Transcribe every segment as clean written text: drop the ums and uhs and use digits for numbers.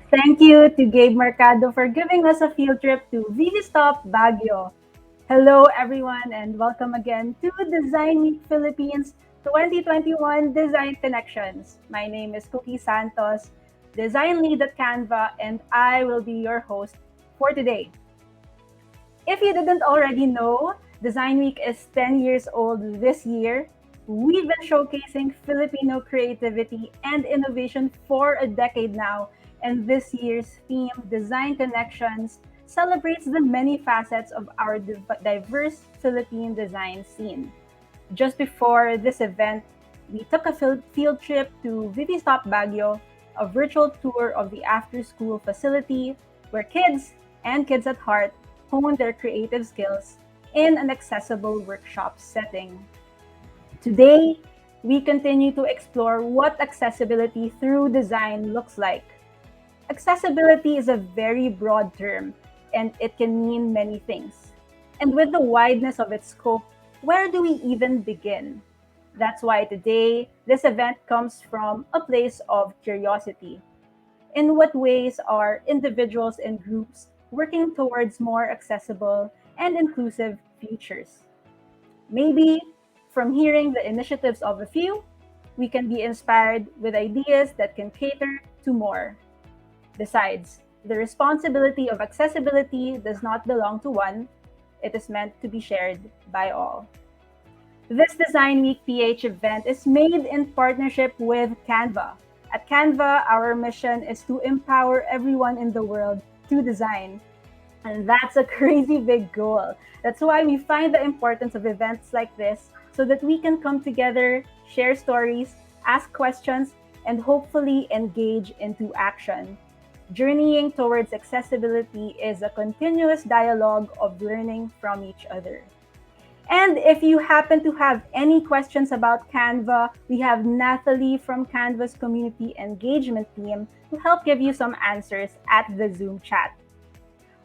Thank you to Gabe Mercado for giving us a field trip to Vivi Stop Baguio. Hello, everyone, and welcome again to Design Week Philippines 2021 Design Connections. My name is Cookie Santos, design lead at Canva, and I will be your host for today. If you didn't already know, Design Week is 10 years old this year. We've been showcasing Filipino creativity and innovation for a decade now, and this year's theme, Design Connections, celebrates the many facets of our diverse Philippine design scene. Just before this event, we took a field trip to Vivi Stop Baguio, a virtual tour of the after school facility where kids and kids at heart hone their creative skills in an accessible workshop setting. Today, we continue to explore what accessibility through design looks like. Accessibility is a very broad term and it can mean many things. And with the wideness of its scope, where do we even begin? That's why today, this event comes from a place of curiosity. In what ways are individuals and groups working towards more accessible and inclusive futures? Maybe from hearing the initiatives of a few, we can be inspired with ideas that can cater to more. Besides, the responsibility of accessibility does not belong to one, it is meant to be shared by all. This Design Week PH event is made in partnership with Canva. At Canva, our mission is to empower everyone in the world to design. And that's a crazy big goal. That's why we find the importance of events like this so that we can come together, share stories, ask questions, and hopefully engage into action. Journeying towards accessibility is a continuous dialogue of learning from each other. And if you happen to have any questions about Canva, we have Nathalie from Canva's community engagement team to help give you some answers at the Zoom chat.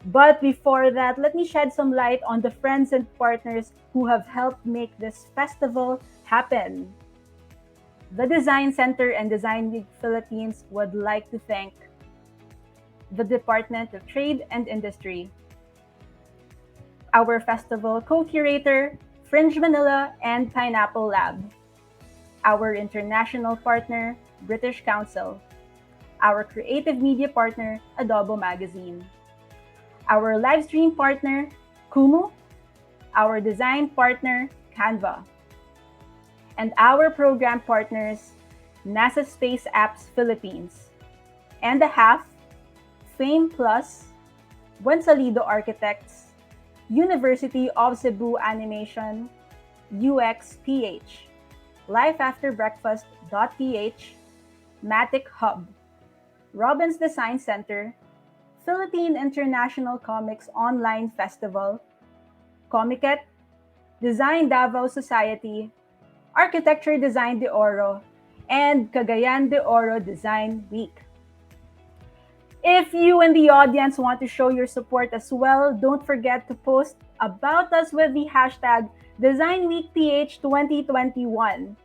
But before that, let me shed some light on the friends and partners who have helped make this festival happen. The Design Center and Design League Philippines would like to thank the Department of Trade and Industry, our festival co-curator, Fringe Manila and Pineapple Lab, our international partner, British Council, our creative media partner, Adobo Magazine, our live stream partner, Kumu, our design partner, Canva, and our program partners, NASA Space Apps Philippines, and the half, Fame Plus, Buensalido Architects, University of Cebu Animation, UXPH, lifeafterbreakfast.ph, Matic Hub, Robbins Design Center, Philippine International Comics Online Festival, Comiket, Design Davao Society, Architecture Design de Oro, and Cagayan de Oro Design Week. If you in the audience want to show your support as well, don't forget to post about us with the hashtag DesignWeekPH 2021.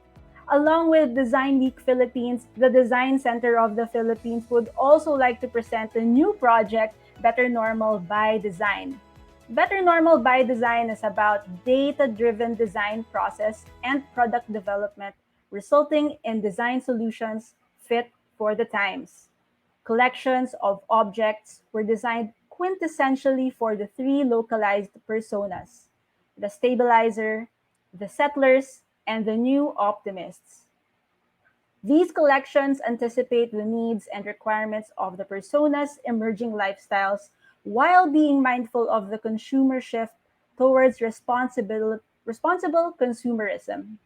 Along with Design Week Philippines, the Design Center of the Philippines would also like to present a new project, Better Normal by Design. Better Normal by Design is about data-driven design process and product development, resulting in design solutions fit for the times. Collections of objects were designed quintessentially for the three localized personas: the stabilizer, the settlers, and the new optimists. These collections anticipate the needs and requirements of the personas' emerging lifestyles while being mindful of the consumer shift towards responsible consumerism.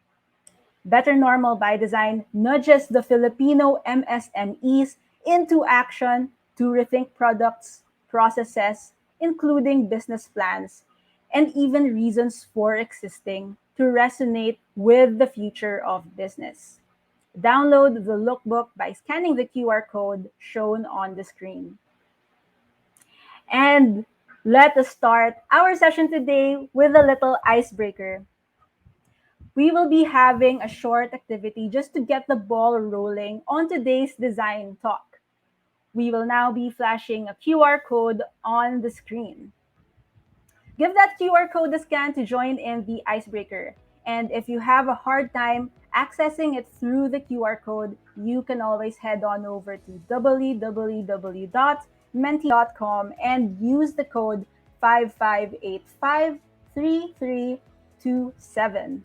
Better Normal by Design nudges the Filipino MSMEs into action to rethink products, processes, including business plans, and even reasons for existing to resonate with the future of business. Download the lookbook by scanning the QR code shown on the screen. And let us start our session today with a little icebreaker. We will be having a short activity just to get the ball rolling on today's design talk. We will now be flashing a QR code on the screen. Give that QR code a scan to join in the icebreaker. And if you have a hard time accessing it through the QR code, you can always head on over to www.menti.com and use the code 55853327.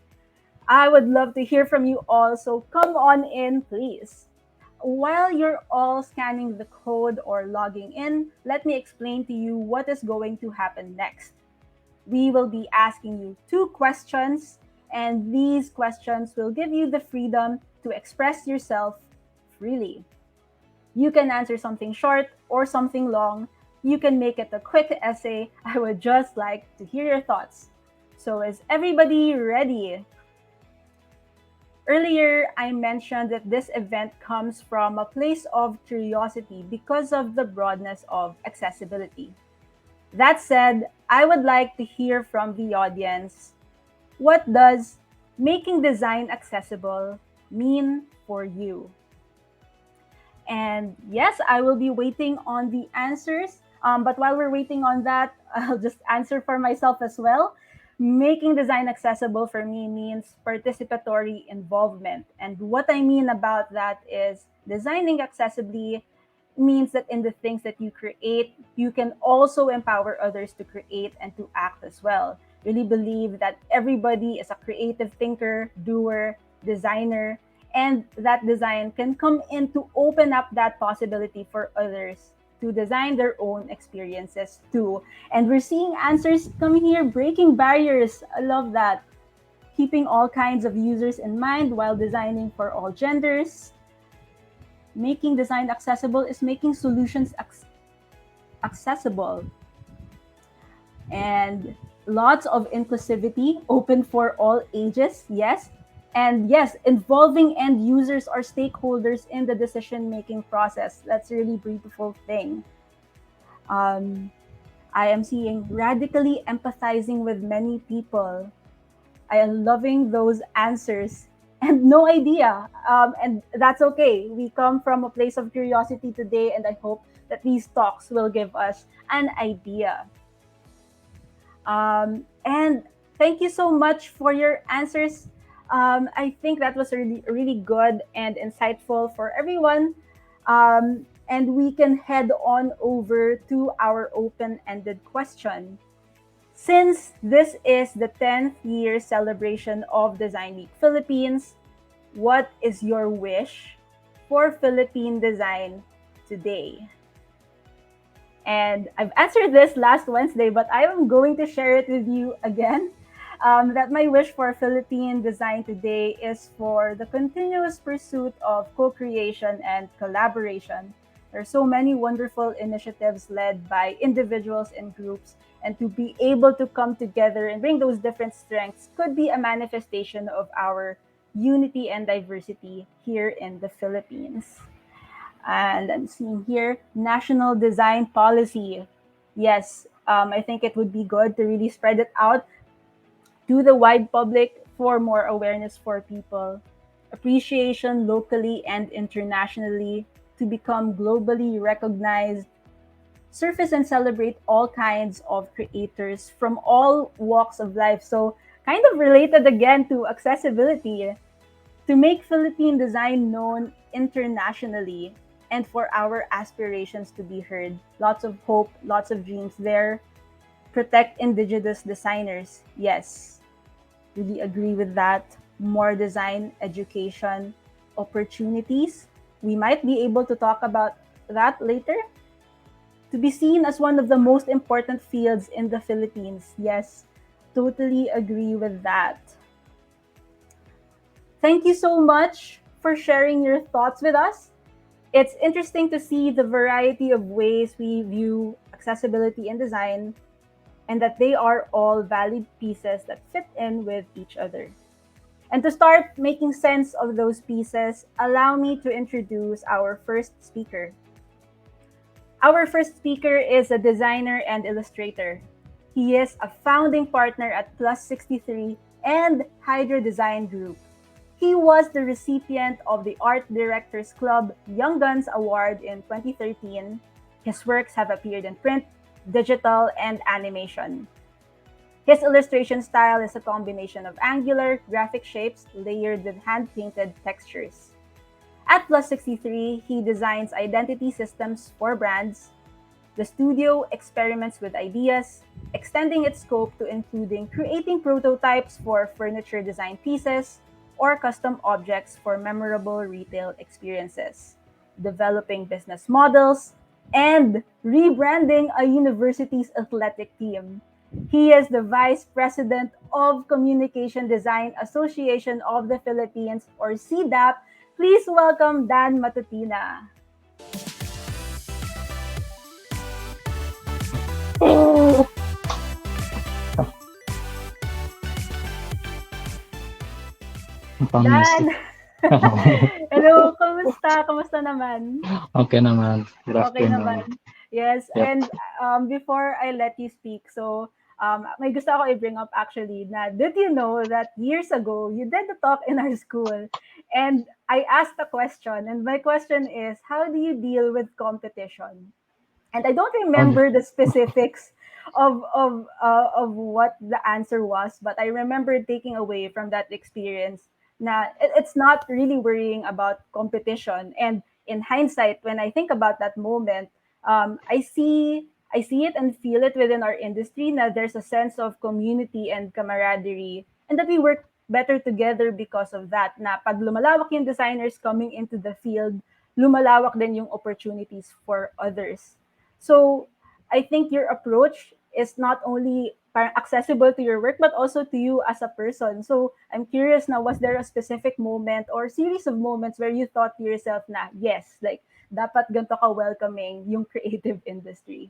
I would love to hear from you all, so come on in, please. While you're all scanning the code or logging in, let me explain to you what is going to happen next. We will be asking you two questions, and these questions will give you the freedom to express yourself freely. You can answer something short or something long. You can make it a quick essay. I would just like to hear your thoughts. So, is everybody ready? Earlier, I mentioned that this event comes from a place of curiosity because of the broadness of accessibility. That said, I would like to hear from the audience. What does making design accessible mean for you? And yes, I will be waiting on the answers. But while we're waiting on that, I'll just answer for myself as well. Making design accessible for me means participatory involvement. And what I mean about that is designing accessibly means that in the things that you create, you can also empower others to create and to act as well. Really believe that everybody is a creative thinker, doer, designer, and that design can come in to open up that possibility for others to design their own experiences too. And we're seeing answers coming here, breaking barriers. I love that. Keeping all kinds of users in mind while designing for all genders. Making design accessible is making solutions accessible. And lots of inclusivity, open for all ages, yes. And yes, involving end users or stakeholders in the decision making process. That's a really beautiful thing. Um, I am seeing radically empathizing with many people. I am loving those answers and no idea. And that's okay. We come from a place of curiosity today, and I hope that these talks will give us an idea. And thank you so much for your answers. I think that was really, really good and insightful for everyone. And we can head on over to our open ended question. Since this is the 10th year celebration of Design Week Philippines, what is your wish for Philippine design today? And I've answered this last Wednesday, but I am going to share it with you again. That my wish for Philippine design today is for the continuous pursuit of co-creation and collaboration. There are so many wonderful initiatives led by individuals and groups, and to be able to come together and bring those different strengths could be a manifestation of our unity and diversity here in the Philippines. And I'm seeing here national design policy. Yes, I think it would be good to really spread it out to the wide public for more awareness for people, appreciation locally and internationally to become globally recognized, surface and celebrate all kinds of creators from all walks of life. So, kind of related again to accessibility, to make Philippine design known internationally and for our aspirations to be heard. Lots of hope, lots of dreams there. Protect indigenous designers. Yes, really agree with that. More design education opportunities. We might be able to talk about that later. To be seen as one of the most important fields in the Philippines. Yes, totally agree with that. Thank you so much for sharing your thoughts with us. It's interesting to see the variety of ways we view accessibility and design, and that they are all valid pieces that fit in with each other. And to start making sense of those pieces, allow me to introduce our first speaker. Our first speaker is a designer and illustrator. He is a founding partner at Plus 63 and Hydra Design Group. He was the recipient of the Art Directors Club Young Guns Award in 2013. His works have appeared in print, digital, and animation. His illustration style is a combination of angular, graphic shapes layered with hand painted textures. At Plus 63, he designs identity systems for brands. The studio experiments with ideas, extending its scope to including creating prototypes for furniture design pieces or custom objects for memorable retail experiences, developing business models, and rebranding a university's athletic team. He is the Vice President of Communication Design Association of the Philippines, or CDAP. Please welcome Dan Matutina. Dan! Pang-music. Hello, kamusta? Kamusta naman? Okay naman. Good Okay afternoon. naman. Yes, Yep. and before I let you speak, so may gusto ako i-bring up actually na did you know that years ago you did a talk in our school and I asked a question and my question is how do you deal with competition? And I don't Oh, remember the specifics of what the answer was, but I remember taking away from that experience na it's not really worrying about competition. And in hindsight, when I think about that moment, I see it and feel it within our industry. Now there's a sense of community and camaraderie, and that we work better together because of that. Na pag lumalawak yung designers coming into the field, lumalawak din yung opportunities for others. So I think your approach is not only accessible to your work but also to you as a person. So I'm curious now, was there a specific moment or series of moments where you thought to yourself na, yes, like dapat ganito ka welcoming yung creative industry?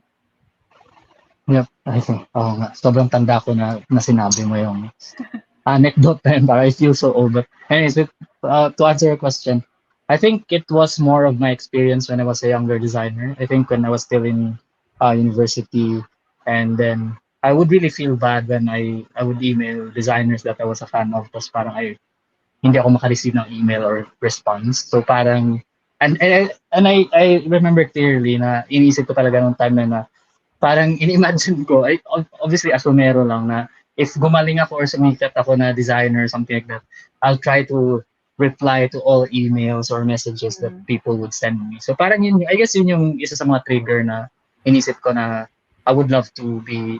yep. I think, oo nga. Sobrang tanda ko na sinabi mo yung anecdote na yun. Para I feel so old. But anyways, to answer your question, I think it was more of my experience when I was a younger designer. I think when I was still in university, and then I would really feel bad when I would email designers that I was a fan of. Tapos parang hindi ako makareceive ng email or response. So parang, and I remember clearly na iniisip ko talaga nung time na parang in-imagine ko, obviously asumero lang na if gumaling ako or sumikat ako na designer or something like that, I'll try to reply to all emails or messages that Mm. people would send me. So parang yun, I guess yun yung isa sa mga trigger na inisip ko na I would love to be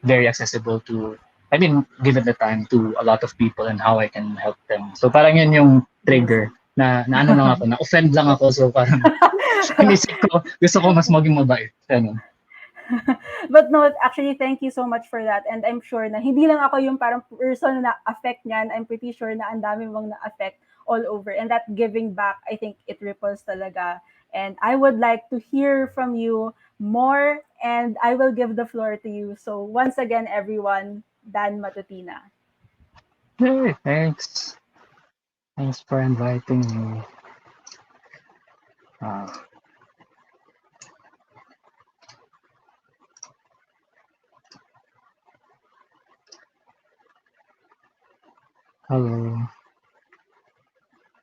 very accessible to, I mean, given the time to a lot of people and how I can help them. So parang yun yung Nice. trigger na ano lang ako, na offend lang ako. So parang inisip ko, gusto ko mas maging mabait. Ganun. But no, actually, thank you so much for that. And I'm sure na hindi lang ako yung parang person na affect niyan. I'm pretty sure na ang dami mong na-affect all over. And that giving back, I think it ripples talaga. And I would like to hear from you more and I will give the floor to you. So once again, everyone, Dan Matutina. Hey, thanks. Thanks for inviting me. Uh, hello.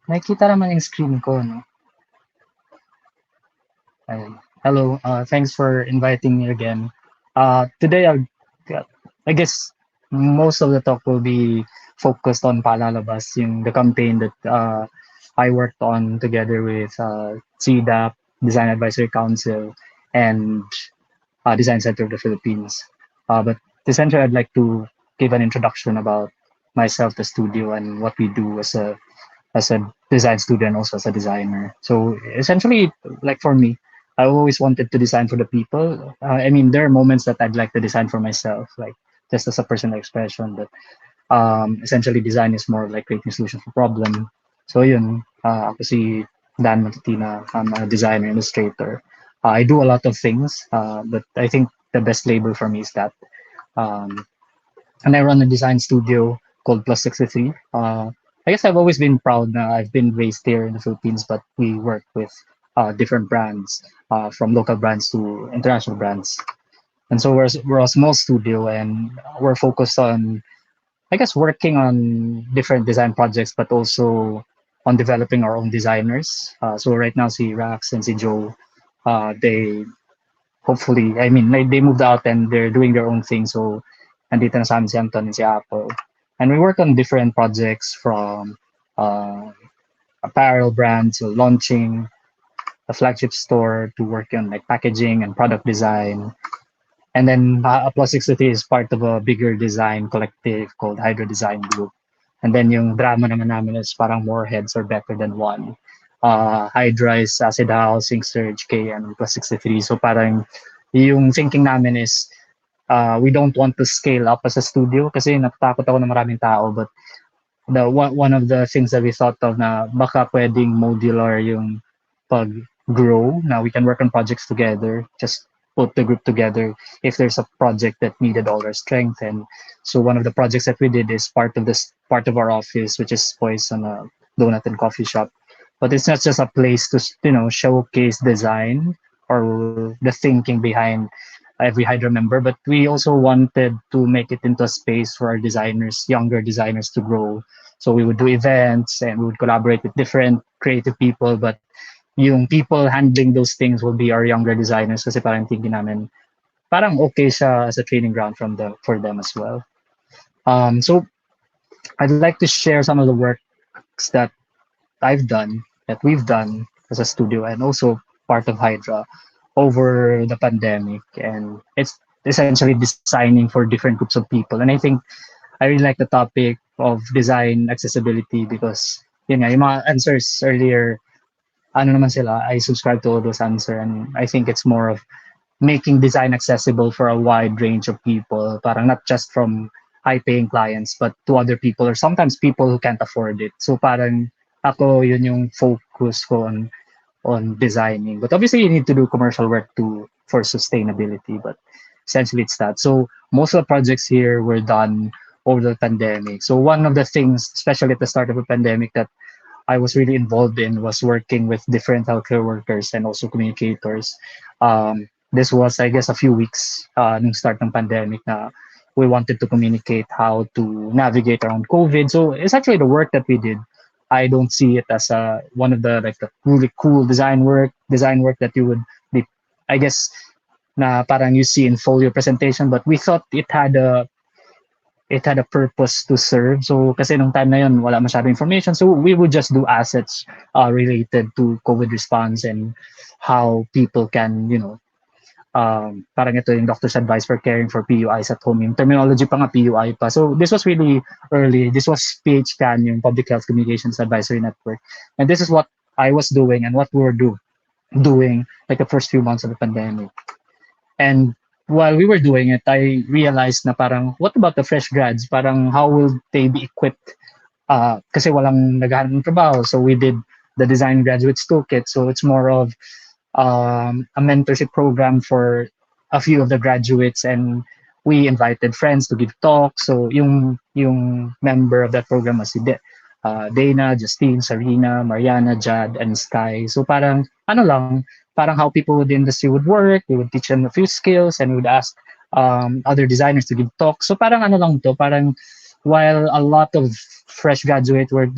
Nakikita naman yung screen ko, no? Ayun. Hello. Thanks for inviting me again. Today, I guess most of the talk will be focused on Palalabas, the campaign that I worked on together with CDAP, Design Advisory Council, and Design Center of the Philippines. But essentially, I'd like to give an introduction about myself, the studio, and what we do as a design student, also as a designer. So essentially, like for me, I always wanted to design for the people. I mean, there are moments that I'd like to design for myself, like just as a personal expression. But essentially, design is more like creating solutions for problem. So yun, ako si Dan Matutina. I'm a designer, illustrator. I do a lot of things, but I think the best label for me is that. Um, and I run a design studio called Plus 63. I guess I've always been proud that I've been raised here in the Philippines, but we work with different brands, from local brands to international brands. And so we're a small studio and we're focused on I guess working on different design projects, but also on developing our own designers. So right now, si Rax and si Joe, they hopefully, I mean, like, they moved out and they're doing their own thing. So nandito na sa amin si Anton and si Apple. And we work on different projects from uh, apparel brands, so launching a flagship store to working on like packaging and product design. And then Plus 63 is part of a bigger design collective called Hydro Design Group. And then yung drama naman namin is parang more heads are better than one. Hydra is Acid House, Surge, KM, Plus 63. So parang yung thinking namin is we don't want to scale up as a studio kasi natatakot ako na maraming tao, but one of the things that we thought of na baka pwedeng modular yung pag-grow, na we can work on projects together, just put the group together if there's a project that needed all our strength. And so one of the projects that we did is part of our office, which is poised on a donut and coffee shop. But it's not just a place to showcase design or the thinking behind every Hydra member, but we also wanted to make it into a space for our designers, younger designers, to grow. So we would do events and we would collaborate with different creative people, but yung people handling those things will be our younger designers kasi parang thinking namin, parang okay siya as a training ground for them as well. So I'd like to share some of the works that I've done, that we've done as a studio and also part of Hydra over the pandemic. And it's essentially designing for different groups of people. And I think I really like the topic of design accessibility because yun nga, yung mga answers earlier, ano naman sila, I subscribe to all those answers. And I think it's more of making design accessible for a wide range of people, parang not just from high-paying clients, but to other people or sometimes people who can't afford it. So parang ako, yun yung focus ko on designing. But obviously, you need to do commercial work too for sustainability. But essentially, it's that. So most of the projects here were done over the pandemic. So one of the things, especially at the start of the pandemic, that I was really involved in was working with different healthcare workers and also communicators. This was, I guess, a few weeks nung start ng pandemic na we wanted to communicate how to navigate around COVID. So it's actually the work that we did. I don't see it as one of the like the really cool design work that you would be, I guess, na parang you see in folio presentation, but we thought it had a purpose to serve. So kasi nung time na yun, wala masyadong information. So we would just do assets related to COVID response and how people can, parang ito yung doctor's advice for caring for PUIs at home. Yung terminology pa nga PUI pa. So this was really early. This was PHCAN, yung Public Health Communications Advisory Network. And this is what I was doing and what we were doing like the first few months of the pandemic. And while we were doing it, I realized na parang, what about the fresh grads? Parang, how will they be equipped? Kasi walang naghahanap ng trabaho. So we did the Design Graduates Toolkit. So it's more of a mentorship program for a few of the graduates, and we invited friends to give talks. So yung member of that program was si Dana, Justine, Sarina, Mariana, Jad, and Sky. So parang ano lang, parang how people in the industry would work. We would teach them a few skills and we would ask other designers to give talks. So parang ano lang to, parang while a lot of fresh graduates weren't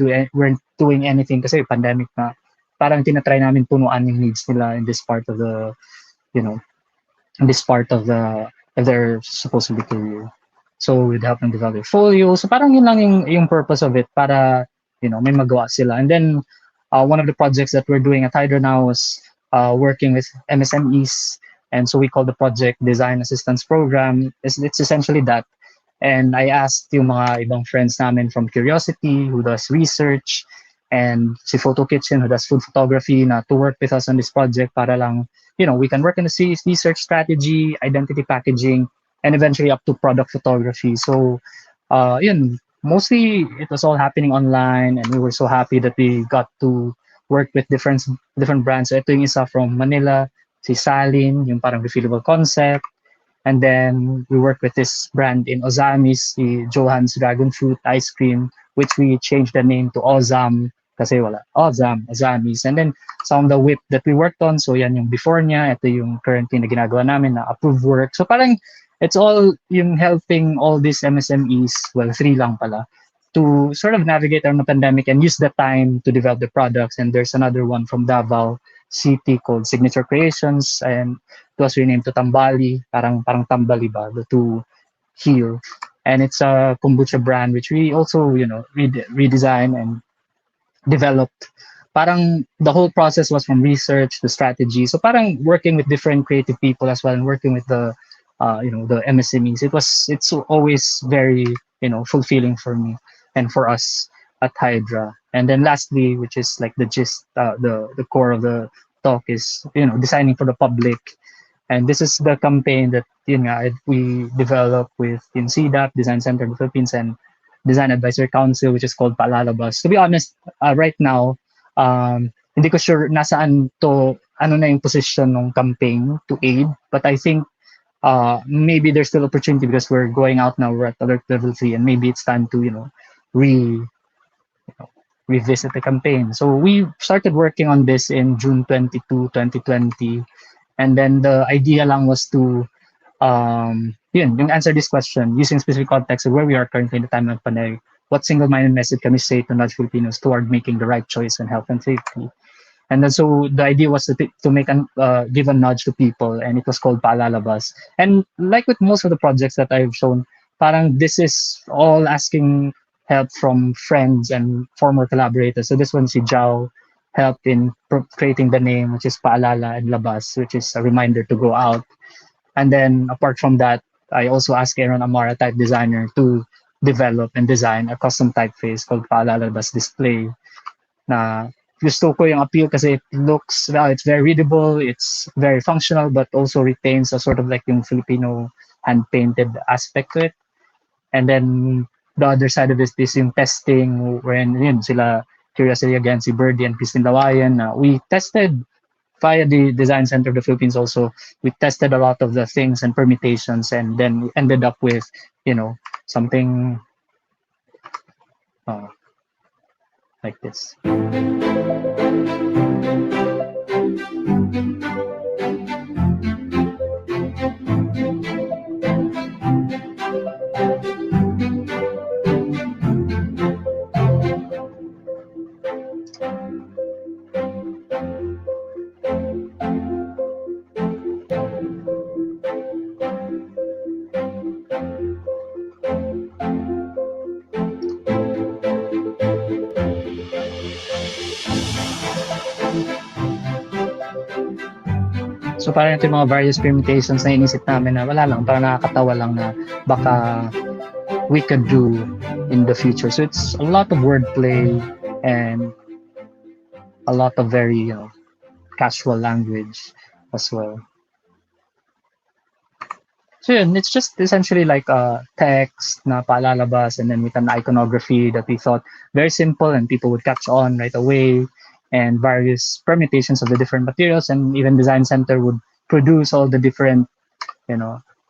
doing anything kasi pandemic na, parang tinatry namin punuan yung needs nila in this part of the, you know, in this part of their supposed to be career. So we'd help them develop their folio. So parang yun lang yung purpose of it para, may magawa sila. And then one of the projects that we're doing at Hydra now is working with MSMEs. And so we call the project Design Assistance Program. It's essentially that. And I asked yung mga ibang friends namin from Curiosity, who does research, and si Photo Kitchen, who does food photography, na to work with us on this project para lang, we can work on the research strategy, identity packaging, and eventually up to product photography. So, mostly it was all happening online, and we were so happy that we got to work with different brands. So ito yung isa from Manila, si Salin, yung parang refillable concept. And then we worked with this brand in Ozamis, the Johan's Dragon Fruit Ice Cream, which we changed the name to Ozam kasi wala. Ozamis. And then some of the whip that we worked on, so yan yung before niya, ito yung currently na ginagawa namin na approved work. So parang it's all yung helping all these MSMEs, well, three lang pala, to sort of navigate around the pandemic and use the time to develop the products. And there's another one from Davao City called Signature Creations, and it was renamed to Tambali, parang Tambali ba, to heal. And it's a kombucha brand which we also, redesign and developed. Parang the whole process was from research to strategy. So parang working with different creative people as well and working with the MSMEs. It's always very, fulfilling for me and for us at Hydra. And then lastly, which is like the gist, the core of the talk is, designing for the public. And this is the campaign that we developed with in CDAP, Design Center of the Philippines, and Design Advisory Council, which is called Palalabas. To be honest, right now, hindi ko sure nasaan to, ano na yung position ng campaign to aid, but I think maybe there's still opportunity because we're going out now, we're at alert level 3, and maybe it's time to, re revisit the campaign. So we started working on this in June 22, 2020. And then the idea lang was to yung answer this question using specific context of where we are currently in the time of pandemic. What single-minded message can we say to nudge Filipinos toward making the right choice in health and safety? And then so the idea was to make an give a nudge to people, and it was called Paalalabas. And like with most of the projects that I've shown, parang this is all asking help from friends and former collaborators. So this one, si Jao helped in creating the name, which is Paalala and Labas, which is a reminder to go out. And then apart from that, I also asked Aaron Amara, type designer, to develop and design a custom typeface called Paalala Labas Display na gusto ko yung appeal kasi it looks, well, it's very readable, it's very functional, but also retains a sort of like yung Filipino hand-painted aspect to it. And then the other side of it is yung testing, when yun, sila Curiosity again, si Birdie and Christine Lawayan, we tested via the Design Center of the Philippines also, we tested a lot of the things and permutations, and then we ended up with, something uh, like this. So parang ito yung mga various permutations na inisip namin na wala lang, parang nakakatawa lang na baka we could do in the future. So it's a lot of wordplay and a lot of very, casual language as well. So yun, it's just essentially like a text na paalalabas, and then with an iconography that we thought very simple and people would catch on right away, and various permutations of the different materials, and even Design Center would produce all the different,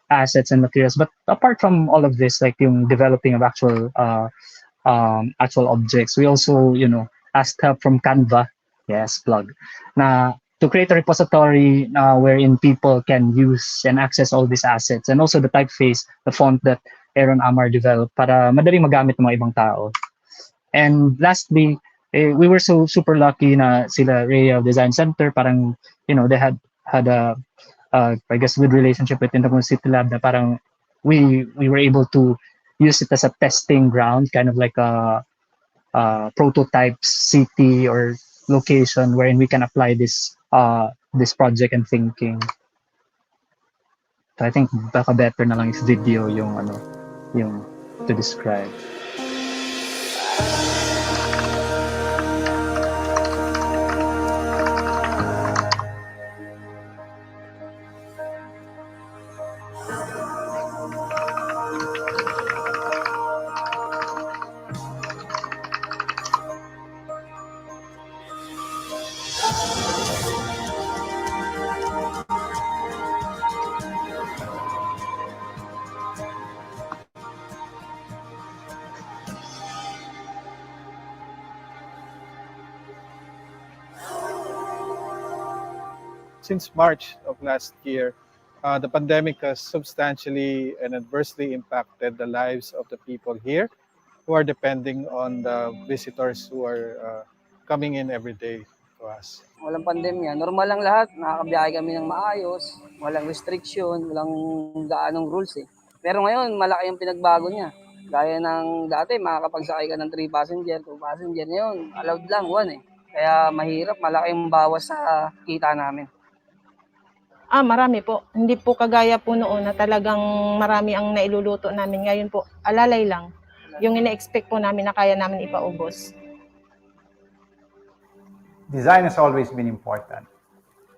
assets and materials. But apart from all of this, like yung developing of actual objects, we also, asked help from Canva, yes, plug, na to create a repository wherein people can use and access all these assets, and also the typeface, the font that Aaron Amar developed para madaling magamit ng mga ibang tao. And lastly, we were so super lucky na sila Rhea Design Center, parang, they had a, I guess, good relationship with Intermon City Lab na parang we were able to use it as a testing ground, kind of like a prototype city or location wherein we can apply this project and thinking. So I think baka better na lang if video yung to describe. Since March of last year, The pandemic has substantially and adversely impacted the lives of the people here who are depending on the visitors who are coming in every day to us. Walang pandemya, normal lang lahat, nakakabiyahe kami ng maayos, walang restriction, walang gaanong rules eh. Pero ngayon, malaki yung pinagbago niya. Gaya ng dati, makakapagsakay ka ng 3 passenger, 2 passenger, ngayon, allowed lang, 1 eh. Kaya mahirap, malaki yung bawas sa kita namin. Marami po. Hindi po kagaya po noon na talagang marami ang nailuluto namin. Ngayon po, alalay lang. Yung ina-expect po namin na kaya namin ipaubos. Design has always been important,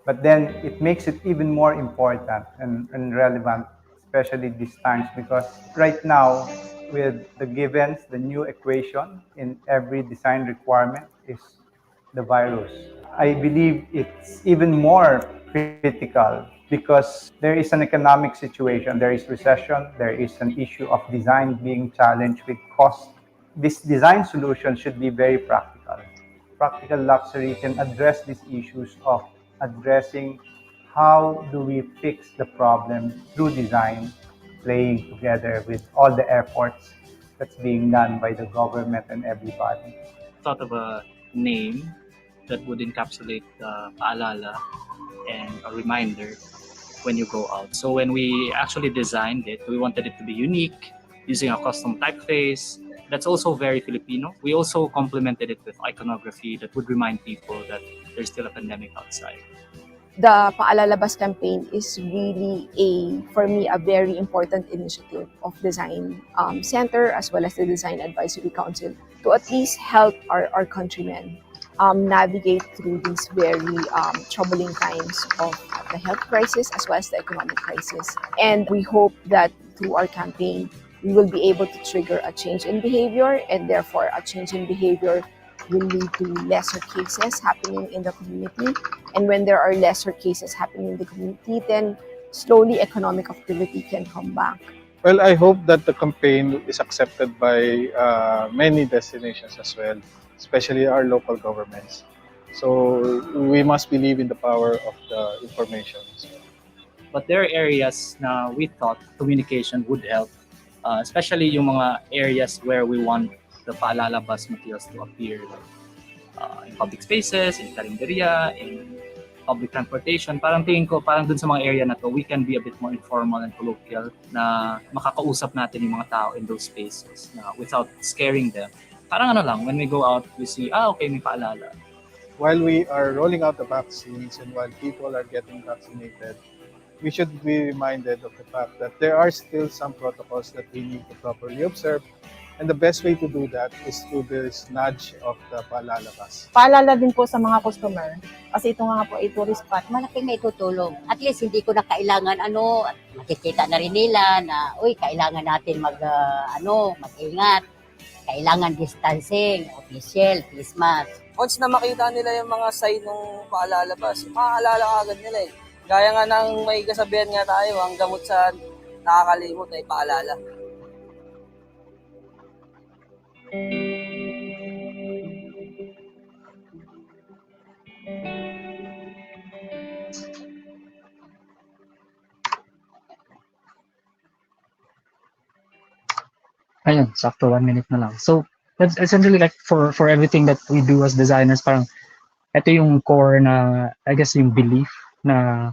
but then it makes it even more important and relevant, especially these times, because right now, with the givens, the new equation in every design requirement is the virus. I believe it's even more critical because there is an economic situation, there is recession, there is an issue of design being challenged with cost. This design solution should be very practical. Practical luxury can address these issues of addressing how do we fix the problem through design, playing together with all the efforts that's being done by the government and everybody. Thought of a name that would encapsulate paalala and a reminder when you go out. So when we actually designed it, we wanted it to be unique, using a custom typeface. That's also very Filipino. We also complemented it with iconography that would remind people that there's still a pandemic outside. The Paalalabas campaign is really for me, a very important initiative of Design Center as well as the Design Advisory Council to at least help our countrymen navigate through these very troubling times of the health crisis as well as the economic crisis. And we hope that through our campaign, we will be able to trigger a change in behavior, and therefore a change in behavior will lead to lesser cases happening in the community. And when there are lesser cases happening in the community, then slowly economic activity can come back. Well, I hope that the campaign is accepted by many destinations as well, especially our local governments. So we must believe in the power of the information as well. But there are areas na we thought communication would help, especially yung mga areas where we want the paalalabas materials to appear, like in public spaces, in karinderya, in public transportation. Parang tingin ko, parang dun sa mga area na to, we can be a bit more informal and colloquial na makakausap natin yung mga tao in those spaces na without scaring them. Parang ano lang, when we go out, we see, okay, may paalala. While we are rolling out the vaccines and while people are getting vaccinated, we should be reminded of the fact that there are still some protocols that we need to properly observe. And the best way to do that is through this nudge of the paalalabas. Paalala din po sa mga customer, kasi ito nga po ay tourist spot. Malaking may tutulong. At least hindi ko na kailangan makikita na rin nila na, kailangan natin mag-ingat. Kailangan distancing, official, face mask. Once na makita nila yung mga sign ng paalalabas, maaalala agad nila eh. Gaya nga ng may kasabihan nga tayo, ang gamot sa nakakalimot ay paalala. Ayun, sakto 1 minute na lang. So, that's essentially like for everything that we do as designers, parang ito yung core na, I guess, yung belief na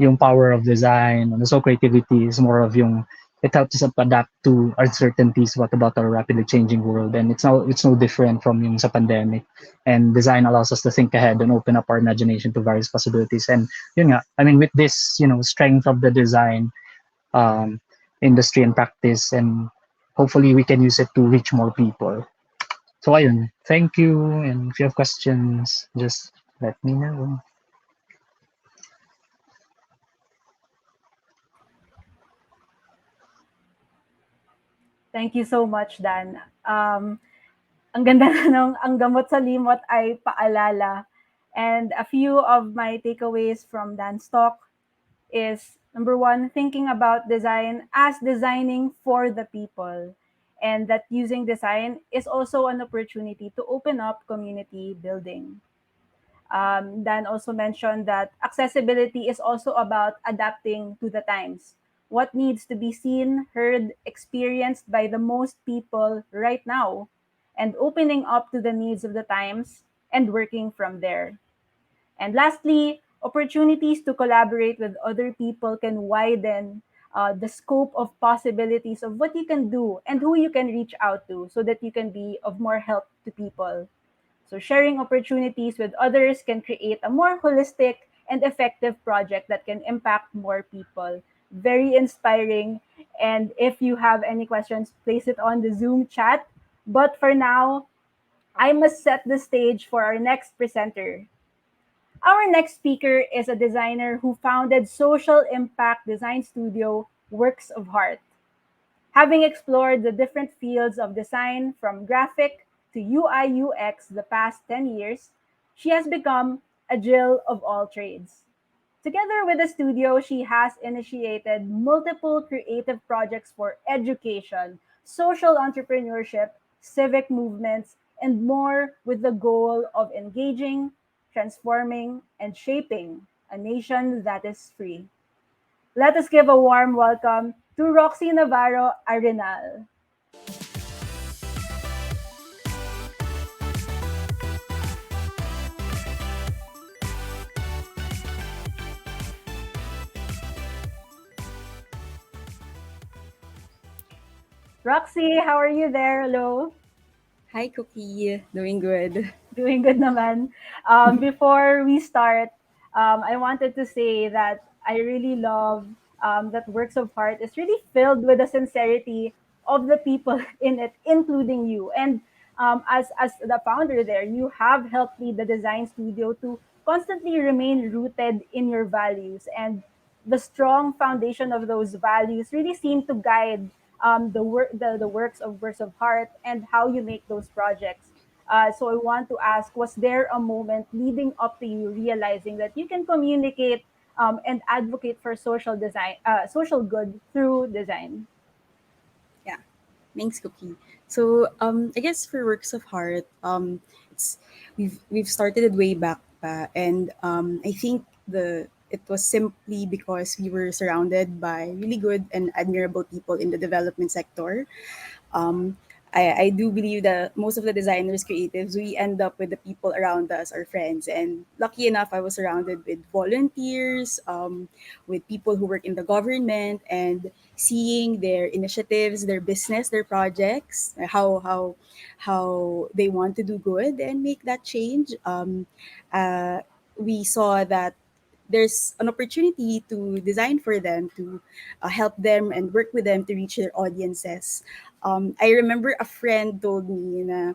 yung power of design and also creativity is more of yung, it helps us adapt to uncertainties what about our rapidly changing world, and it's no different from yung sa pandemic. And design allows us to think ahead and open up our imagination to various possibilities. And yun nga, I mean, with this, strength of the design industry and practice, and hopefully we can use it to reach more people. So ayun, thank you, and if you have questions, just let me know. Thank you so much, Dan. Ang ganda na nung ang gamot sa limot ay paalala. And a few of my takeaways from Dan's talk is, number one, thinking about design as designing for the people. And that using design is also an opportunity to open up community building. Dan also mentioned that accessibility is also about adapting to the times. What needs to be seen, heard, experienced by the most people right now, and opening up to the needs of the times and working from there. And lastly, opportunities to collaborate with other people can widen the scope of possibilities of what you can do and who you can reach out to so that you can be of more help to people. So, sharing opportunities with others can create a more holistic and effective project that can impact more people. Very inspiring. And if you have any questions, place it on the Zoom chat. But for now, I must set the stage for our next presenter. Our next speaker is a designer who founded social impact design studio Works of Heart. Having explored the different fields of design from graphic to UI UX the past 10 years, she has become a Jill of all trades. Together with the studio, she has initiated multiple creative projects for education, social entrepreneurship, civic movements, and more with the goal of engaging, transforming, and shaping a nation that is free. Let us give a warm welcome to Roxy Navarro Arenal. Roxy, how are you there? Hello. Hi, Cookie. Doing good. Doing good naman. Before we start, I wanted to say that I really love that Works of Heart is really filled with the sincerity of the people in it, including you. And as the founder there, you have helped lead the design studio to constantly remain rooted in your values. And the strong foundation of those values really seem to guide the works of heart and how you make those projects. So I want to ask, was there a moment leading up to you realizing that you can communicate and advocate for social good through design? Yeah, thanks, Cookie. So, I guess for Works of Heart, it's we've started it way back, and I think the it was simply because we were surrounded by really good and admirable people in the development sector. um, I do believe that most of the designers, creatives, we end up with the people around us, our friends. And lucky enough, I was surrounded with volunteers, with people who work in the government, and seeing their initiatives, their business, their projects, how they want to do good and make that change. Uh, we saw that there's an opportunity to design for them, to help them and work with them to reach their audiences. I remember a friend told me na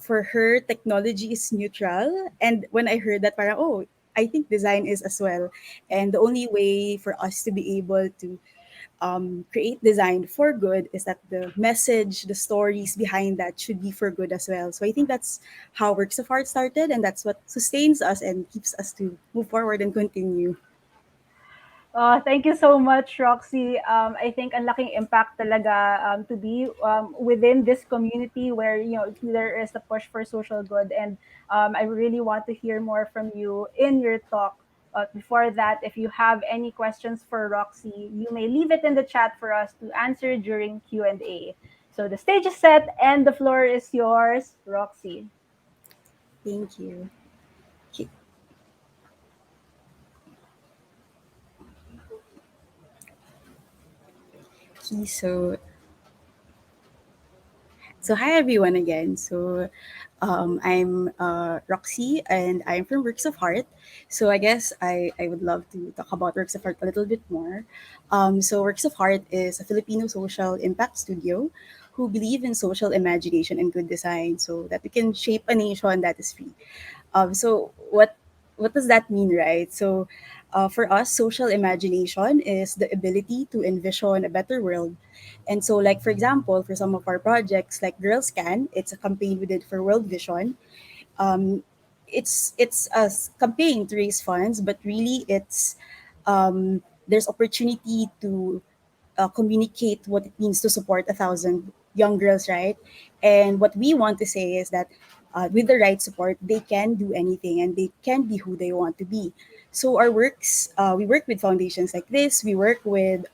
for her, technology is neutral. And when I heard that, parang, oh, I think design is as well. And the only way for us to be able to create design for good is that the message, the stories behind that should be for good as well. So I think that's how Works of Art started, and that's what sustains us and keeps us to move forward and continue. Thank you so much, Roxy. I think ang laking impact talaga to be within this community where there is a push for social good, and I really want to hear more from you in your talk. Before that, if you have any questions for Roxy, you may leave it in the chat for us to answer during Q&A. So the stage is set and the floor is yours, Roxy. Thank you. Okay, so hi everyone again. I'm Roxy, and I'm from Works of Heart. So I guess I would love to talk about Works of Heart a little bit more. So Works of Heart is a Filipino social impact studio who believe in social imagination and good design so that we can shape a nation that is free. So what does that mean, right? So for us, social imagination is the ability to envision a better world. And so, like for example, for some of our projects, like Girls Can, it's a campaign we did for World Vision. Um, it's a campaign to raise funds, but really there's opportunity to communicate what it means to support 1,000 young girls, right? And what we want to say is that with the right support, they can do anything and they can be who they want to be. So our works, we work with foundations like this. We work with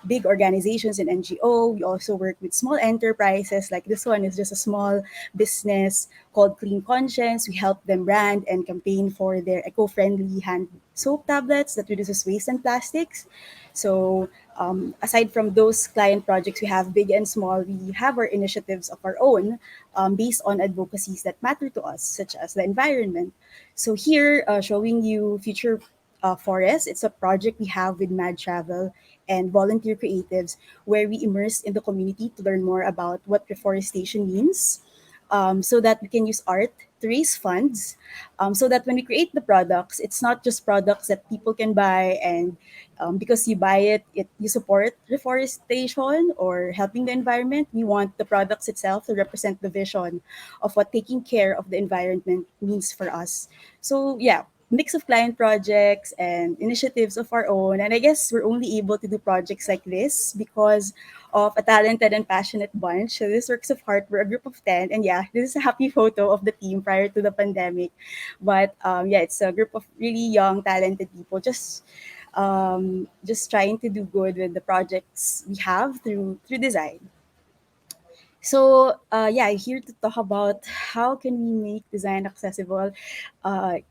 big organizations and NGO. We also work with small enterprises. Like this one is just a small business called Clean Conscience. We help them brand and campaign for their eco-friendly hand soap tablets that reduces waste and plastics. So aside from those client projects, we have big and small. We have our initiatives of our own based on advocacies that matter to us, such as the environment. So here, showing you Future Forest. It's a project we have with Mad Travel and volunteer creatives where we immerse in the community to learn more about what reforestation means, so that we can use art to raise funds, so that when we create the products, it's not just products that people can buy and because you buy it, you support reforestation or helping the environment. We want the products itself to represent the vision of what taking care of the environment means for us. So yeah, mix of client projects and initiatives of our own. And I guess we're only able to do projects like this because of a talented and passionate bunch. So this Works of Heart, we're a group of 10. And yeah, this is a happy photo of the team prior to the pandemic. But yeah, it's a group of really young, talented people just trying to do good with the projects we have through design. So yeah, here to talk about how can we make design accessible.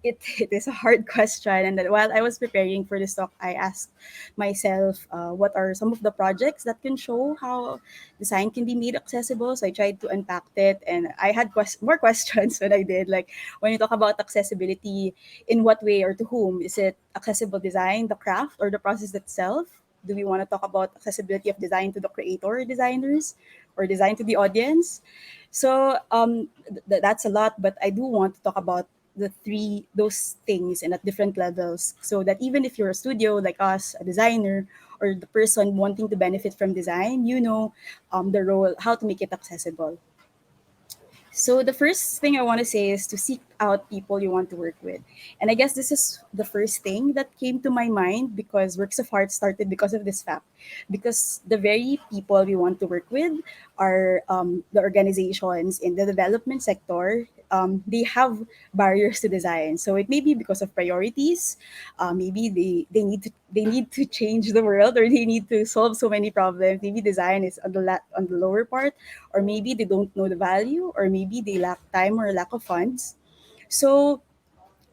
It is a hard question, and that while I was preparing for this talk, I asked myself what are some of the projects that can show how design can be made accessible. So I tried to unpack it, and I had more questions when I did. Like when you talk about accessibility, in what way or to whom? Is it accessible design, the craft, or the process itself? Do we want to talk about accessibility of design to the creator designers or design to the audience? So that's a lot, but I do want to talk about those things and at different levels, so that even if you're a studio like us, a designer, or the person wanting to benefit from design, you know the role, how to make it accessible. So the first thing I want to say is to seek out people you want to work with. And I guess this is the first thing that came to my mind because Works of Art started because of this fact. Because the very people we want to work with are the organizations in the development sector. They have barriers to design. So it may be because of priorities. Maybe they need to change the world, or they need to solve so many problems. Maybe design is on on the lower part, or maybe they don't know the value, or maybe they lack time or lack of funds. So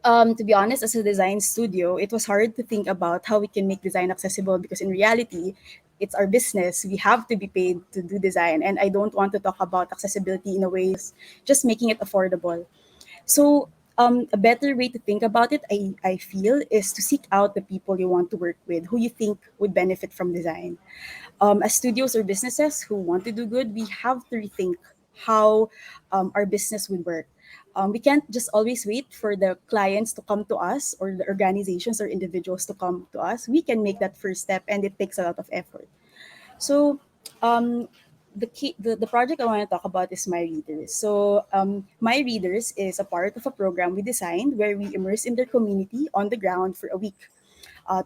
to be honest, as a design studio, it was hard to think about how we can make design accessible because in reality, it's our business. We have to be paid to do design. And I don't want to talk about accessibility in a way just making it affordable. So a better way to think about it, I feel, is to seek out the people you want to work with, who you think would benefit from design. As studios or businesses who want to do good, we have to rethink how our business would work. We can't just always wait for the clients to come to us or the organizations or individuals to come to us. We can make that first step, and it takes a lot of effort. So, the project I want to talk about is My Readers. So, My Readers is a part of a program we designed where we immerse in their community on the ground for a week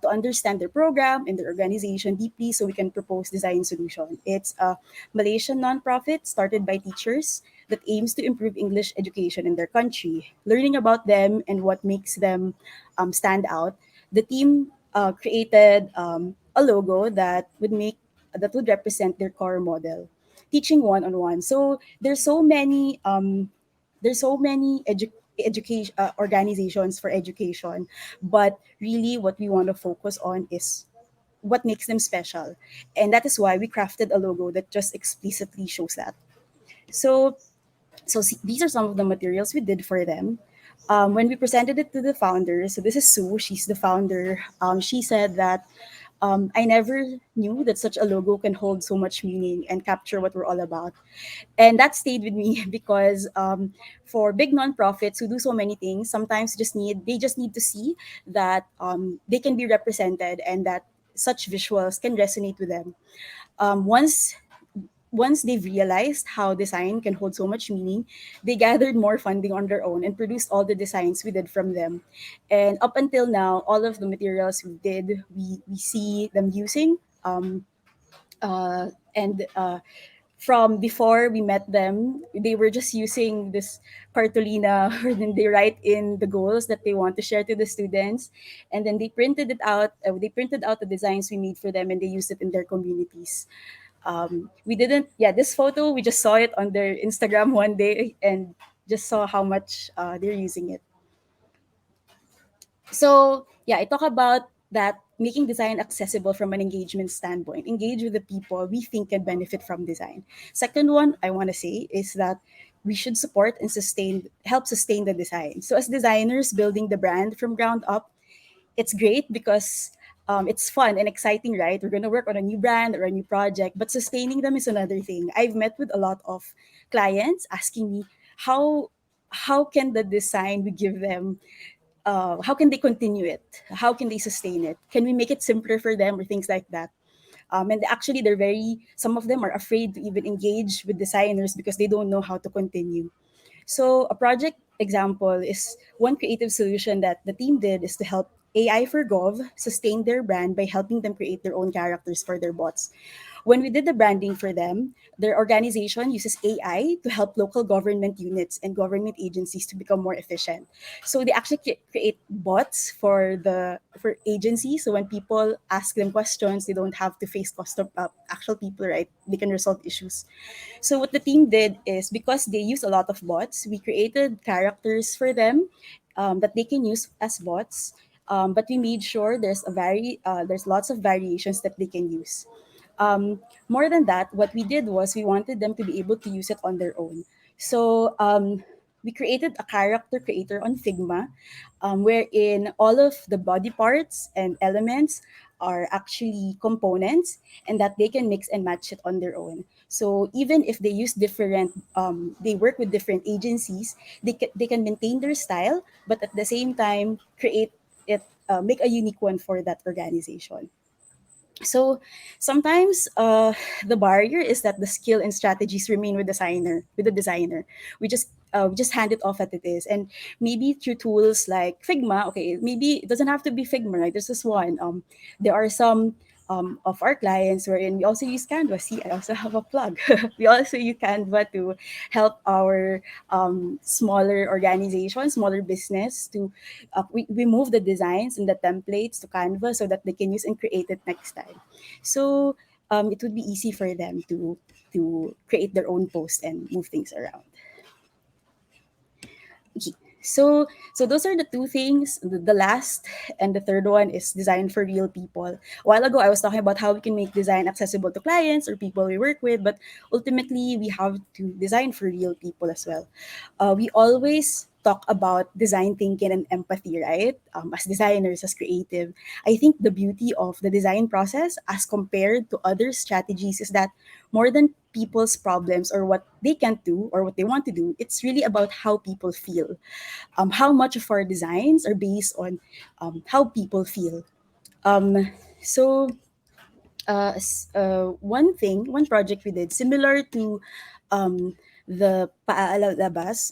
to understand their program and their organization deeply so we can propose design solution. It's a Malaysian nonprofit started by teachers that aims to improve English education in their country. Learning about them and what makes them stand out, the team created a logo that would represent their core model, teaching one-on-one. So there's so many education organizations for education, but really what we want to focus on is what makes them special, and that is why we crafted a logo that just explicitly shows that. So these are some of the materials we did for them. When we presented it to the founder, so this is Sue, she's the founder. She said that I never knew that such a logo can hold so much meaning and capture what we're all about. And that stayed with me because for big nonprofits who do so many things, sometimes they just need to see that they can be represented and that such visuals can resonate with them. Once they've realized how design can hold so much meaning, they gathered more funding on their own and produced all the designs we did from them. And up until now, all of the materials we did, we see them using. And from before we met them, they were just using this cartolina wherein they write in the goals that they want to share to the students, and then they printed it out. They printed out the designs we made for them, and they used it in their communities. We didn't, yeah, this photo, we just saw it on their Instagram one day and just saw how much they're using it. So yeah, I talk about that making design accessible from an engagement standpoint. Engage with the people we think can benefit from design. Second one I want to say is that we should support and help sustain the design. So as designers building the brand from ground up, it's great because it's fun and exciting, right? We're going to work on a new brand or a new project, but sustaining them is another thing. I've met with a lot of clients asking me how can the design we give them, how can they continue it? How can they sustain it? Can we make it simpler for them or things like that? And actually, some of them are afraid to even engage with designers because they don't know how to continue. So a project example is one creative solution that the team did is to help AI for Gov sustain their brand by helping them create their own characters for their bots. When we did the branding for them, their organization uses AI to help local government units and government agencies to become more efficient. So they actually create bots for agencies. So when people ask them questions, they don't have to face actual people, right? They can resolve issues. So what the team did is, because they use a lot of bots, we created characters for them that they can use as bots. But we made sure there's lots of variations that they can use. More than that, what we did was we wanted them to be able to use it on their own. So we created a character creator on Figma, wherein all of the body parts and elements are actually components, and that they can mix and match it on their own. So even if they work with different agencies, they can maintain their style, but at the same time create it, make a unique one for that organization. So sometimes the barrier is that the skill and strategies remain with the designer. We just hand it off as it is, and maybe through tools like Figma. Okay, maybe it doesn't have to be Figma, right? There's this one. There are some of our clients wherein we also use Canva. See, I also have a plug. We also use Canva to help our smaller organizations, smaller business to we move the designs and the templates to Canva so that they can use and create it next time. So it would be easy for them to create their own post and move things around. Okay. So those are the two things. The last and the third one is design for real people. A while ago, I was talking about how we can make design accessible to clients or people we work with, but ultimately, we have to design for real people as well. We always talk about design thinking and empathy, right? As designers, as creative, I think the beauty of the design process as compared to other strategies is that more than people's problems or what they can't do or what they want to do, it's really about how people feel. How much of our designs are based on how people feel. Um, so one project we did similar to um, the Paalabas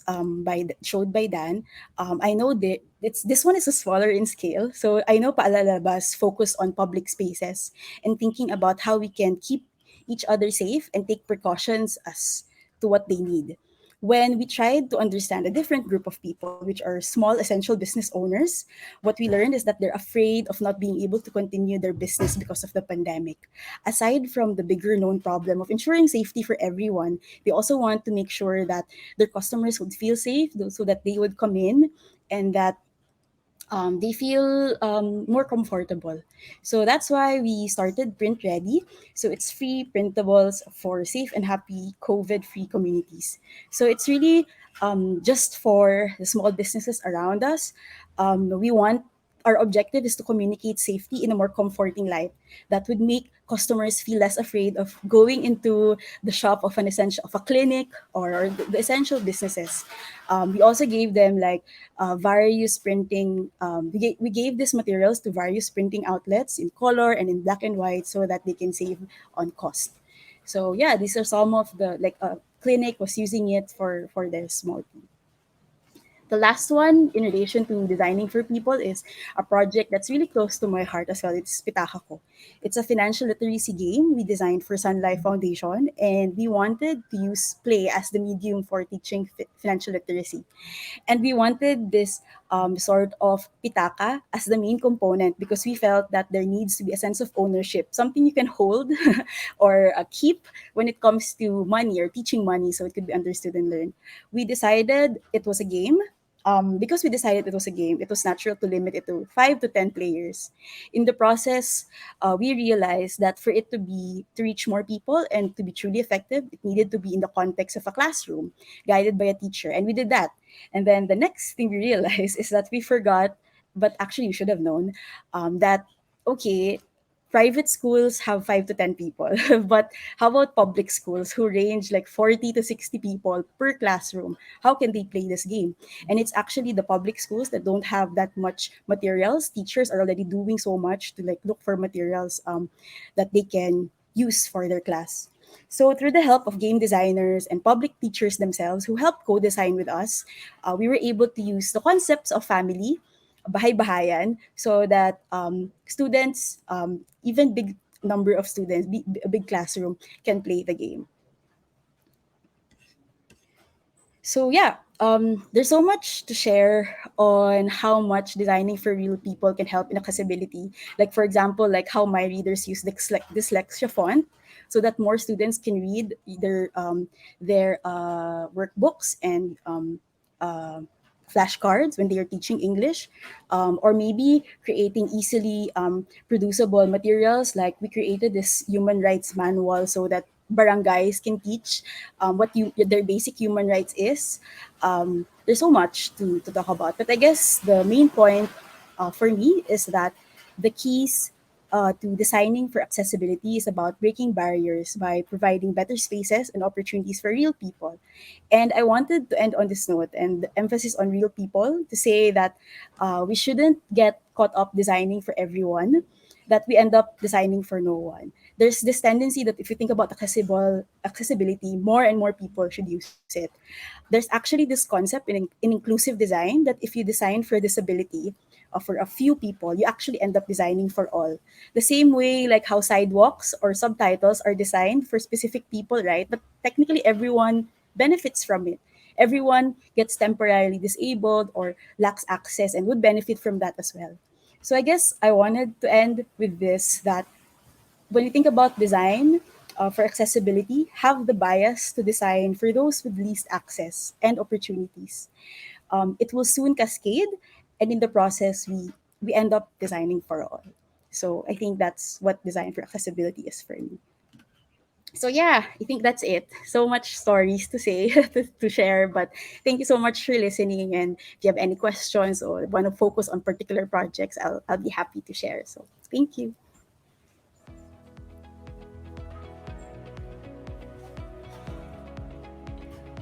showed by Dan. I know that this one is a smaller in scale. So I know Paalabas focused on public spaces and thinking about how we can keep each other safe and take precautions as to what they need. When we tried to understand a different group of people, which are small essential business owners, what we learned is that they're afraid of not being able to continue their business because of the pandemic. Aside from the bigger known problem of ensuring safety for everyone, they also want to make sure that their customers would feel safe so that they would come in and that they feel more comfortable. So that's why we started Print Ready. So it's free printables for safe and happy COVID free communities. So it's really just for the small businesses around us. We want Our objective is to communicate safety in a more comforting light that would make customers feel less afraid of going into the shop of a clinic or the essential businesses. We also gave them like various printing. We gave these materials to various printing outlets in color and in black and white so that they can save on cost. So yeah, these are some of the clinic was using it for their small team. The last one, in relation to designing for people, is a project that's really close to my heart as well. It's Pitaka Ko. It's a financial literacy game we designed for Sun Life Foundation, and we wanted to use play as the medium for teaching financial literacy. And we wanted this sort of pitaka as the main component because we felt that there needs to be a sense of ownership, something you can hold or keep when it comes to money or teaching money so it could be understood and learned. We decided it was a game. Because we decided it was a game, it was natural to limit it to 5 to 10 players. In the process, we realized that for it to reach more people and to be truly effective, it needed to be in the context of a classroom, guided by a teacher, and we did that. And then the next thing we realized is that we forgot, but actually you should have known, that okay, private schools have 5 to 10 people, but how about public schools who range like 40 to 60 people per classroom? How can they play this game? And it's actually the public schools that don't have that much materials. Teachers are already doing so much to like look for materials that they can use for their class. So, through the help of game designers and public teachers themselves who helped co design with us, we were able to use the concepts of family, bahay-bahayan, so that students, even big number of students, a big classroom, can play the game. So yeah, there's so much to share on how much designing for real people can help in accessibility. Like for example, like how my readers use dyslexia font so that more students can read their workbooks and uh, flashcards when they are teaching English, or maybe creating easily producible materials. Like we created this human rights manual so that barangays can teach their basic human rights is. There's so much to talk about, but I guess the main point for me is that the keys to designing for accessibility is about breaking barriers by providing better spaces and opportunities for real people. And I wanted to end on this note and the emphasis on real people to say that we shouldn't get caught up designing for everyone, that we end up designing for no one. There's this tendency that if you think about accessibility, more and more people should use it. There's actually this concept in inclusive design that if you design for disability for a few people, you actually end up designing for all. The same way like how sidewalks or subtitles are designed for specific people, right? But technically everyone benefits from it. Everyone gets temporarily disabled or lacks access and would benefit from that as well. So I guess I wanted to end with this, that when you think about design for accessibility, have the bias to design for those with least access and opportunities. It will soon cascade, and in the process, we end up designing for all. So I think that's what design for accessibility is for me. So yeah, I think that's it. So much stories to say to share, but thank you so much for listening. And if you have any questions or want to focus on particular projects, I'll be happy to share. So thank you.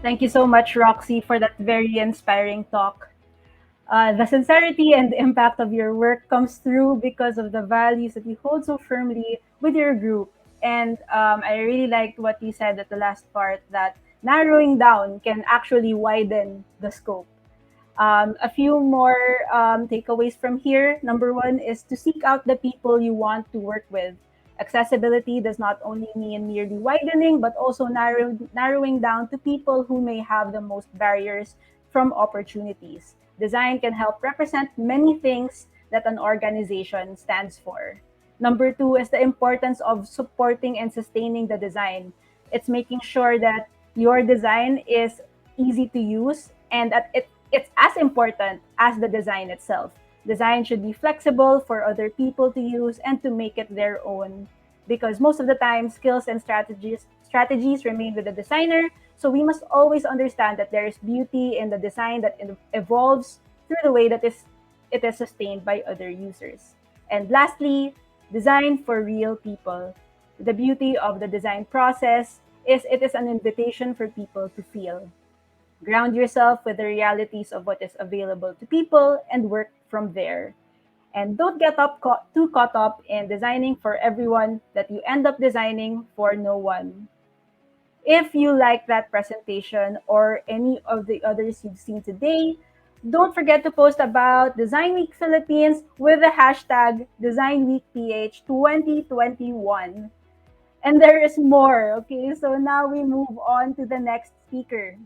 Thank you so much, Roxy, for that very inspiring talk. The sincerity and the impact of your work comes through because of the values that you hold so firmly with your group. And I really liked what you said at the last part, that narrowing down can actually widen the scope. A few more takeaways from here. Number one is to seek out the people you want to work with. Accessibility does not only mean merely widening, but also narrowing down to people who may have the most barriers from opportunities. Design can help represent many things that an organization stands for. Number two is the importance of supporting and sustaining the design. It's making sure that your design is easy to use and that it's as important as the design itself. Design should be flexible for other people to use and to make it their own, because most of the time skills and strategies remain with the designer. So we must always understand that there is beauty in the design that evolves through the way that it is sustained by other users. And lastly, design for real people. The beauty of the design process is it is an invitation for people to feel. Ground yourself with the realities of what is available to people and work from there. And don't get too caught up in designing for everyone that you end up designing for no one. If you like that presentation or any of the others you've seen today, Don't forget to post about Design Week Philippines with the hashtag DesignWeekPH 2021. And there is more. Okay, so now we move on to the next speaker.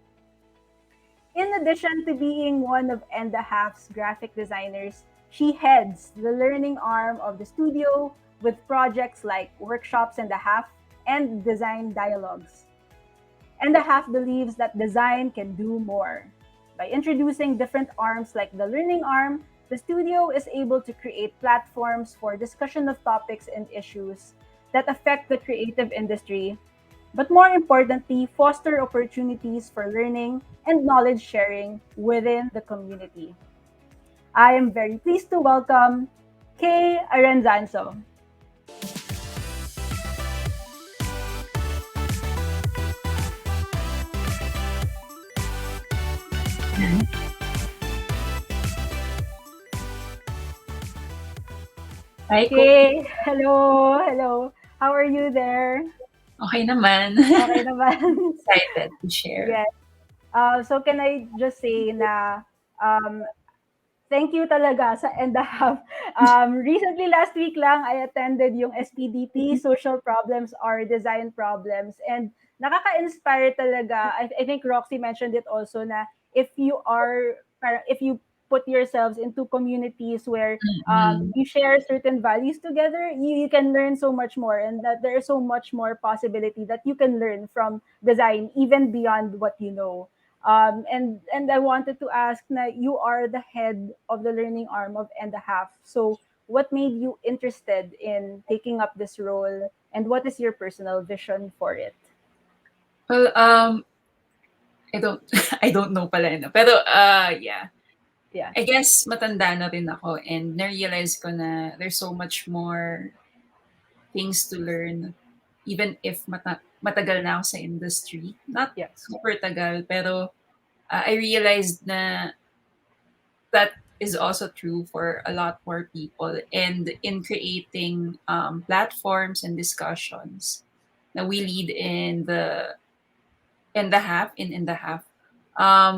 In addition to being one of Enda Half's graphic designers, she heads the learning arm of the studio with projects like Workshops and a Half and Design Dialogues. Enda Half believes that design can do more. By introducing different arms like the learning arm, the studio is able to create platforms for discussion of topics and issues that affect the creative industry, but more importantly, foster opportunities for learning and knowledge sharing within the community. I am very pleased to welcome Kay Aranzanso. Hi, Kay, hello, hello. How are you there? okay naman. Okay naman. Excited to share. Yes. So can I just say na um, thank you talaga sa and a half. Recently, last week lang, I attended yung SPDP, Social Problems are Design Problems. And nakaka-inspire talaga. I think Roxy mentioned it also na if you put yourselves into communities where Mm. you share certain values together, you can learn so much more, and that there is so much more possibility that you can learn from design even beyond what you know. And I wanted to ask na you are the head of the learning arm of and a half. So what made you interested in taking up this role, and what is your personal vision for it? Well, I don't I don't know pala, no? Pero, yeah. Yeah. I guess matanda na rin ako and na-realize ko na there's so much more things to learn even if matagal na ako sa industry. Not Yeah. super tagal, pero I realized na that is also true for a lot more people. And in creating platforms and discussions that we lead in the half,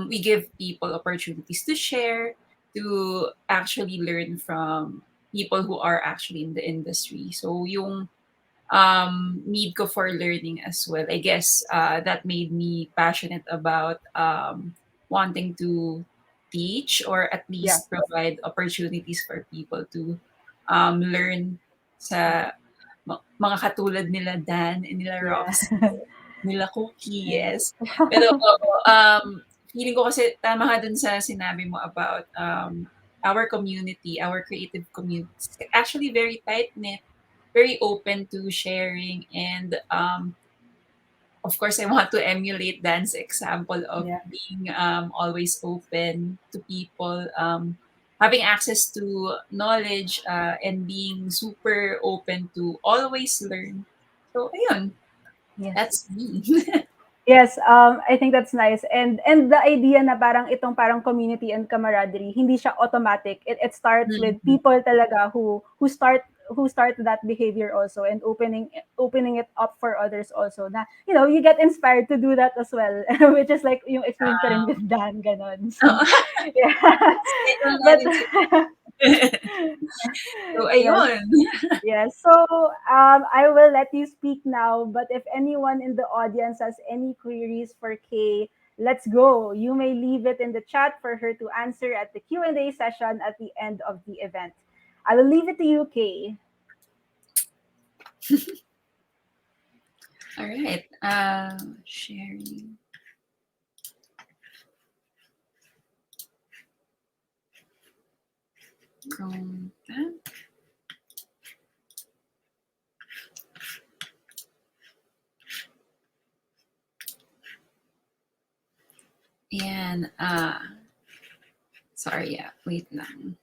we give people opportunities to share, to actually learn from people who are actually in the industry. So yung need ko for learning as well. I guess that made me passionate about wanting to teach or at Yeah. least provide opportunities for people to learn sa mga katulad nila Dan and nila Yeah. Roxy, nila Cookie, Yeah. yes. Pero feeling ko kasi tama ka dun sa sinabi mo about our community, our creative community. It's actually very tight-knit, very open to sharing, and of course I want to emulate Dan's example of Yeah. being always open to people, having access to knowledge, and being super open to always learn. So ayun, Yes. that's me. Yes, I think that's nice. And the idea na parang itong parang community and camaraderie, hindi siya automatic. It starts with Mhm. people talaga who start that behavior also, and opening it up for others also. Na you get inspired to do that as well, which is like yung experience ko rin with Dan ganon. So Oo. yeah. Schedule But natin sila. So yes. ayun. Yes. So I will let you speak now, but if anyone in the audience has any queries for Kay, let's go. You may leave it in the chat for her to answer at the Q&A session at the end of the event. I will leave it to you, Kay. All right. Sharing content. And sorry, yeah, wait lang.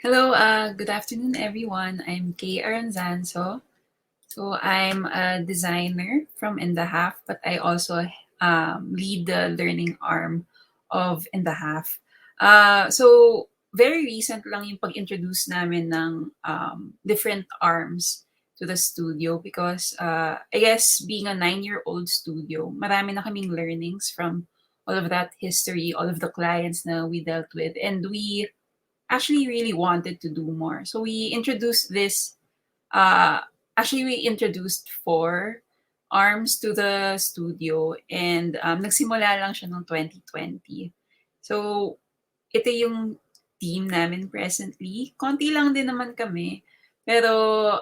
Hello, good afternoon, everyone. I'm Kay Aranzanso. So I'm a designer from In the Half, but I also lead the learning arm of In the Half. So very recent lang yung pag-introduce namin ng different arms to the studio because I guess being a 9-year-old studio, marami na kaming learnings from all of that history, all of the clients na we dealt with, and we actually really wanted to do more. So we introduced this, actually we introduced 4 arms to the studio, and nagsimula lang siya noong 2020. So ito yung team namin presently. Konti lang din naman kami. Pero,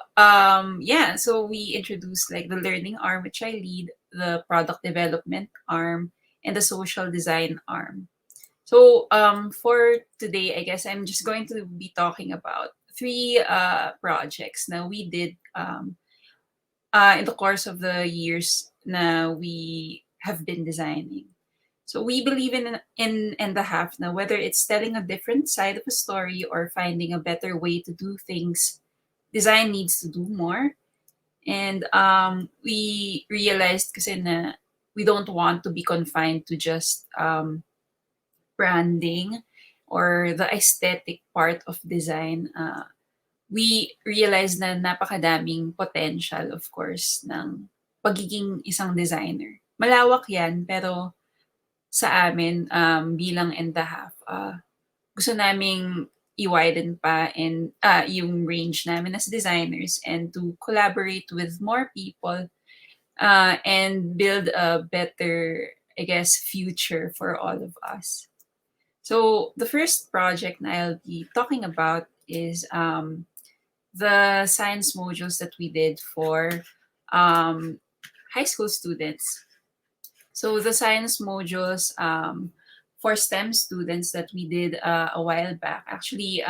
yeah, so we introduced like the learning arm, which I lead, the product development arm, and the social design arm. So, for today, I guess I'm just going to be talking about 3 projects na we did in the course of the years na we have been designing. So we believe in the half now, whether it's telling a different side of a story or finding a better way to do things, design needs to do more. And we realized kasi na we don't want to be confined to just branding or the aesthetic part of design. We realized na napakadaming potential, of course, ng pagiging isang designer. Malawak yan, pero sa amin bilang and the half, gusto naming i-widen pa and yung range namin as designers and to collaborate with more people and build a better, I guess, future for all of us. So the first project na I'll be talking about is the science modules that we did for high school students. So the science modules for STEM students that we did a while back, actually,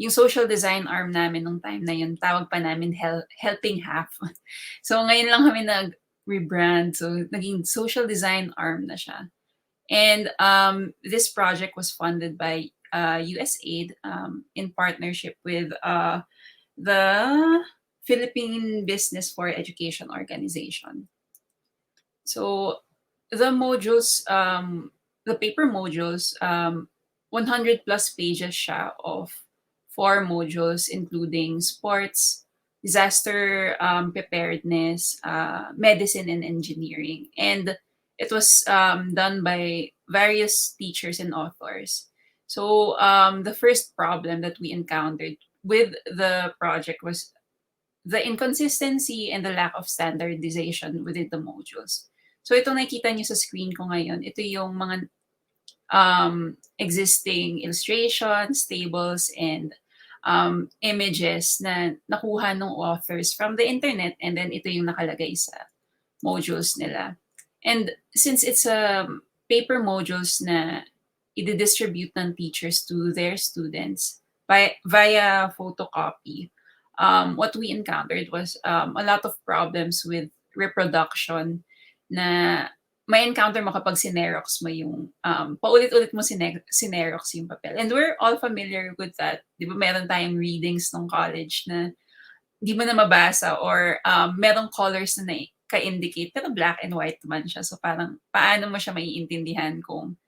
yung social design arm namin nung time na yun, tawag pa namin Helping Half. So ngayon lang kami nag-rebrand. So naging social design arm na siya. And this project was funded by USAID in partnership with the Philippine Business for Education Organization. So the modules, the paper modules, 100 plus pages siya of 4 modules, including sports, disaster preparedness, medicine, and engineering. And it was done by various teachers and authors. So the first problem that we encountered with the project was the inconsistency and the lack of standardization within the modules. So ito nakikita niyo sa screen ko ngayon, ito yung mga existing illustrations, tables, and images na nakuha ng authors from the internet, and then ito yung nakalagay sa modules nila. And since it's paper modules na i-distribute ng teachers to their students via photocopy, what we encountered was a lot of problems with reproduction na may encounter mo kapag sinerox mo yung, paulit-ulit mo sinerox yung papel. And we're all familiar with that. Di ba meron tayong readings ng college na di mo na mabasa or merong colors na ka-indicate pero black and white man siya. So parang paano mo siya maiintindihan kung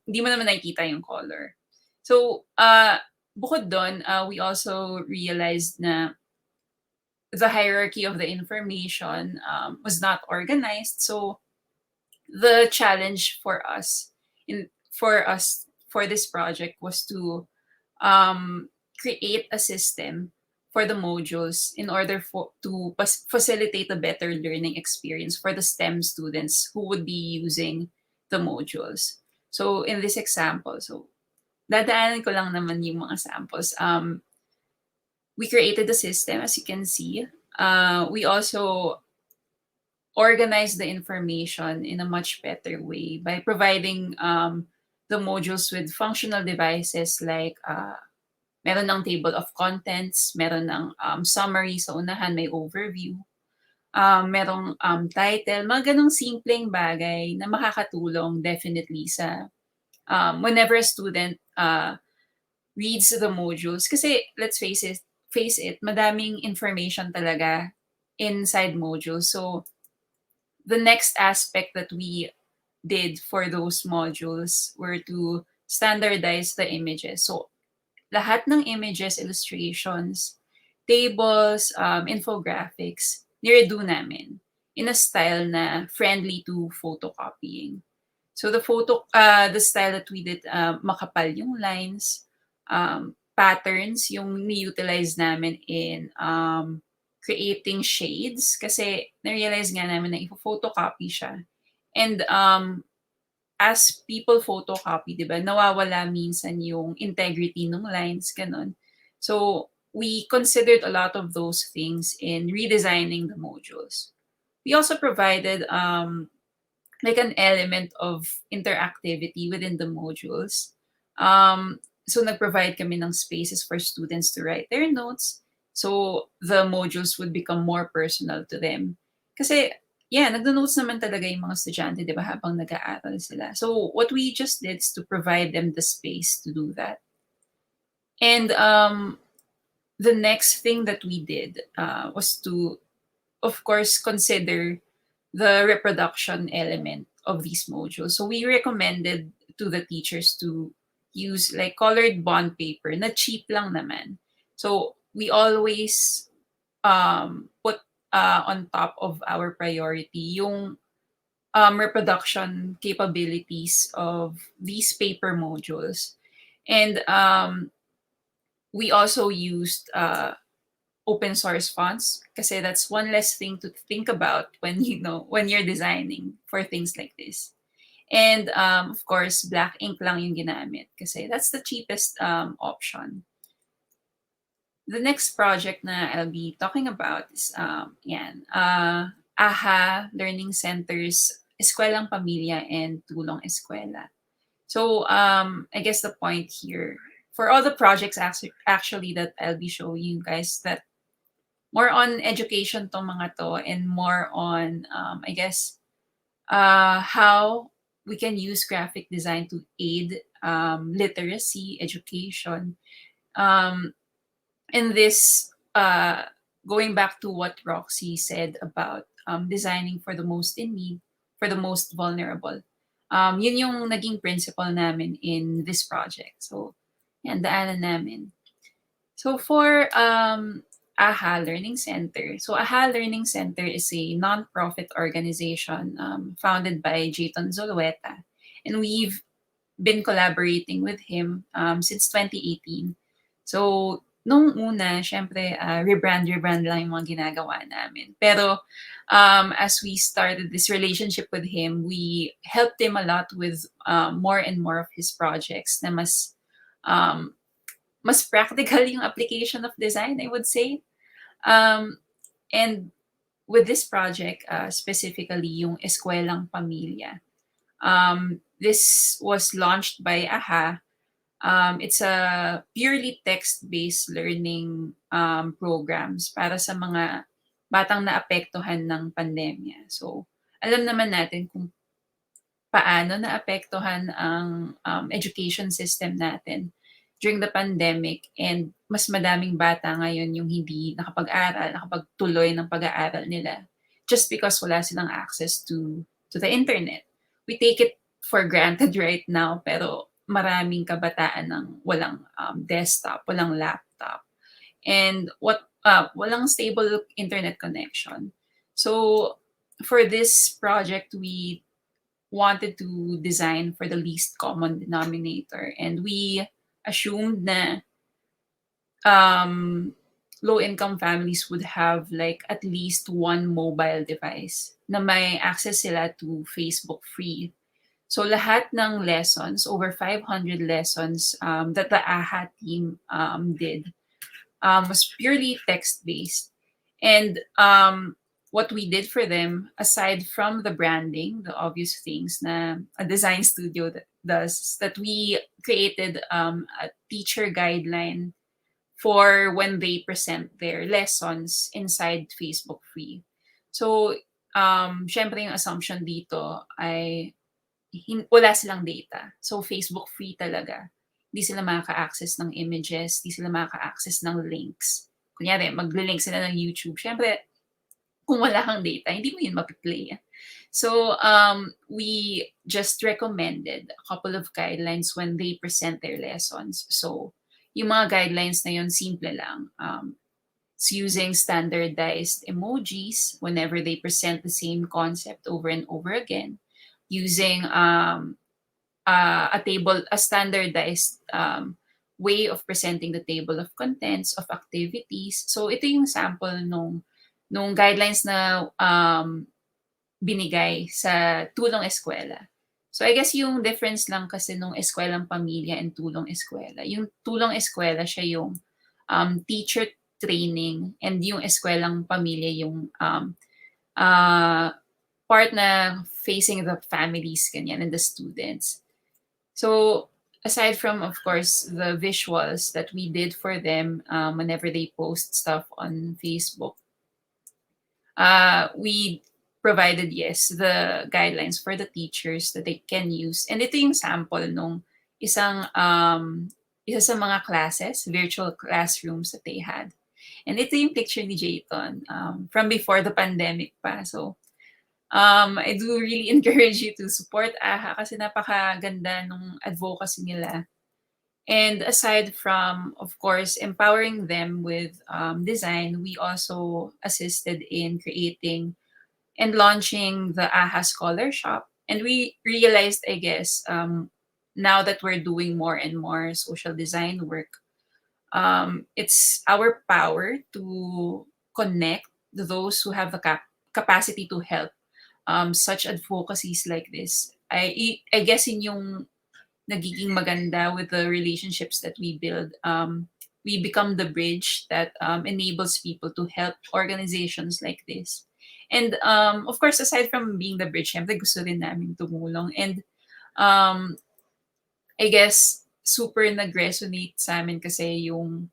di mo naman nakikita yung color. So bukod doon, we also realized na the hierarchy of the information was not organized. So the challenge for us for this project was to create a system for the modules in order to facilitate a better learning experience for the STEM students who would be using the modules. So in this example, so dadaanan ko lang naman yung mga samples. We created the system, as you can see. We also organized the information in a much better way by providing the modules with functional devices like meron ng table of contents, meron ng summary sa unahan, may overview, merong title, mga ganong simpleng bagay na makakatulong definitely sa whenever a student reads the modules. Kasi let's face it, madaming information talaga inside modules. So the next aspect that we did for those modules were to standardize the images. So, lahat ng images, illustrations, tables, infographics, niredo namin in a style na friendly to photocopying. So the style that we did, makapal yung lines, patterns yung ni-utilize namin in creating shades kasi na-realize nga namin na ifo-photocopy siya. And as people photocopy, 'di ba, nawawala minsan yung integrity ng lines, ganun. So we considered a lot of those things in redesigning the modules. We also provided like an element of interactivity within the modules. So nag-provide kami ng spaces for students to write their notes. So the modules would become more personal to them. Kasi, yeah, nagdo-notes naman talaga yung mga estudyante, di ba, habang nag-aaral sila. So what we just did is to provide them the space to do that. And the next thing that we did was to, of course, consider the reproduction element of these modules. So we recommended to the teachers to use like colored bond paper na cheap lang naman. So we always put on top of our priority yung reproduction capabilities of these paper modules. And we also used open source fonts kasi that's one less thing to think about when when you're designing for things like this. And of course, black ink lang yung ginamit kasi that's the cheapest option. The next project na I'll be talking about is AHA Learning Centers, Eskwelang Pamilya and Tulong Eskwela. So I guess the point here for all the projects actually that I'll be showing you guys, that more on education tong mga to and more on I guess how we can use graphic design to aid literacy, education. And this going back to what Roxy said about designing for the most in need, for the most vulnerable. Yun yung naging principle namin in this project. So, yan, daanan namin. So for AHA Learning Center. So AHA Learning Center is a non-profit organization founded by Jayton Zulueta. And we've been collaborating with him since 2018. So nung una, syempre, rebrand lang yung mga ginagawa namin. Pero as we started this relationship with him, we helped him a lot with more and more of his projects na mas practical yung application of design, I would say. And with this project, specifically yung Eskwelang Pamilya, this was launched by AHA. It's a purely text-based learning programs para sa mga batang naapektuhan ng pandemya. So, alam naman natin kung paano naapektuhan ang education system natin during the pandemic, and mas madaming bata ngayon yung hindi nakapag-aral, nakapagtuloy ng pag-aaral nila just because wala silang access to the internet. We take it for granted right now, pero maraming kabataan ng walang desktop, walang laptop, and walang stable internet connection. So for this project, we wanted to design for the least common denominator, and we assumed na low-income families would have like at least one mobile device na may access sila to Facebook free. So lahat ng lessons, over 500 lessons that the AHA team did was purely text-based. And what we did for them, aside from the branding, the obvious things na a design studio that does, that we created a teacher guideline for when they present their lessons inside Facebook Free. So, syempre yung assumption dito ay wala silang data. So, Facebook Free talaga. Hindi sila makaka-access ng images, hindi sila makaka-access ng links. Kunyari, mag-link sila ng YouTube. Syempre, kung wala kang data, hindi mo yun mapiplay. So we just recommended a couple of guidelines when they present their lessons. So yung mga guidelines na yun, simple lang. It's using standardized emojis whenever they present the same concept over and over again, using a standardized way of presenting the table of contents of activities. So ito yung sample nung guidelines na binigay sa tulong eskwela. So I guess yung difference lang kasi nung Eskwelang Pamilya and Tulong Eskwela. Yung Tulong Eskwela siya yung teacher training, and yung Eskwelang Pamilya yung part na facing the families ganyan and the students. So aside from, of course, the visuals that we did for them whenever they post stuff on Facebook, we provided, yes, the guidelines for the teachers that they can use. And ito yung sample nung isa sa mga classes, virtual classrooms that they had. And ito yung picture ni Jayton from before the pandemic pa. So I do really encourage you to support AHA kasi napakaganda nung advocacy nila. And aside from, of course, empowering them with design, we also assisted in creating and launching the AHA Scholar Shop. And we realized, I guess, now that we're doing more and more social design work, it's our power to connect those who have the capacity to help such advocacies like this. I guess in yung nagiging maganda with the relationships that we build, we become the bridge that enables people to help organizations like this. And of course, aside from being the bridge, syempre gusto rin namin tumulong. And I guess super nag-resonate sa amin kasi yung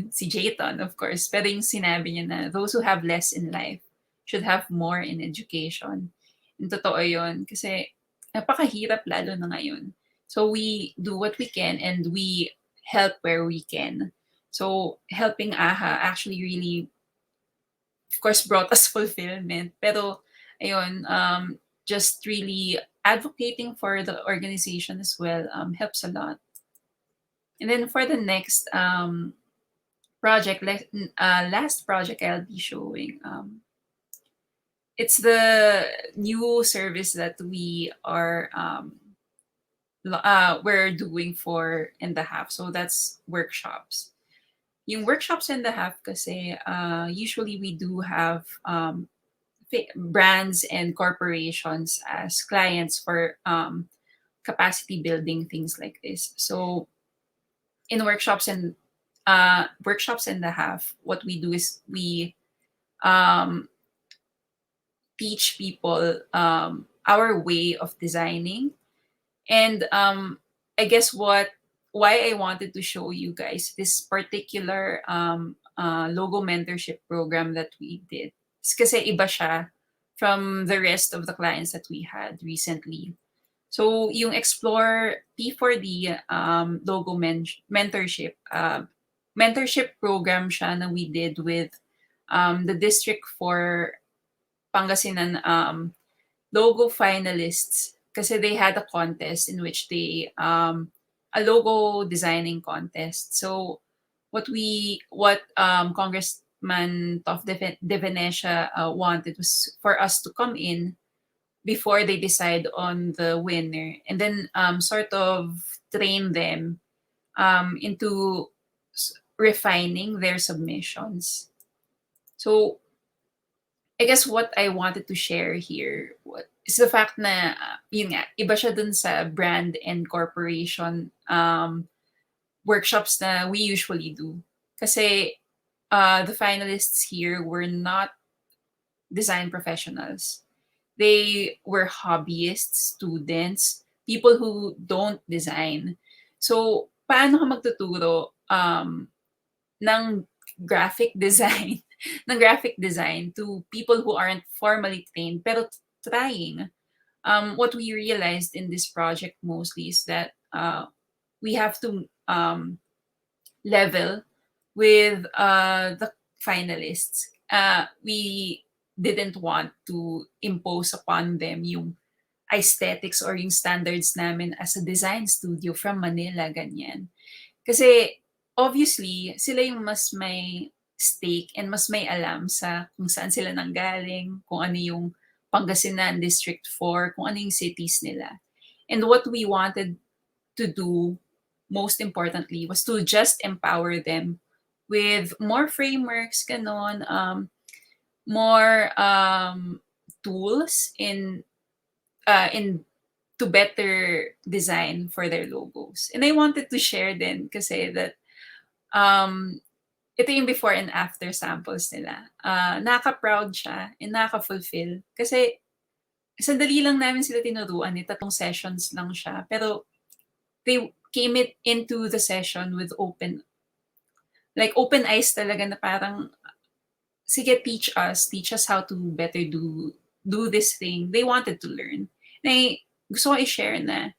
si Jayton, of course. Pero yung sinabi niya na those who have less in life should have more in education. And totoo yun. Kasi napakahirap lalo na ngayon. So we do what we can and we help where we can. So helping AHA actually really, of course, brought us fulfillment. Pero ayun, just really advocating for the organization as well helps a lot. And then for the next project, last project I'll be showing, it's the new service that we are we're doing for In the Half. So that's workshops. Yung workshops In the Half kasi usually we do have brands and corporations as clients for capacity building, things like this. So in workshops In the Half, what we do is we teach people our way of designing. And I guess why I wanted to show you guys this particular logo mentorship program that we did is kasi iba siya from the rest of the clients that we had recently. So yung Explore P4D logo mentorship program siya na we did with the District for Pangasinan logo finalists kasi they had a contest in which they a logo designing contest. So what Congressman Toff De Venecia wanted was for us to come in before they decide on the winner and then sort of train them into refining their submissions. So I guess what I wanted to share here is the fact na, yun nga, iba siya dun sa brand and corporation workshops na we usually do. Kasi the finalists here were not design professionals. They were hobbyists, students, people who don't design. So, paano ka magtuturo ng graphic design to people who aren't formally trained pero trying? What we realized in this project mostly is that we have to level with the finalists. We didn't want to impose upon them yung aesthetics or yung standards namin as a design studio from Manila, ganyan. Kasi obviously, sila yung mas may stake and mas may alam sa kung saan sila nanggaling, kung ano yung Pangasinan District 4, kung ano yung cities nila. And what we wanted to do, most importantly, was to just empower them with more frameworks, ganon, more tools in to better design for their logos. And I wanted to share din kasi that ito yung before and after samples nila. Nakaka-proud siya and nakaka-fulfill. Kasi sandali lang namin sila tinuruan, 3 sessions lang siya. Pero they came into the session with open eyes talaga na parang, sige, teach us how to better do this thing. They wanted to learn. Na gusto ko i-share na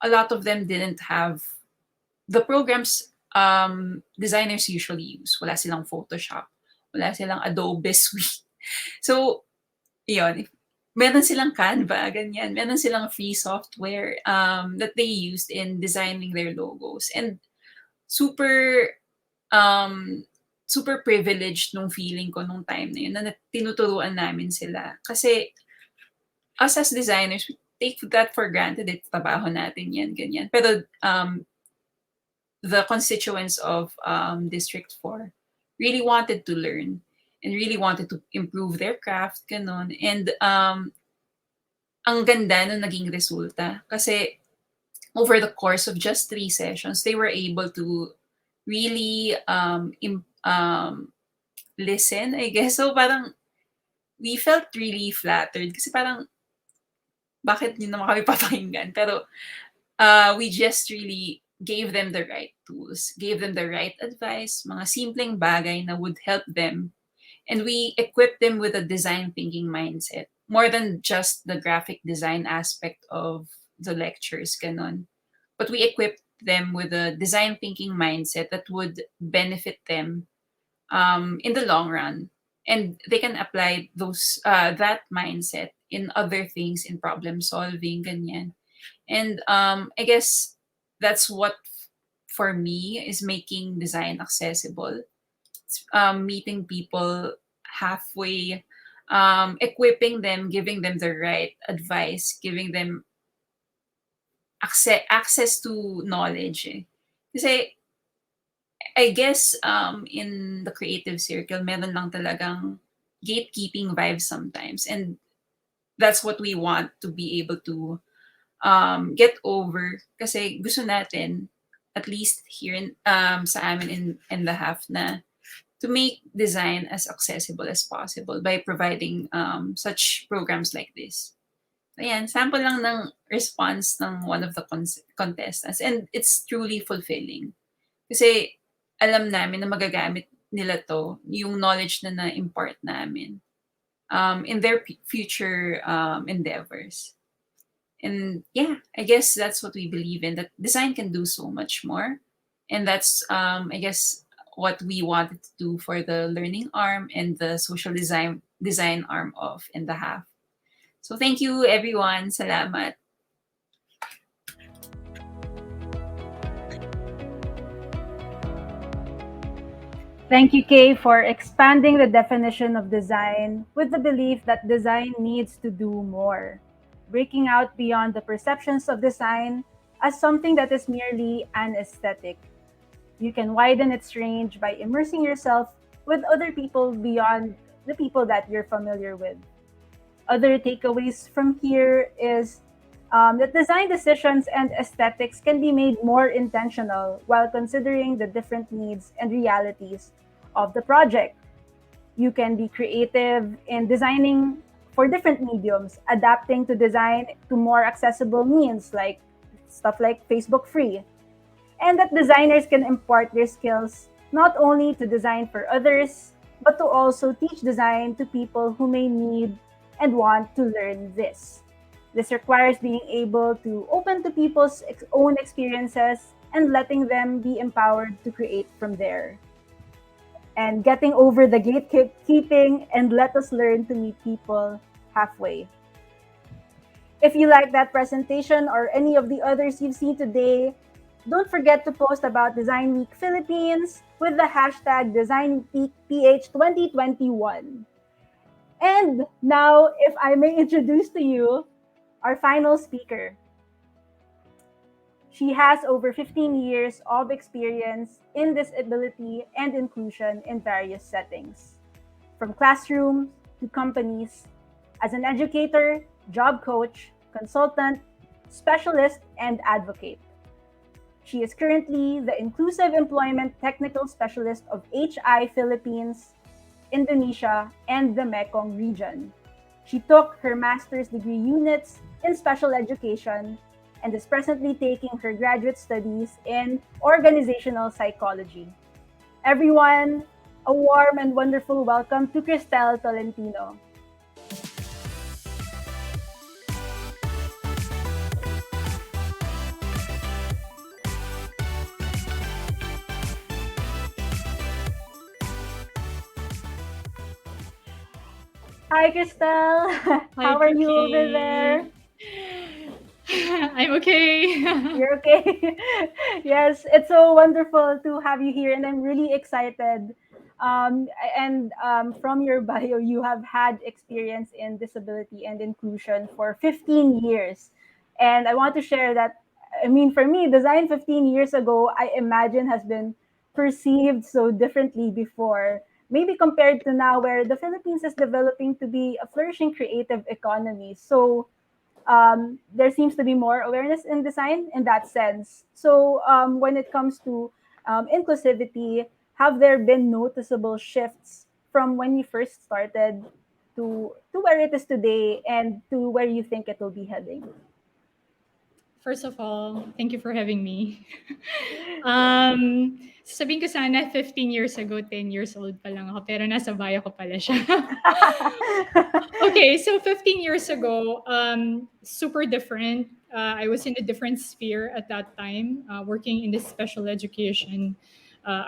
a lot of them didn't have the programs designers usually use. Wala silang Photoshop. Wala silang Adobe Suite. So, yun. Meron silang Canva, ganyan. Meron silang free software that they used in designing their logos. And super privileged nung feeling ko nung time na yun na tinuturuan namin sila. Kasi us as designers, we take that for granted. Trabaho natin yan, ganyan. Pero the constituents of District 4 really wanted to learn and really wanted to improve their craft, ganon. And ang ganda nung naging resulta. Kasi over the course of just 3 sessions, they were able to really listen, I guess. So parang we felt really flattered kasi parang bakit nyo naman kami papakinggan? Pero we just really gave them the right tools, gave them the right advice, mga simpleng bagay na would help them. And we equipped them with a design thinking mindset, more than just the graphic design aspect of the lectures, ganon. But we equipped them with a design thinking mindset that would benefit them in the long run. And they can apply that mindset in other things, in problem solving, ganyan. And I guess that's what, for me, is making design accessible. It's, meeting people halfway, equipping them, giving them the right advice, giving them access to knowledge. Kasi I guess in the creative circle, meron lang talagang gatekeeping vibes sometimes. And that's what we want to be able to get over. Kasi gusto natin, at least here sa amin in the half, na to make design as accessible as possible by providing such programs like this. Ayan, sample lang ng response ng one of the contestants. And it's truly fulfilling. Kasi alam namin na magagamit nila to, yung knowledge na na-impart namin in their future endeavors. And yeah, I guess that's what we believe in, that design can do so much more. And that's, I guess, what we wanted to do for the learning arm and the social design arm of In the Half. So thank you, everyone. Salamat. Thank you, Kay, for expanding the definition of design with the belief that design needs to do more, breaking out beyond the perceptions of design as something that is merely an aesthetic. You can widen its range by immersing yourself with other people beyond the people that you're familiar with. Other takeaways from here is that design decisions and aesthetics can be made more intentional while considering the different needs and realities of the project. You can be creative in designing for different mediums, adapting to design to more accessible means like stuff like Facebook Free. And that designers can impart their skills not only to design for others, but to also teach design to people who may need and want to learn this. This requires being able to open to people's own experiences and letting them be empowered to create from there. and getting over the gatekeeping, and let us learn to meet people halfway. If you like that presentation or any of the others you've seen today, don't forget to post about Design Week Philippines with the hashtag Design Week PH 2021. And now, if I may introduce to you our final speaker. She has over 15 years of experience in disability and inclusion in various settings, from classrooms to companies, as an educator, job coach, consultant, specialist, and advocate. She is currently the Inclusive Employment Technical Specialist of HI Philippines, Indonesia, and the Mekong region. She took her master's degree units in special education and is presently taking her graduate studies in organizational psychology. Everyone, a warm and wonderful welcome to Cristel Tolentino. Hi, Cristel. How are you over there? I'm okay. You're okay. Yes, it's so wonderful to have you here, and I'm really excited. And from your bio, you have had experience in disability and inclusion for 15 years. And I want to share that, I mean, for me, design 15 years ago, I imagine has been perceived so differently before. Maybe compared to now, where the Philippines is developing to be a flourishing creative economy. So there seems to be more awareness in design in that sense. So when it comes to inclusivity, have there been noticeable shifts from when you first started to where it is today and to where you think it will be heading? First of all, thank you for having me. Sabihin ko sana 15 years ago, 10 years old pa lang ako, pero nasa bio ko pala siya. Okay, so 15 years ago, super different. I was in a different sphere at that time, working in the special education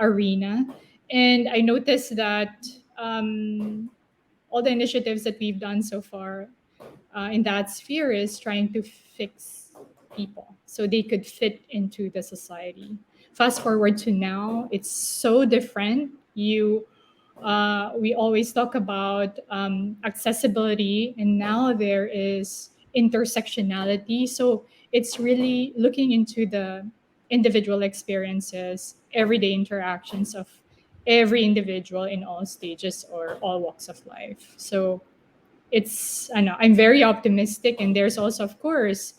arena. And I noticed that all the initiatives that we've done so far in that sphere is trying to fix people so they could fit into the society. Fast forward to now, it's so different. We always talk about accessibility, and now there is intersectionality. So it's really looking into the individual experiences, everyday interactions of every individual in all stages or all walks of life. So it's I know I'm very optimistic, and there's also, of course,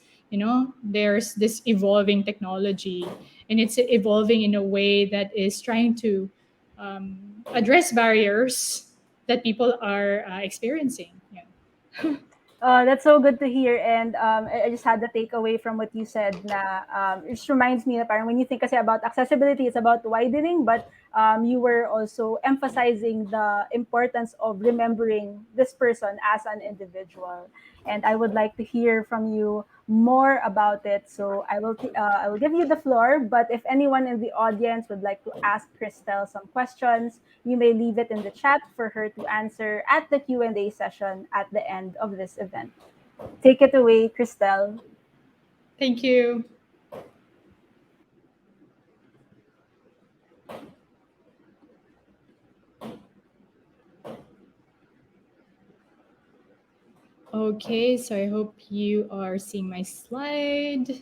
there's this evolving technology, and it's evolving in a way that is trying to address barriers that people are experiencing. Yeah. That's so good to hear. And I just had the takeaway from what you said na it just reminds me na parang when you think kasi about accessibility, it's about widening, but you were also emphasizing the importance of remembering this person as an individual. And I would like to hear from you more about it. So I will give you the floor. But if anyone in the audience would like to ask Cristel some questions, you may leave it in the chat for her to answer at the Q&A session at the end of this event. Take it away, Cristel. Thank you. Okay, so I hope you are seeing my slide.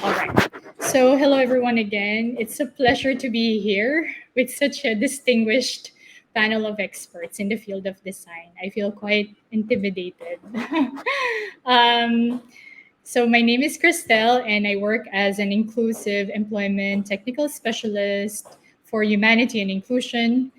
All right. So, hello everyone again. It's a pleasure to be here with such a distinguished panel of experts in the field of design. I feel quite intimidated. um, so, my name is Cristel, and I work as an inclusive employment technical specialist for humanity and inclusion.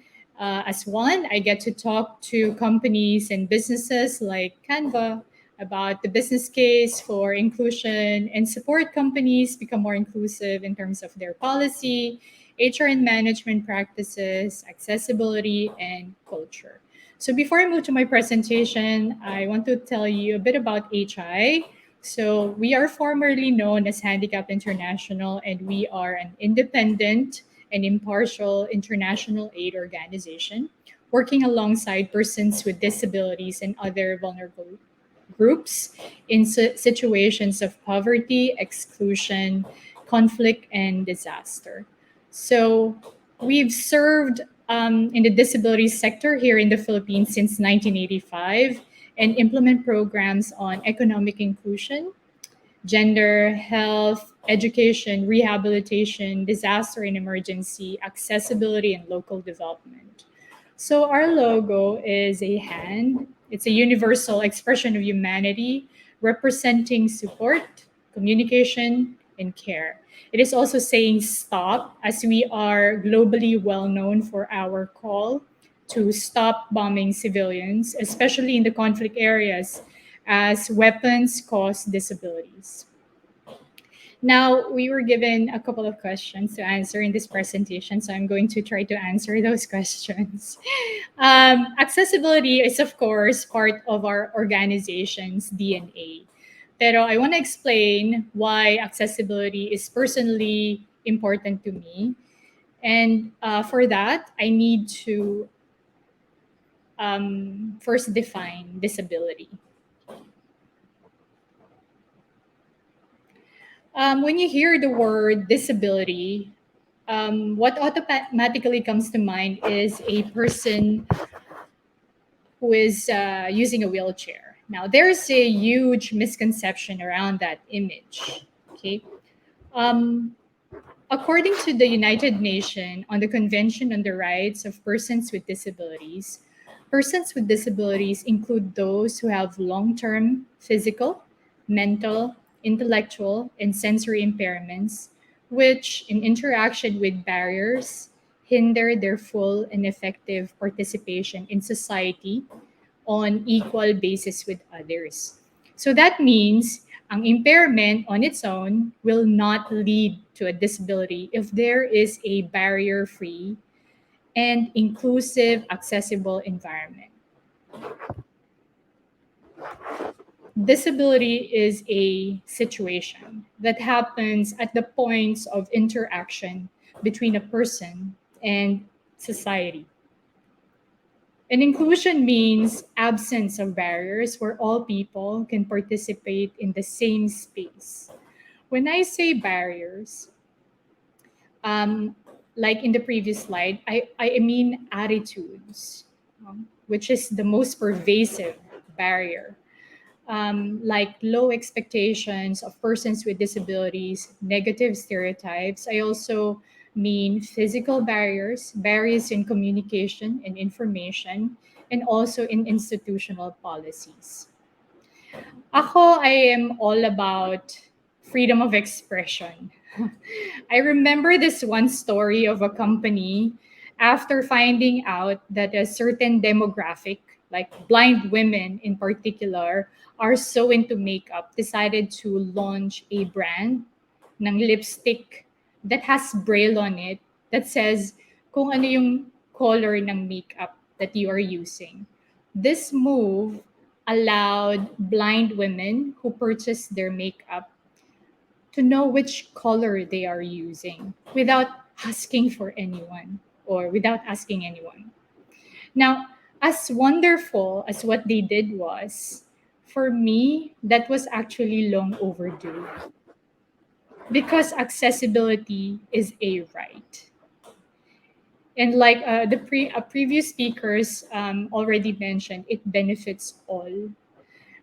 As one, I get to talk to companies and businesses like Canva about the business case for inclusion and support companies become more inclusive in terms of their policy, HR and management practices, accessibility, and culture. So before I move to my presentation, I want to tell you a bit about HI. So we are formerly known as Handicap International, and we are an independent and impartial international aid organization working alongside persons with disabilities and other vulnerable groups in situations of poverty, exclusion, conflict, and disaster. So we've served in the disability sector here in the Philippines since 1985 and implement programs on economic inclusion, gender, health, education, rehabilitation, disaster and emergency, accessibility, and local development. So our logo is a hand. It's a universal expression of humanity representing support, communication, and care. It is also saying stop, as we are globally well known for our call to stop bombing civilians, especially in the conflict areas, as weapons cause disabilities. Now, we were given a couple of questions to answer in this presentation, so I'm going to try to answer those questions. Accessibility is, of course, part of our organization's DNA. Pero I want to explain why accessibility is personally important to me. And for that, I need to first define disability. When you hear the word disability, what automatically comes to mind is a person who is using a wheelchair. Now, there's a huge misconception around that image. Okay. Um, According to the United Nations on the Convention on the Rights of persons with disabilities include those who have long term physical, mental, intellectual, and sensory impairments, which, in interaction with barriers, hinder their full and effective participation in society on equal basis with others. So that means ang impairment on its own will not lead to a disability if there is a barrier-free and inclusive, accessible environment. Disability is a situation that happens at the points of interaction between a person and society. And inclusion means absence of barriers where all people can participate in the same space. When I say barriers, um, like in the previous slide, I mean attitudes, which is the most pervasive barrier. Like low expectations of persons with disabilities, negative stereotypes. I also mean physical barriers, barriers in communication and information, and also in institutional policies. Ako, I am all about freedom of expression. I remember this one story of a company after finding out that a certain demographic, like blind women in particular, are so into makeup, decided to launch a brand ng lipstick that has braille on it that says kung ano yung color ng makeup that you are using. This move allowed blind women who purchased their makeup to know which color they are using without asking for anyone or without asking anyone. Now, as wonderful as what they did was, for me, that was actually long overdue because accessibility is a right. And like previous speakers already mentioned, it benefits all.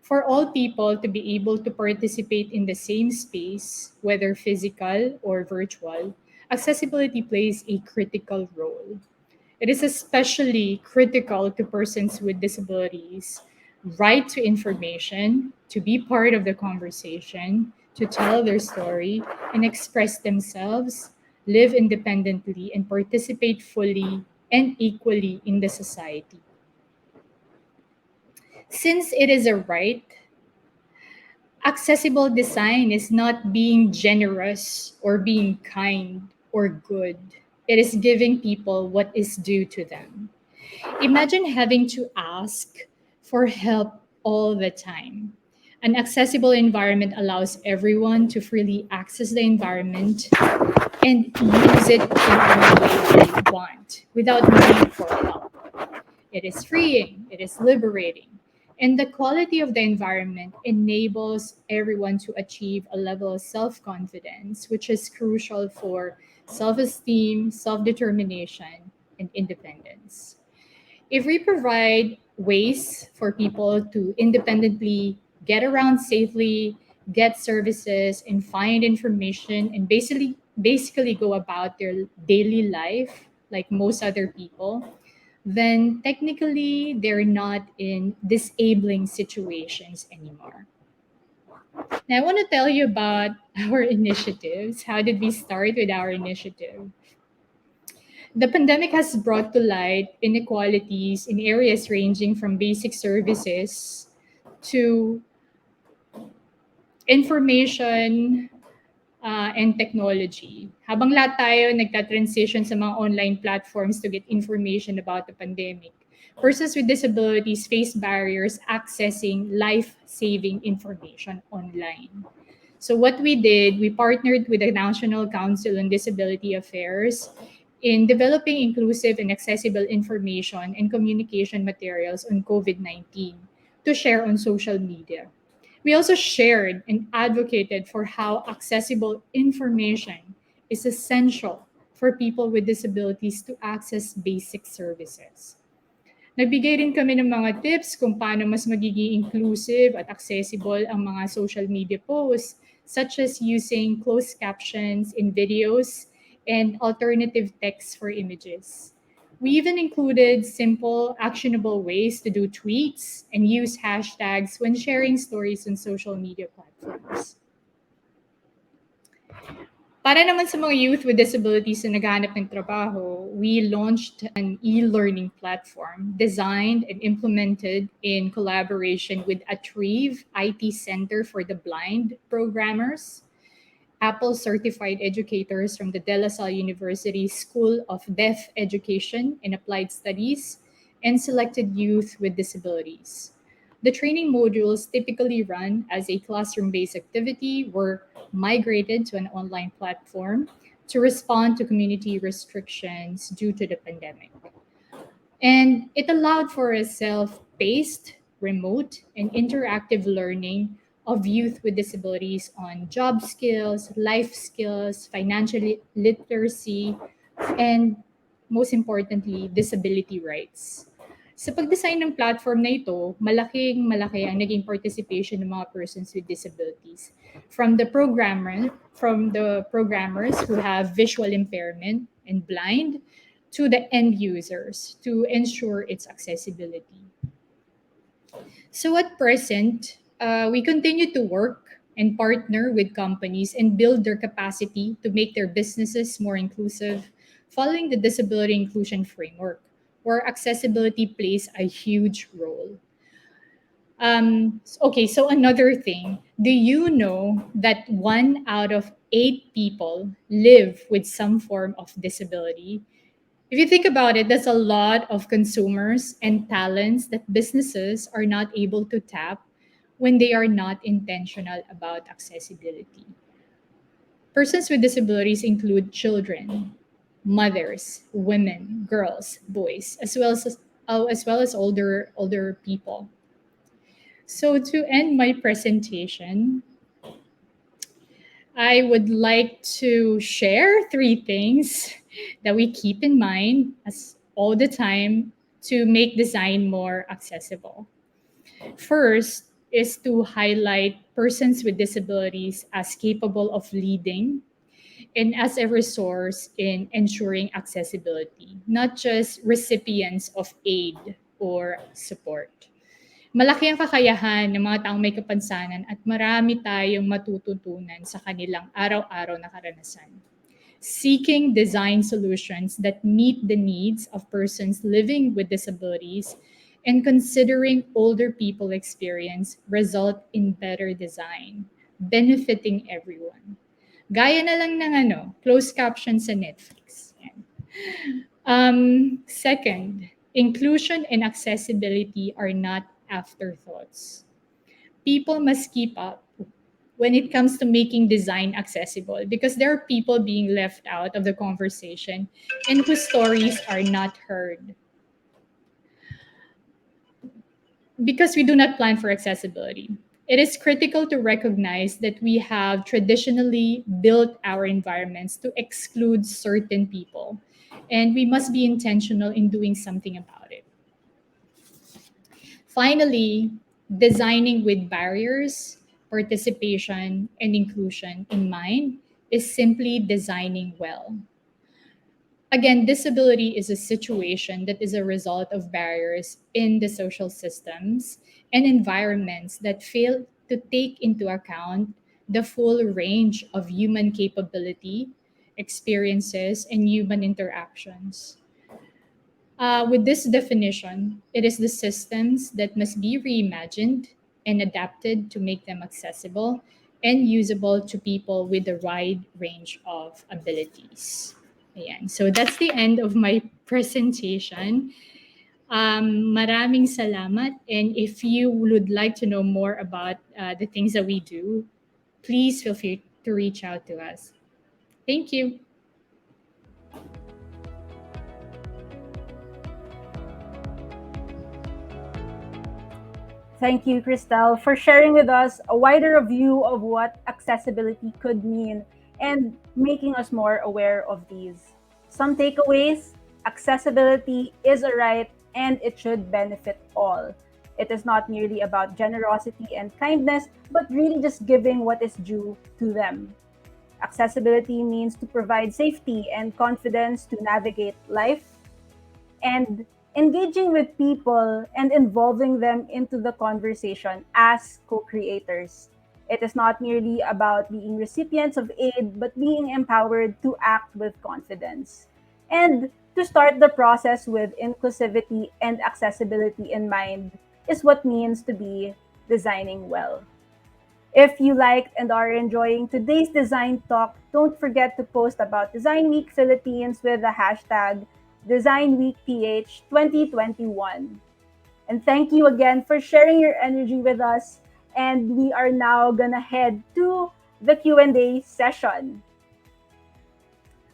For all people to be able to participate in the same space, whether physical or virtual, accessibility plays a critical role. It is especially critical to persons with disabilities' right to information, to be part of the conversation, to tell their story and express themselves, live independently, and participate fully and equally in the society. Since it is a right, accessible design is not being generous or being kind or good. It is giving people what is due to them. Imagine having to ask for help all the time. An accessible environment allows everyone to freely access the environment and use it in any way they want without need for help. It is freeing, it is liberating. And the quality of the environment enables everyone to achieve a level of self confidence, which is crucial for self esteem, self determination, and independence. If we provide ways for people to independently get around safely, get services, and find information, and basically go about their daily life like most other people, then technically they're not in disabling situations anymore. Now, I want to tell you about our initiatives. How did we start with our initiative? The pandemic has brought to light inequalities in areas ranging from basic services to information and technology. Habang lahat tayo nagta-transition sa mga online platforms to get information about the pandemic, persons with disabilities face barriers accessing life-saving information online. So what we did, we partnered with the National Council on Disability Affairs in developing inclusive and accessible information and communication materials on COVID-19 to share on social media. We also shared and advocated for how accessible information is essential for people with disabilities to access basic services. Nagbigay rin kami ng mga tips kung paano mas magiging inclusive at accessible ang mga social media posts, such as using closed captions in videos and alternative text for images. We even included simple, actionable ways to do tweets and use hashtags when sharing stories on social media platforms. Para naman sa mga youth with disabilities na naghahanap ng trabaho, we launched an e-learning platform designed and implemented in collaboration with Atrieve IT Center for the Blind programmers, Apple certified educators from the De La Salle University School of Deaf Education and Applied Studies, and selected youth with disabilities. The training modules, typically run as a classroom based activity, were migrated to an online platform to respond to community restrictions due to the pandemic. And it allowed for a self paced, remote, and interactive learning of youth with disabilities on job skills, life skills, financial literacy, and most importantly, disability rights. Sa pag-design ng platform na ito, malaking-malaki ang naging participation ng mga persons with disabilities. From the programmers who have visual impairment and blind, to the end users to ensure its accessibility. So at present, we continue to work and partner with companies and build their capacity to make their businesses more inclusive, following the disability inclusion framework, where accessibility plays a huge role. Okay, so another thing, do you know that 1 out of 8 people live with some form of disability? If you think about it, that's a lot of consumers and talents that businesses are not able to tap when they are not intentional about accessibility. Persons with disabilities include children, mothers, women, girls, boys, as well as older people. So to end my presentation, I would like to share 3 things that we keep in mind as all the time to make design more accessible. First is to highlight persons with disabilities as capable of leading and as a resource in ensuring accessibility, not just recipients of aid or support. Malaki ang kakayahan ng mga taong may kapansanan at marami tayong matututunan sa kanilang araw-araw na karanasan. Seeking design solutions that meet the needs of persons living with disabilities and considering older people experience result in better design, benefiting everyone. Gaya na lang ng closed caption sa Netflix. Yan. Second, inclusion and accessibility are not afterthoughts. people must keep up when it comes to making design accessible, because there are people being left out of the conversation and whose stories are not heard because we do not plan for accessibility. It is critical to recognize that we have traditionally built our environments to exclude certain people, and we must be intentional in doing something about it. Finally, designing with barriers, participation, and inclusion in mind is simply designing well. Again, disability is a situation that is a result of barriers in the social systems and environments that fail to take into account the full range of human capability, experiences, and human interactions. With this definition, it is the systems that must be reimagined and adapted to make them accessible and usable to people with a wide range of abilities. Ayan. So that's the end of my presentation. Maraming salamat. And if you would like to know more about the things that we do, please feel free to reach out to us. Thank you. Thank you, Christelle, for sharing with us a wider view of what accessibility could mean and making us more aware of these. Some takeaways: accessibility is a right and it should benefit all. It is not merely about generosity and kindness, but really just giving what is due to them. Accessibility means to provide safety and confidence to navigate life, and engaging with people and involving them into the conversation as co creators. It is not merely about being recipients of aid, but being empowered to act with confidence. And to start the process with inclusivity and accessibility in mind is what means to be designing well. If you liked and are enjoying today's design talk, don't forget to post about Design Week Philippines with the hashtag Design Week PH 2021. And thank you again for sharing your energy with us. And we are now gonna head to the Q&A session.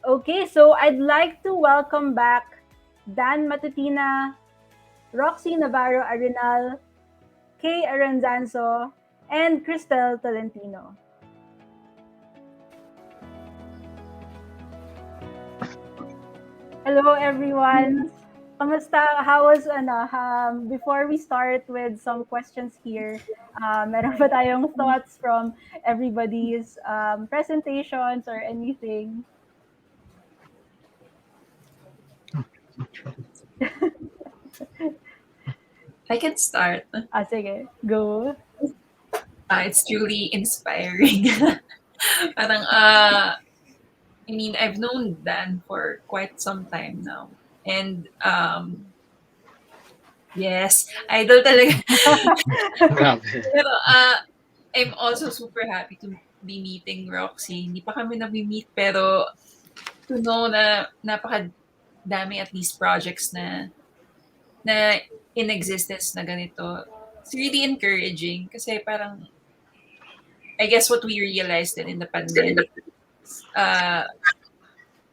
Okay, so I'd like to welcome back Dan Matutina, Roxy Navarro Arenal, Kay Aranzanzo, and Cristel Tolentino. Hello everyone. Kamusta? How was before we start with some questions here, meron ba tayong thoughts from everybody's presentations or anything? I can start. Sige, go. It's truly inspiring. Parang, I mean, I've known Dan for quite some time now. And, yes, idol talaga. Grabe. Pero, I'm also super happy to be meeting Roxy. Hindi pa kami nami-meet, pero to know na napakadami at least projects na in existence na ganito, it's really encouraging kasi parang I guess what we realized then in the pandemic, uh,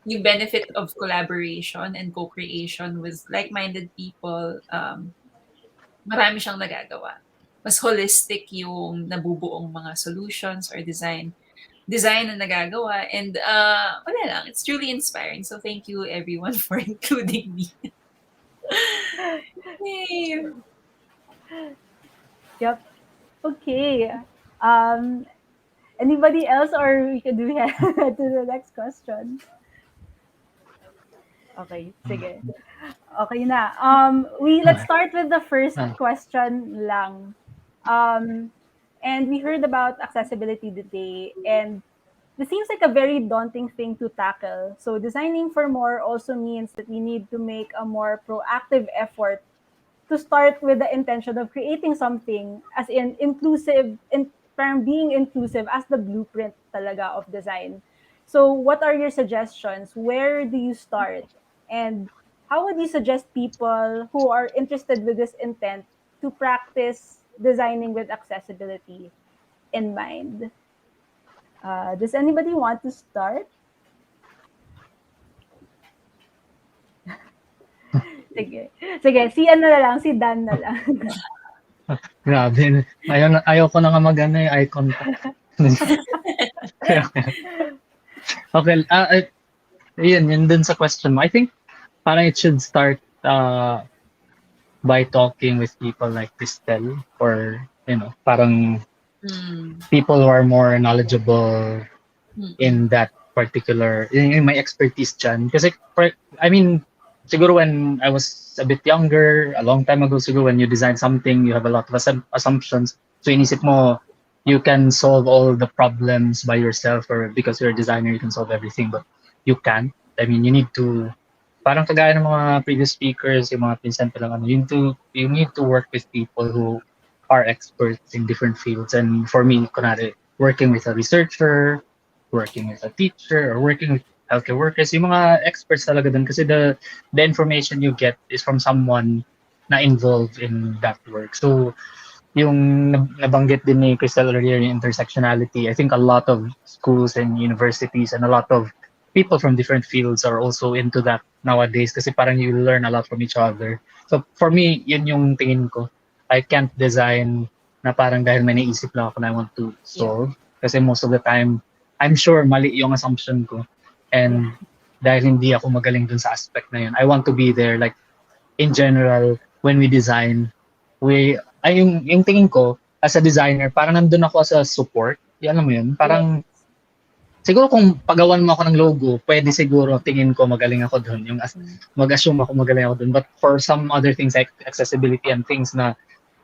yung benefit of collaboration and co-creation with like-minded people, marami siyang nagagawa. Mas holistic yung nabubuong mga solutions or design na nagagawa. And wala lang, it's truly inspiring. So thank you everyone for including me. Yay! Yep. Okay. Anybody else, or we could do to the next question? Okay, sige. Okay na. Let's start with the first question lang. And we heard about accessibility today, and this seems like a very daunting thing to tackle. So designing for more also means that we need to make a more proactive effort to start with the intention of creating something as in inclusive, in parang being inclusive as the blueprint talaga of design. So what are your suggestions? Where do you start? And how would you suggest people who are interested with this intent to practice designing with accessibility in mind. Does anybody want to start? Sige. Sige, si ano na lang, si Dan na lang. Grabe. Ayaw ko na nga mag-ano yung eye contact. Okay. Yun dun sa question mo. I think parang it should start by talking with people like Cristel or, parang people who are more knowledgeable in that particular, in my expertise dyan. Kasi, I mean, siguro when I was a bit younger, a long time ago, siguro when you design something, you have a lot of assumptions. So inisip mo, you can solve all the problems by yourself, or because you're a designer, you can solve everything, but you can't. I mean, you need to, parang kagaya ng mga previous speakers, yung mga pinsan ko lang, you need to work with people who are experts in different fields. And for me, kunwari, working with a researcher, working with a teacher, or working with healthcare workers, yung mga experts talaga dun, kasi the information you get is from someone na involved in that work. So, yung nabanggit din ni Crystal earlier, yung intersectionality, I think a lot of schools and universities and a lot of people from different fields are also into that nowadays, kasi parang you learn a lot from each other. So for me, yun yung tingin ko. I can't design na parang dahil may naisip lang ako na I want to solve. Kasi most of the time, I'm sure mali yung assumption ko. And dahil hindi ako magaling dun sa aspect na yun, I want to be there. Like, in general, when we design, yung tingin ko, as a designer, parang nandun ako as a support. Yan, alam mo yun? Parang, siguro kung pagawan mo ako ng logo, pwede siguro tingin ko magaling ako doon. Mag-assume ako magaling ako doon. But for some other things like accessibility and things na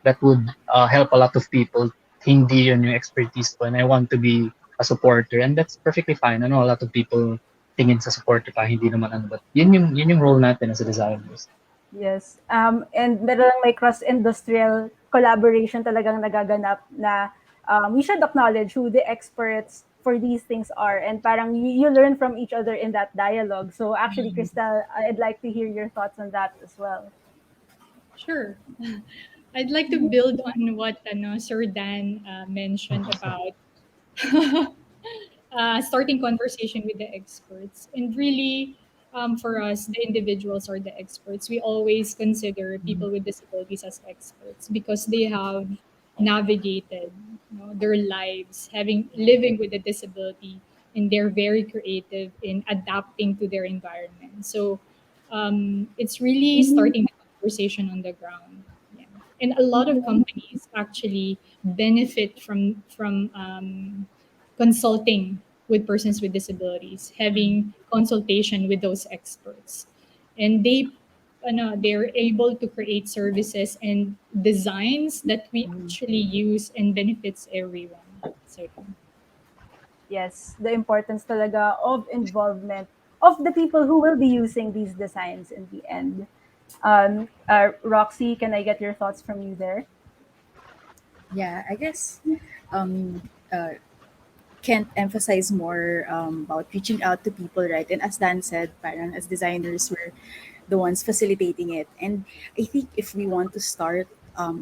that would help a lot of people, hindi yun yung expertise ko. And I want to be a supporter. And that's perfectly fine. I know a lot of people tingin sa supporter pa, hindi naman ano. But yun yung role natin as a designers. Yes. And meron lang may cross-industrial collaboration talagang nagaganap na we should acknowledge who the experts for these things are, and parang you learn from each other in that dialogue. So actually, Crystal, I'd like to hear your thoughts on that as well. Sure. I'd like to build on what Sir Dan mentioned about starting conversation with the experts. And really, for us, the individuals are the experts. We always consider people with disabilities as experts because they have navigated their lives, living with a disability, and they're very creative in adapting to their environment. So it's really starting the conversation on the ground. Yeah. And a lot of companies actually benefit from consulting with persons with disabilities, having consultation with those experts, and they're able to create services and designs that we actually use and benefits everyone. So Yes, the importance talaga of involvement of the people who will be using these designs in the end. Roxy, can I get your thoughts from you there? Yeah, I guess um, uh, can't emphasize more about reaching out to people, right? And as Dan said, parang as designers, we're the ones facilitating it. And I think if we want to start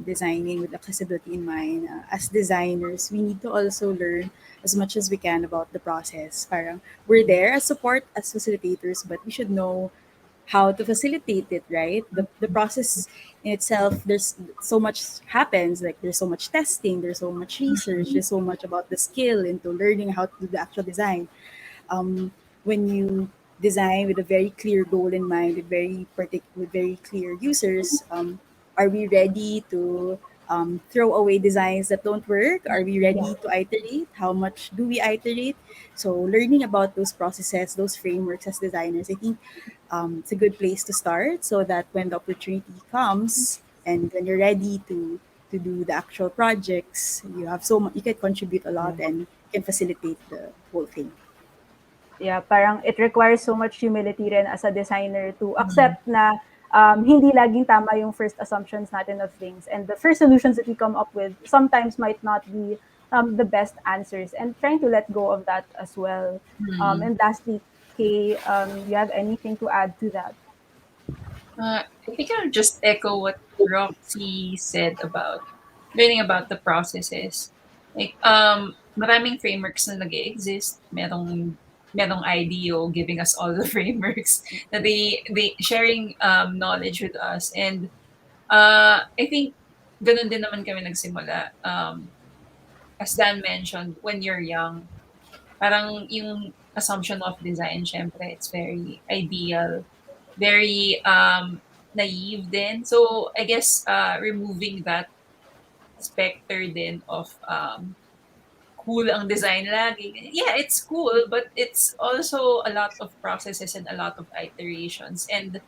designing with accessibility in mind, as designers, we need to also learn as much as we can about the process. Parang we're there as support, as facilitators, but we should know how to facilitate it, right? The process in itself, there's so much happens, like there's so much testing, there's so much research, there's so much about the skill into learning how to do the actual design. When you design with a very clear goal in mind, with very clear users, are we ready to throw away designs that don't work? Are we ready to iterate? How much do we iterate? So learning about those processes, those frameworks as designers, I think it's a good place to start, so that when the opportunity comes and when you're ready to do the actual projects, you have so much, you can contribute a lot and can facilitate the whole thing. Yeah, parang it requires so much humility rin as a designer to accept na hindi laging tama yung first assumptions natin of things, and the first solutions that we come up with sometimes might not be the best answers, and trying to let go of that as well. And lastly, Kay, you have anything to add to that? I think I'll just echo what Roxy said about learning about the processes. Like, maraming frameworks na nag-exist. Merong IDEO giving us all the frameworks that they sharing knowledge with us. And I think ganun din naman kami nagsimula. As Dan mentioned, when you're young, parang yung assumption of design, syempre, it's very ideal, very naive din. So, I guess removing that specter din of cool ang design lagi. Yeah, it's cool, but it's also a lot of processes and a lot of iterations. And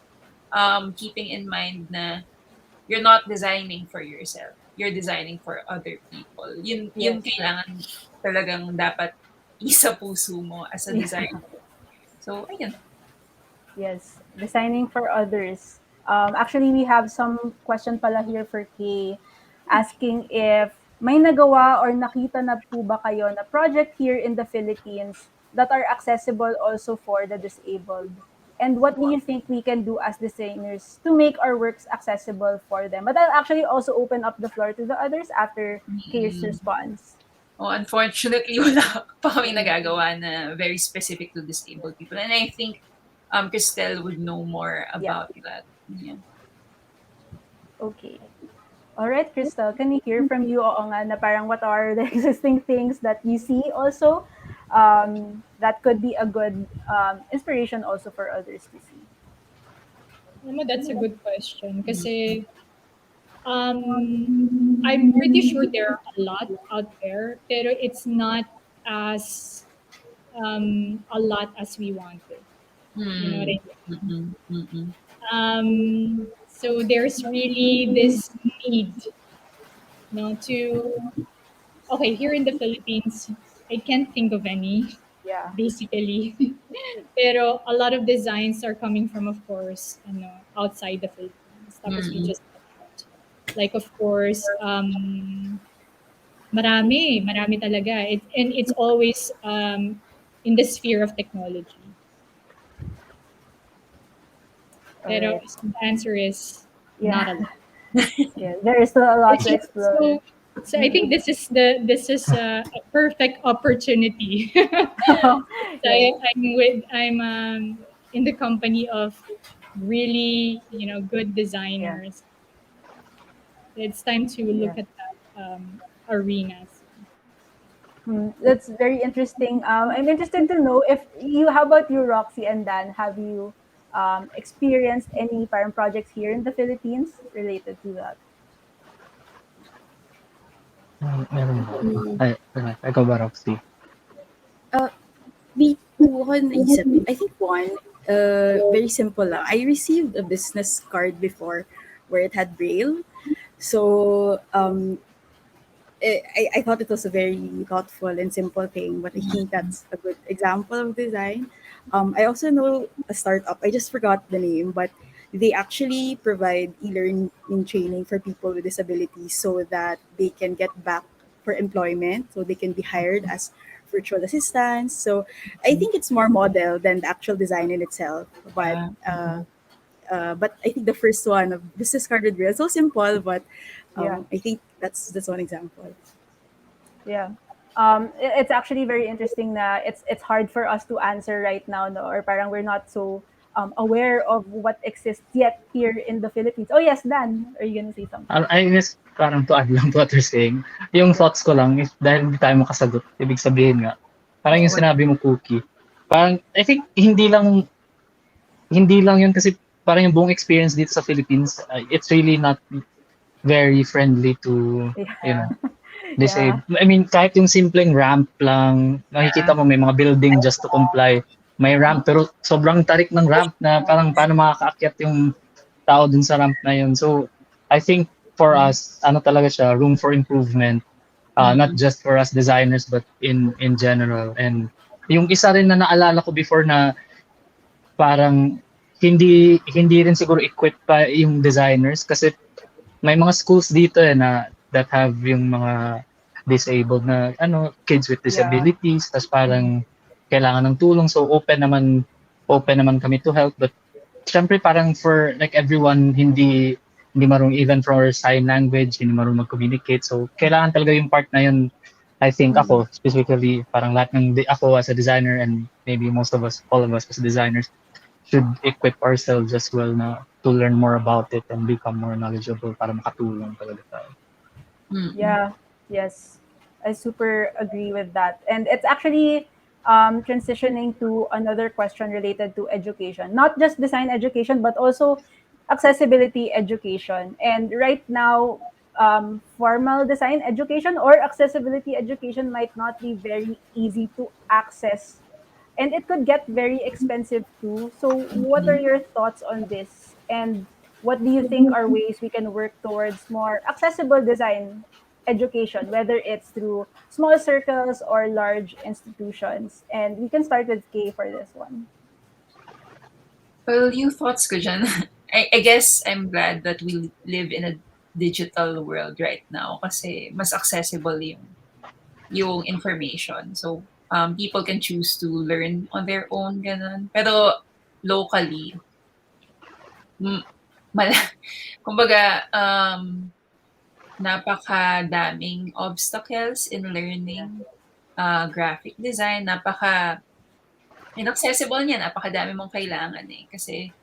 keeping in mind na you're not designing for yourself. You're designing for other people. Yun Yes. kailangan talagang dapat isa puso mo as a Yeah. designer. So, ayun. Yes, designing for others. Actually, we have some question pala here for Kay, asking if may nagawa or nakita na po ba kayo na project here in the Philippines that are accessible also for the disabled? And what do you think we can do as designers to make our works accessible for them? But I'll actually also open up the floor to the others after Kay's response. Oh, unfortunately, wala pa kami nagagawa na very specific to disabled people. And I think Christelle would know more about that. Yeah. Okay. All right, Crystal, can we hear from you? Oo nga, na parang what are the existing things that you see also that could be a good inspiration also for others to see? Alam mo, that's a good question. Kasi I'm pretty sure there are a lot out there, pero it's not as a lot as we wanted. You know what I mean? So there's really this need, to okay, here in the Philippines, I can't think of any, Yeah. basically. Pero a lot of designs are coming from, of course, outside the Philippines. Tapos we just like, of course, marami talaga. And it's always in the sphere of technology. Pero Alright. so the answer is Yeah. not a lot. Yeah, there is still a lot It's to just explore. so I think this is a perfect opportunity. So Yes. I'm in the company of really, good Yeah. designers. It's time to Yeah. look at that arenas. That's very interesting. I'm interested to know if you, how about you, Roxy and Dan? Have you experienced any parang projects here in the Philippines related to that? Meron ba? Mm. Ikaw ba, Roxy? May two ako naisip. I think one, very simple lang. I received a business card before where it had braille. So I thought it was a very thoughtful and simple thing, but I think that's a good example of design. I also know a startup, I just forgot the name, but they actually provide e-learning training for people with disabilities so that they can get back for employment, so they can be hired as virtual assistants. So I think it's more model than the actual design in itself, but I think the first one of business card with real, so simple, but Yeah. I think that's one example. Yeah. It's actually very interesting na it's hard for us to answer right now, no? Or parang we're not so aware of what exists yet here in the Philippines. Oh yes, Dan, are you gonna say something? I guess parang to add lang to what you're saying, yung thoughts ko lang, if dahil hindi tayo makasagot, ibig sabihin nga, parang yung sinabi mo, Cookie, parang, I think, hindi lang yun kasi parang yung buong experience dito sa Philippines, it's really not very friendly to, you know, disabled. I mean, kahit yung simpleng ramp lang, nakikita mo may mga building just to comply, may ramp, pero sobrang tarik ng ramp na parang paano makakaakyat yung tao dun sa ramp na yun. So, I think for us, ano talaga siya, room for improvement, not just for us designers, but in general. And yung isa rin na naalala ko before na parang hindi rin siguro equipped pa yung designers kasi may mga schools dito na that have yung mga disabled na kids with disabilities, tas parang kailangan ng tulong, so open naman kami to help, but syempre parang for like everyone hindi hindi marunong even for sign language, hindi marunong mag-communicate. So, kailangan talaga yung part na yun. I think ako, specifically, parang lahat ako as a designer and maybe most of us, all of us as designers, should equip ourselves as well na to learn more about it and become more knowledgeable para makatulong talaga tayo. Yeah, yes. I super agree with that. And it's actually transitioning to another question related to education, not just design education, but also accessibility education. And right now, formal design education or accessibility education might not be very easy to access, and it could get very expensive too. So, what are your thoughts on this? And what do you think are ways we can work towards more accessible design education, whether it's through small circles or large institutions? And we can start with Kay for this one. Well, yung thoughts ko dyan, I guess I'm glad that we live in a digital world right now kasi mas accessible yung information. So, people can choose to learn on their own, ganun. Pero locally, m- mal- kumbaga, napakadaming obstacles in learning graphic design. Inaccessible niya, napakadami mong kailangan eh. Kasi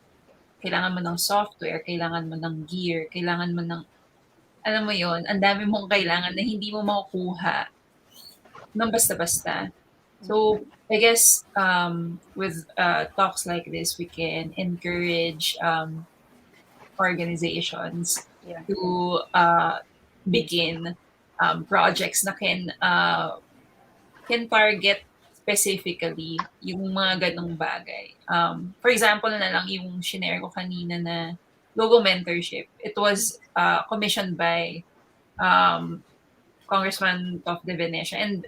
kailangan mo ng software, kailangan mo ng gear, kailangan mo ng, alam mo yon, ang dami mong kailangan na hindi mo makukuha ng basta-basta. So, I guess with talks like this, we can encourage organizations to begin projects na can target specifically yung mga ganong bagay. For example na lang yung shinare ko kanina na logo mentorship. It was commissioned by Congressman Top de Venecia, and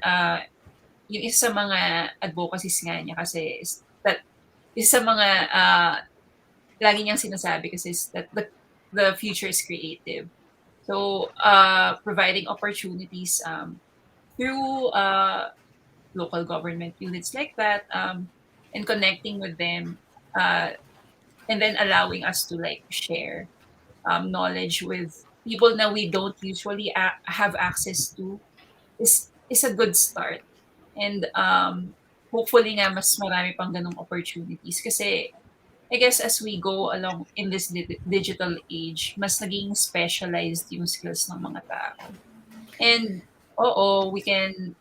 yung isa sa mga advocacies nga niya kasi is that isa sa mga lagi niyang sinasabi kasi is that the future is creative. So, providing opportunities through local government units like that, and connecting with them, and then allowing us to like share knowledge with people na we don't usually have access to is a good start. And hopefully nga mas marami pang ganong opportunities kasi I guess as we go along in this digital age, mas naging specialized yung skills ng mga tao. And oo, we can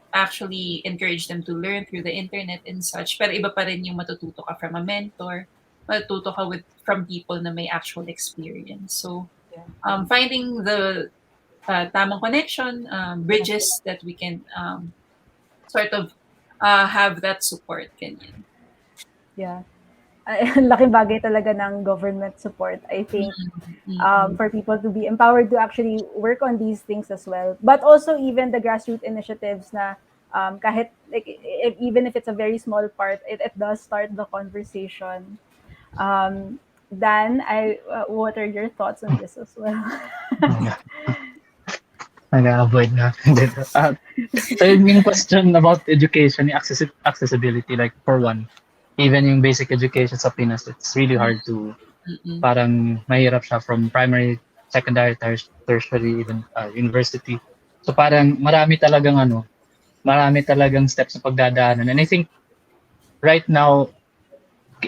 actually encourage them to learn through the internet and such, pero iba pa rin yung matututo ka from a mentor, matututo ka from people na may actual experience. So, finding the tamang connection, bridges that we can sort of have that support, ganyan. Yeah. Laking bagay talaga ng government support, I think, for people to be empowered to actually work on these things as well. But also even the grassroots initiatives na kahit like even if it's a very small part, it does start the conversation. Dan, what are your thoughts on this as well? Nag-avoid na. So yung question about education, yung accessibility, like for one, even yung basic education sa Pinas, it's really hard to, parang mahirap siya from primary, secondary, tertiary, even university. So parang marami talagang steps na pagdadaanan. And I think right now,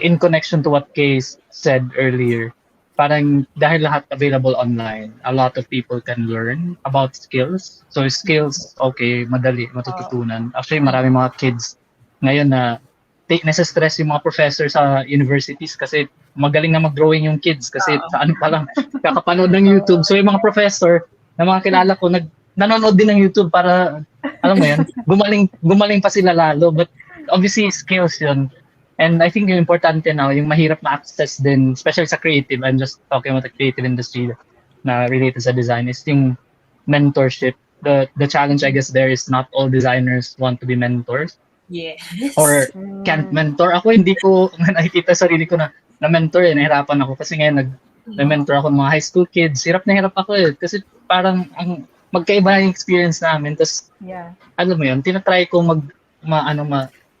in connection to what Case said earlier, parang dahil lahat available online, a lot of people can learn about skills. So skills, okay, madali, matututunan. Actually, marami mga kids ngayon na nasa-stress yung mga professor sa universities kasi magaling na mag-drawing yung kids kasi sa ano pa lang, kakapanood ng YouTube. So yung mga professor na mga kilala ko, nanonood din ng YouTube para, alam mo yan, gumaling pa sila lalo. But obviously, skills yun. And I think yung importante now, yung mahirap na access din, especially sa creative, I'm just talking about the creative industry na related sa design, is yung mentorship. The challenge, I guess, there is not all designers want to be mentors. Yes. Or can't mentor. Ako, hindi ko nakikita sarili ko na mentor eh. Nahirapan ako kasi ngayon nag-mentor ako ng mga high school kids. Hirap na hirap ako eh. Kasi parang magkaiba yung experience namin. Tapos, alam mo yun, tinatry ko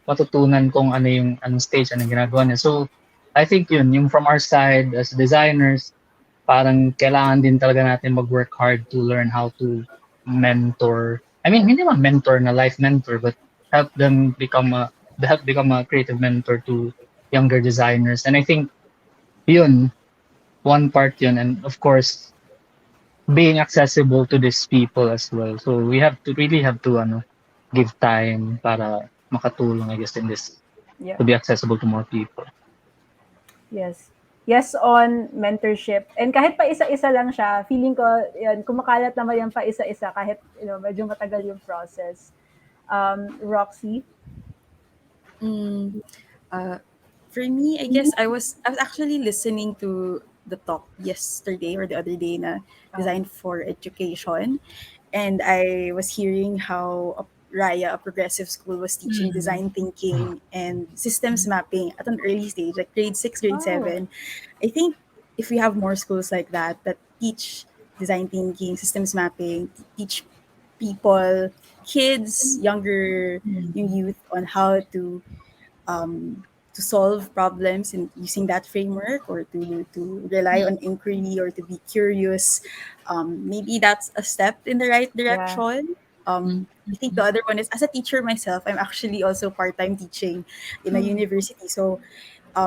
matutunan kung ano yung anong stage, anong ginagawa niya. So, I think yun, yung from our side as designers, parang kailangan din talaga natin mag-work hard to learn how to mentor. I mean, hindi man mentor na life mentor, but help them become a help become a creative mentor to younger designers. And I think yun, one part yun. And of course, being accessible to these people as well. So we have to really have to give time para makatulong, I guess, in this Yeah. to be accessible to more people. Yes. Yes on mentorship. And kahit pa isa-isa lang siya, feeling ko, yan, kumakalat naman yan pa isa-isa kahit, medyo matagal yung process. Roxy? Mm, for me, I guess I was actually listening to the talk yesterday or the other day na Design for Education, and I was hearing how Raya, a progressive school, was teaching design thinking and systems mapping at an early stage, like grade 6, grade Oh. 7. I think if we have more schools like that that teach design thinking, systems mapping, teach people, kids, younger yung youth on how to solve problems and using that framework, or to rely on inquiry, or to be curious, maybe that's a step in the right direction. I think the other one is, as a teacher myself, I'm actually also part-time teaching in a university. So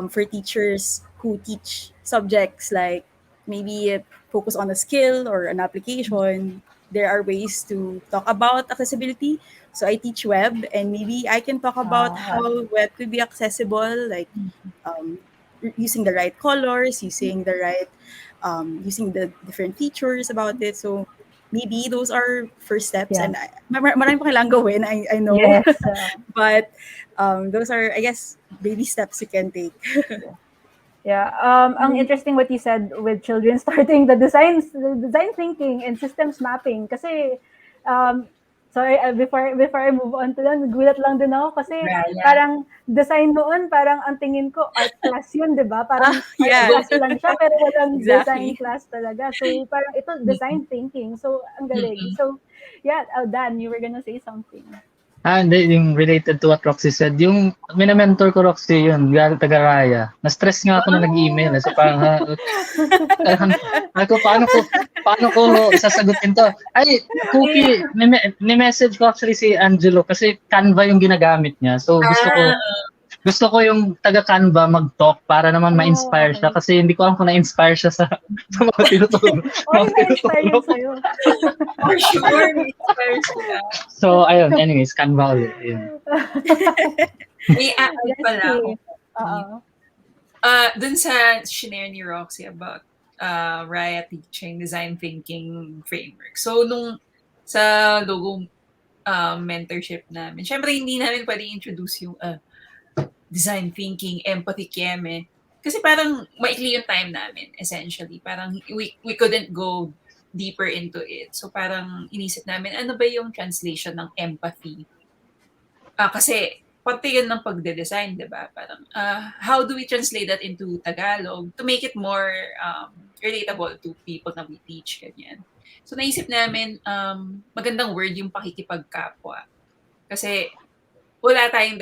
for teachers who teach subjects like maybe focus on a skill or an application, there are ways to talk about accessibility. So I teach web, and maybe I can talk about how web could be accessible, like um, using the right colors, using the different features about it. So maybe those are first steps, Yeah. and marami pa kailangang gawin, I know. Yes. But those are, I guess, baby steps you can take. Yeah. Ang interesting what you said with children starting the design thinking and systems mapping. Kasi, sorry, before I move on to that, nagulat lang din ako kasi Raya. parang design noon, parang ang tingin ko art class yun, di ba? Parang art yes. class lang siya, pero walang design Exactly. class talaga. So, parang ito, design thinking. So, ang galing. So, yeah, Dan, you were gonna say something. Hindi, yung related to what Roxy said, yung minamentor ko Roxy yun, taga-Raya. Na-stress nga ako na nag-email. So parang, ako, paano ko sasagutin to? Ay, Cookie, ni-message ko actually si Angelo kasi Canva yung ginagamit niya. So gusto ko yung taga-Canva mag-talk para naman ma-inspire siya kasi hindi ko alam kung na-inspire siya sa mga tinutulong. Na-inspire yun sa'yo. For sure, inspire sila. So, ayun, anyways, Canva ulit. Yun. May add pala ako. Dun sa shinare ni Roxy about Raya teaching design thinking framework. So, nung sa logo mentorship namin, syempre hindi namin pwede introduce yung design thinking, empathy, keme. Kasi parang maikli yung time namin, essentially. Parang we couldn't go deeper into it. So parang inisip namin, ano ba yung translation ng empathy? Kasi pati yun ng pagde-design, di ba? Parang, how do we translate that into Tagalog to make it more relatable to people na we teach, ganyan. So naisip namin, magandang word yung pakikipagkapwa. Kasi wala tayong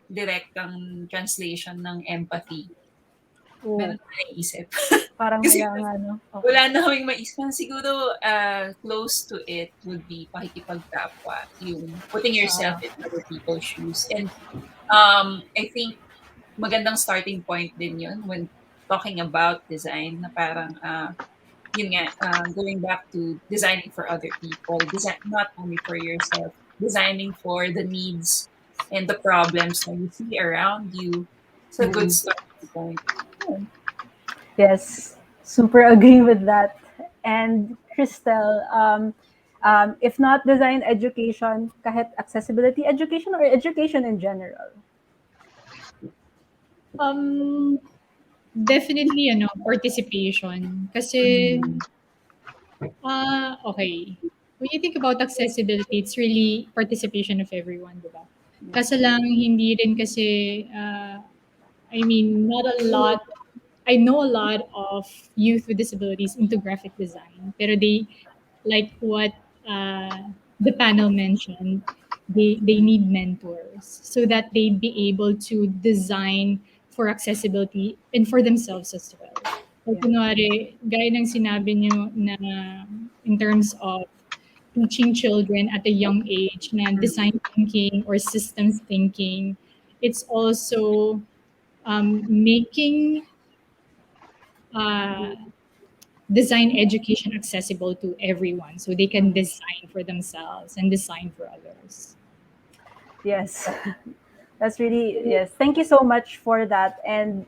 direktang translation ng empathy. Meron na naisip. Parang Kasi Okay. wala na kaming maisip. Siguro, close to it would be pakikipagkapwa, yung putting yourself in other people's shoes. And I think magandang starting point din yun when talking about design, na parang, yun nga, going back to designing for other people, not only for yourself, designing for the needs and the problems that you see around you. It's a good starting point. Yes, super agree with that. And Christelle, if not design education, kahit accessibility education or education in general? Definitely, participation. Kasi, okay. When you think about accessibility, it's really participation of everyone, di ba? Kaso lang, hindi rin kasi, not a lot, I know a lot of youth with disabilities into graphic design, pero they, like what the panel mentioned, they need mentors so that they'd be able to design for accessibility and for themselves as well. So, kunwari, gaya ng sinabi nyo na in terms of teaching children at a young age na design thinking or systems thinking, it's also making uh, design education accessible to everyone so they can design for themselves and design for others. Yes. That's really, yes. Thank you so much for that. And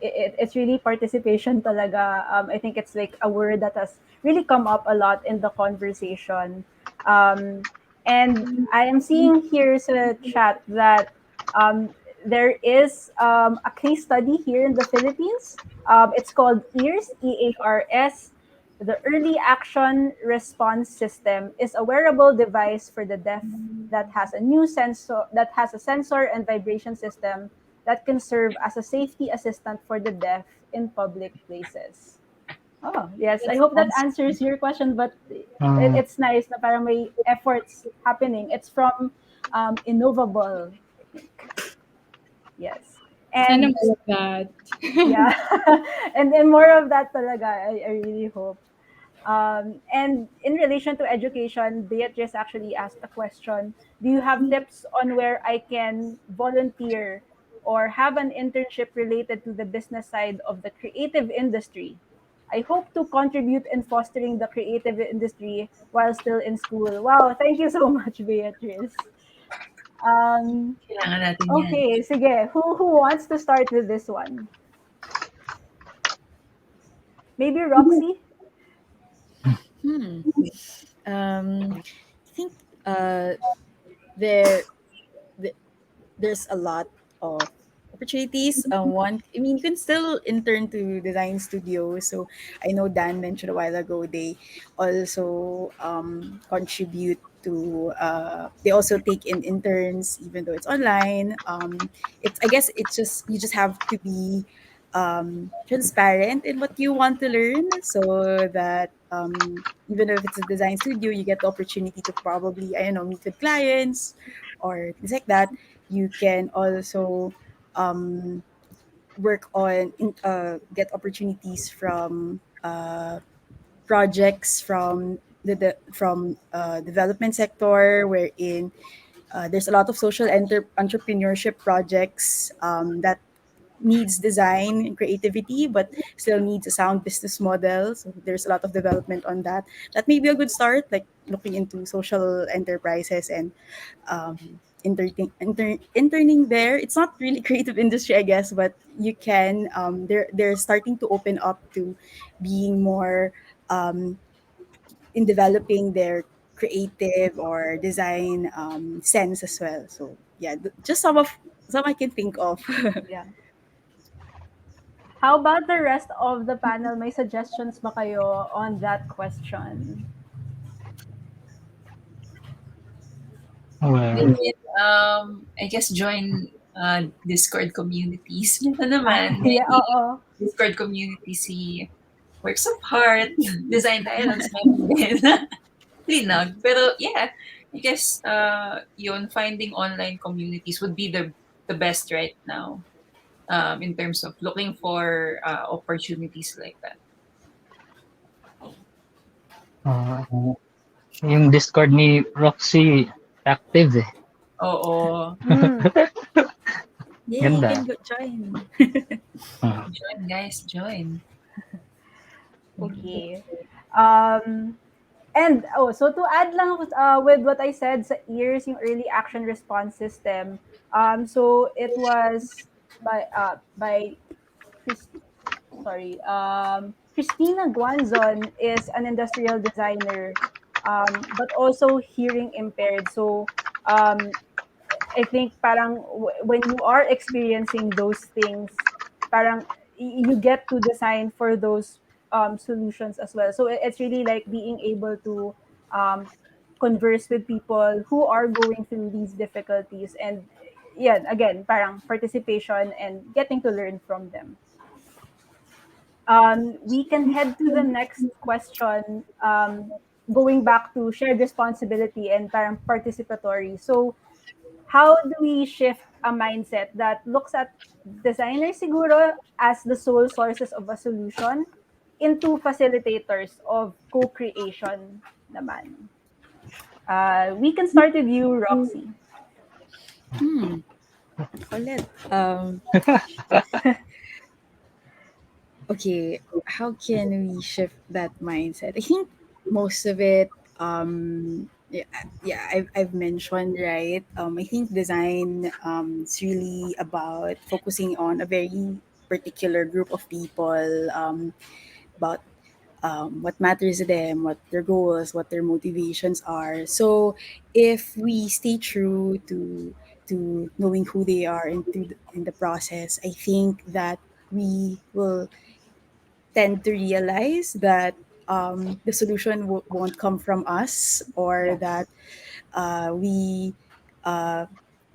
it's really participation talaga. I think it's like a word that has really come up a lot in the conversation. Um, and I am seeing here in the chat that um, there is a case study here in the Philippines. It's called EARS, EARS. The Early Action Response System is a wearable device for the deaf that has a sensor and vibration system that can serve as a safety assistant for the deaf in public places. Oh, yes. I That's hope that awesome. answers your question, but Uh, it's nice na parang may efforts happening. It's from Innovable, I think. Yes. Sana And more of that. yeah, and then more of that talaga, I really hope. And in relation to education, Beatrice actually asked a question. Do you have tips on where I can volunteer or have an internship related to the business side of the creative industry? I hope to contribute in fostering the creative industry while still in school. Wow, thank you so much, Beatrice. Um, Kailangan natin yan. okay, sige. Who wants to start with this one? Maybe Roxy? Hmm. I think there th- there's a lot of opportunities. One, I mean, you can still intern to design studios. So I know Dan mentioned a while ago they also contribute to. They also take in interns, even though it's online. It's I guess it's just you just have to be transparent in what you want to learn, so that even if it's a design studio, you get the opportunity to probably I don't know meet with clients or things like that. You can also um, work on get opportunities from projects from the development sector, wherein there's a lot of social entrepreneurship projects that needs design and creativity, but still needs a sound business model. So there's a lot of development on that. That may be a good start, like looking into social enterprises and interning there. It's not really creative industry, I guess, but you can. They're starting to open up to being more um, in developing their creative or design sense as well. So yeah, just some I can think of. Yeah. How about the rest of the panel? May suggestions ba kayo on that question? well, Then, I guess join Discord communities. Ito Ah, naman, may yeah, oo. Discord community si Works of Heart, Design Dialogues, meron din. Linag. Pero yeah, I guess yun, finding online communities would be the best right now in terms of looking for opportunities like that. uh, yung Discord ni Roxy active eh. Oo. Mm, Yeah, you can Ganda. go join. Uh, Join guys, join. okay. Um, and so to add lang with what I said sa EARS, yung early action response system. So it was by Chris, sorry, Christina Guanzon is an industrial designer, but also hearing impaired. So um, I think parang when you are experiencing those things, parang you get to design for those solutions as well. So it's really like being able to um, converse with people who are going through these difficulties, and yeah, again, parang participation and getting to learn from them. We can head to the next question, going back to shared responsibility and parang participatory. So how do we shift a mindset that looks at designers siguro as the sole sources of a solution into facilitators of co-creation naman? We can start with you, Roxy. Ulit. Okay, how can we shift that mindset? I think most of it, I've mentioned, right? I think design is really about focusing on a very particular group of people, about what matters to them, what their goals, what their motivations are. So if we stay true to knowing who they are in the process, I think that we will tend to realize that the solution won't come from us, or Yeah. that we uh,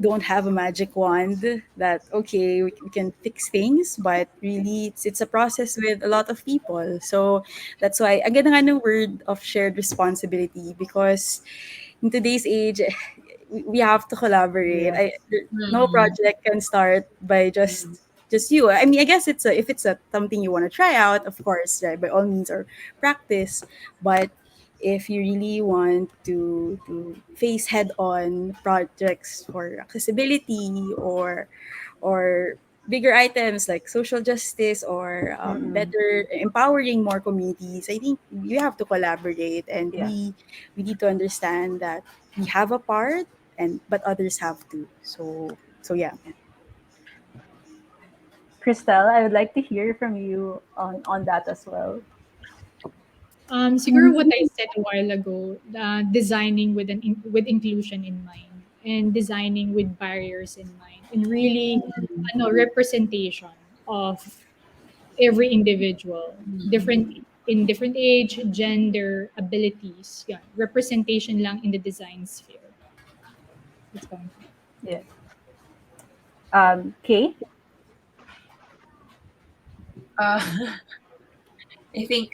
don't have a magic wand that okay we can fix things, but really it's a process with a lot of people. So that's why again ang word of shared responsibility, because in today's age we have to collaborate. Yes. No Mm. project can start by just you. I mean, I guess it's a if it's a something you want to try out, of course, right, by all means, or practice. But if you really want to face head on projects for accessibility, or bigger items like social justice, or Mm-mm. better empowering more communities, I think you have to collaborate, and Yeah. we need to understand that we have a part, and but others have to. So yeah. Christelle, I would like to hear from you on that as well. Siguro what I said a while ago, designing with with inclusion in mind, and designing with barriers in mind, and really representation of every individual, different in different age, gender, abilities. Yeah, representation lang in the design sphere. That's coming from. Yes. Kay? Uh, I think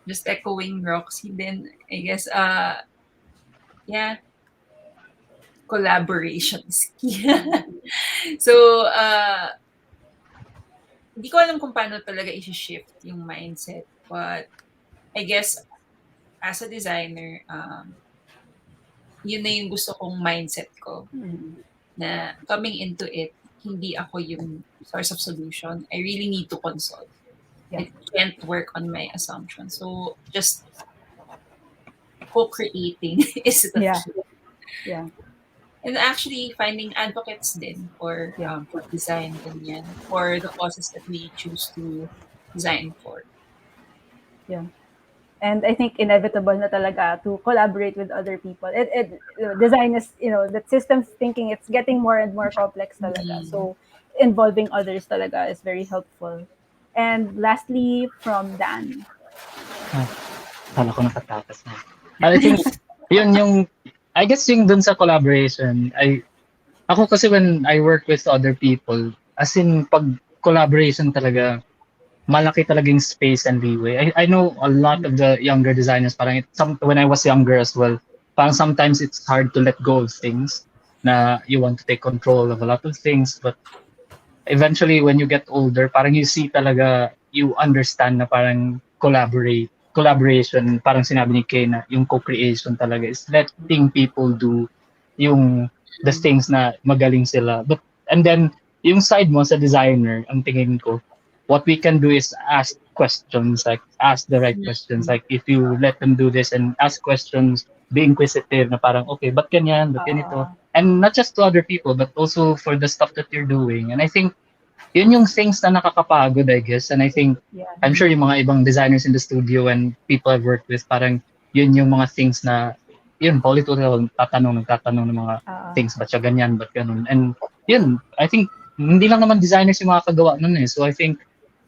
just echoing Roxy then, I guess yeah, collaboration is key. So hindi ko alam kung paano talaga i-shift yung mindset, but I guess as a designer, yun na yung gusto kong mindset ko, Mm. na coming into it, hindi ako yung source of solution. I really need to consult. Yeah. I can't work on my assumption. So just co-creating is the Yeah. key. Yeah. And actually finding advocates din Yeah. for design, ganyan, for the causes that we choose to design for. Yeah. And I think inevitable na talaga to collaborate with other people. Design is, that systems thinking, it's getting more and more complex talaga. Mm. So involving others talaga is very helpful. And lastly, from Dan. Kala ko nakatakas na. I think, yun yung, I guess yung dun sa collaboration, ako kasi when I work with other people, as in, pag collaboration talaga, malaki talagang space and leeway. I know a lot of the younger designers, parang when I was younger as well, parang sometimes it's hard to let go of things, na you want to take control of a lot of things, but eventually when you get older, parang you see talaga, you understand na parang collaboration, parang sinabi ni Kay na yung co-creation talaga is letting people do yung the things na magaling sila. And then yung side mo sa designer, ang tingin ko, what we can do is ask questions, like ask the right questions. Like if you let them do this and ask questions, be inquisitive na parang, okay, ba't ganyan, ba't ganito? And not just to other people, but also for the stuff that you're doing. And I think yun yung things na nakakapagod, I guess. And I think, Yeah. I'm sure yung mga ibang designers in the studio and people I've worked with, parang yun yung mga things na, yun, paulit-ulit nagtatanong ng mga things, ba't siya ganyan, ba't ganun. And yun, I think, hindi lang naman designers yung makakagawa nun eh. So I think,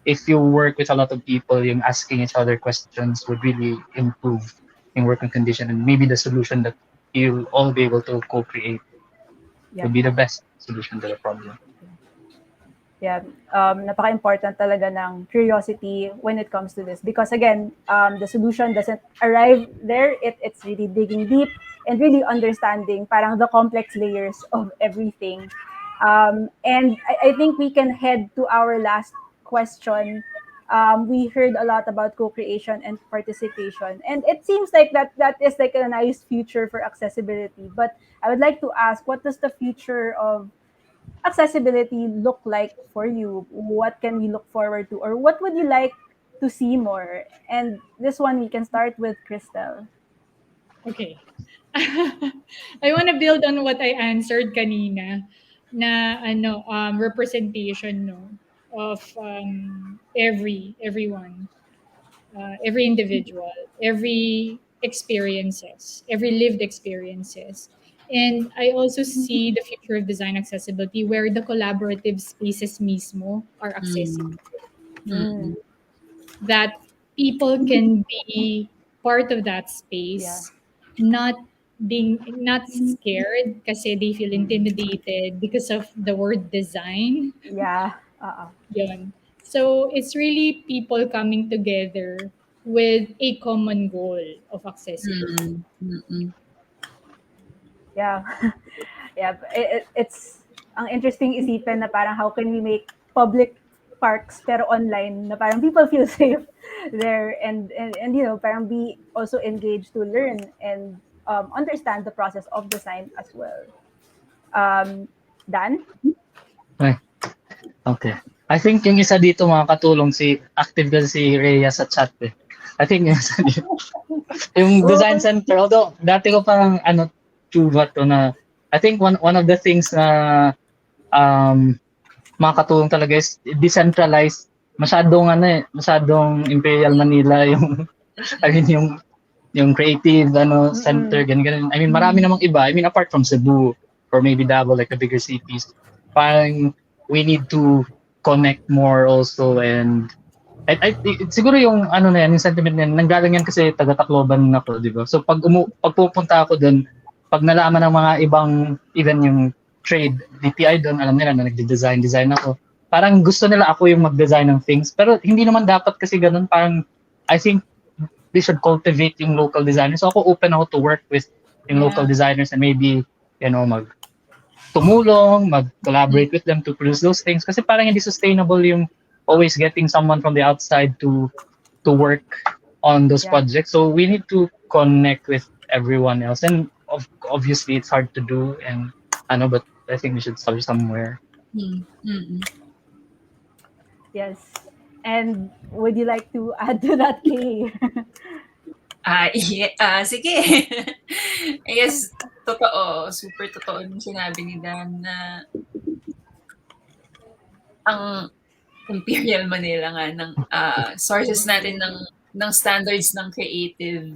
if you work with a lot of people, yung asking each other questions would really improve yung working condition, and maybe the solution that you'll all be able to co-create Yeah. would be the best solution to the problem. Yeah, napaka-important talaga ng curiosity when it comes to this, because again, the solution doesn't arrive there. It's really digging deep, and really understanding parang the complex layers of everything. And I think we can head to our last question. We heard a lot about co-creation and participation, and it seems like that is like a nice future for accessibility. But I would like to ask, what does the future of accessibility look like for you? What can we look forward to, or what would you like to see more? And this one we can start with Crystal. Okay. I want to build on what I answered kanina na representation no of everyone, every individual, every experiences, every lived experiences. And I also see the future of design accessibility where the collaborative spaces mismo are accessible, Mm. Mm, Mm. that people can be part of that yeah. space, not not scared kasi they feel intimidated because of the word design. Yeah. Yun. So it's really people coming together with a common goal of accessibility. Mm. Mm. Yeah. Yeah. It's ang interesting isipin na parang how can we make public parks pero online na parang people feel safe there, and parang be also engaged to learn and understand the process of design as well. Dan? Ay, okay. I think yung isa dito makakatulong si active kasi si Rhea sa chat eh. I think yung isa dito. Yung Oh, design center, although dati ko parang tsuba to na I think one of the things na um makakatulong talaga is decentralized. Masyadong Imperial Manila yung I mean yung creative center mm-mm. ganun. I mean marami namang iba. I mean apart from Cebu or maybe Davao like the bigger cities. Parang we need to connect more also and siguro yung na yan, yung sentiment na yan, nanggaling yan kasi taga Tacloban ako, di ba? So pag pupunta ako doon, pag nalaman ng mga ibang, even yung trade, DPI doon, alam nila na design ako. Parang gusto nila ako yung mag-design ng things. Pero hindi naman dapat kasi ganun. Parang, I think they should cultivate yung local designers. So ako open ako to work with yung local Yeah. designers and maybe, tumulong, mag-collaborate with them to produce those things. Kasi parang hindi sustainable yung always getting someone from the outside to work on those Yeah. projects. So we need to connect with everyone else. And obviously it's hard to do and but I think we should start somewhere. Mm. Mm. Yes. And would you like to add to that, Kay? Sige. I guess, totoo, super totoo yung sinabi ni Dan na ang Imperial Manila nga ng sources natin ng standards ng creative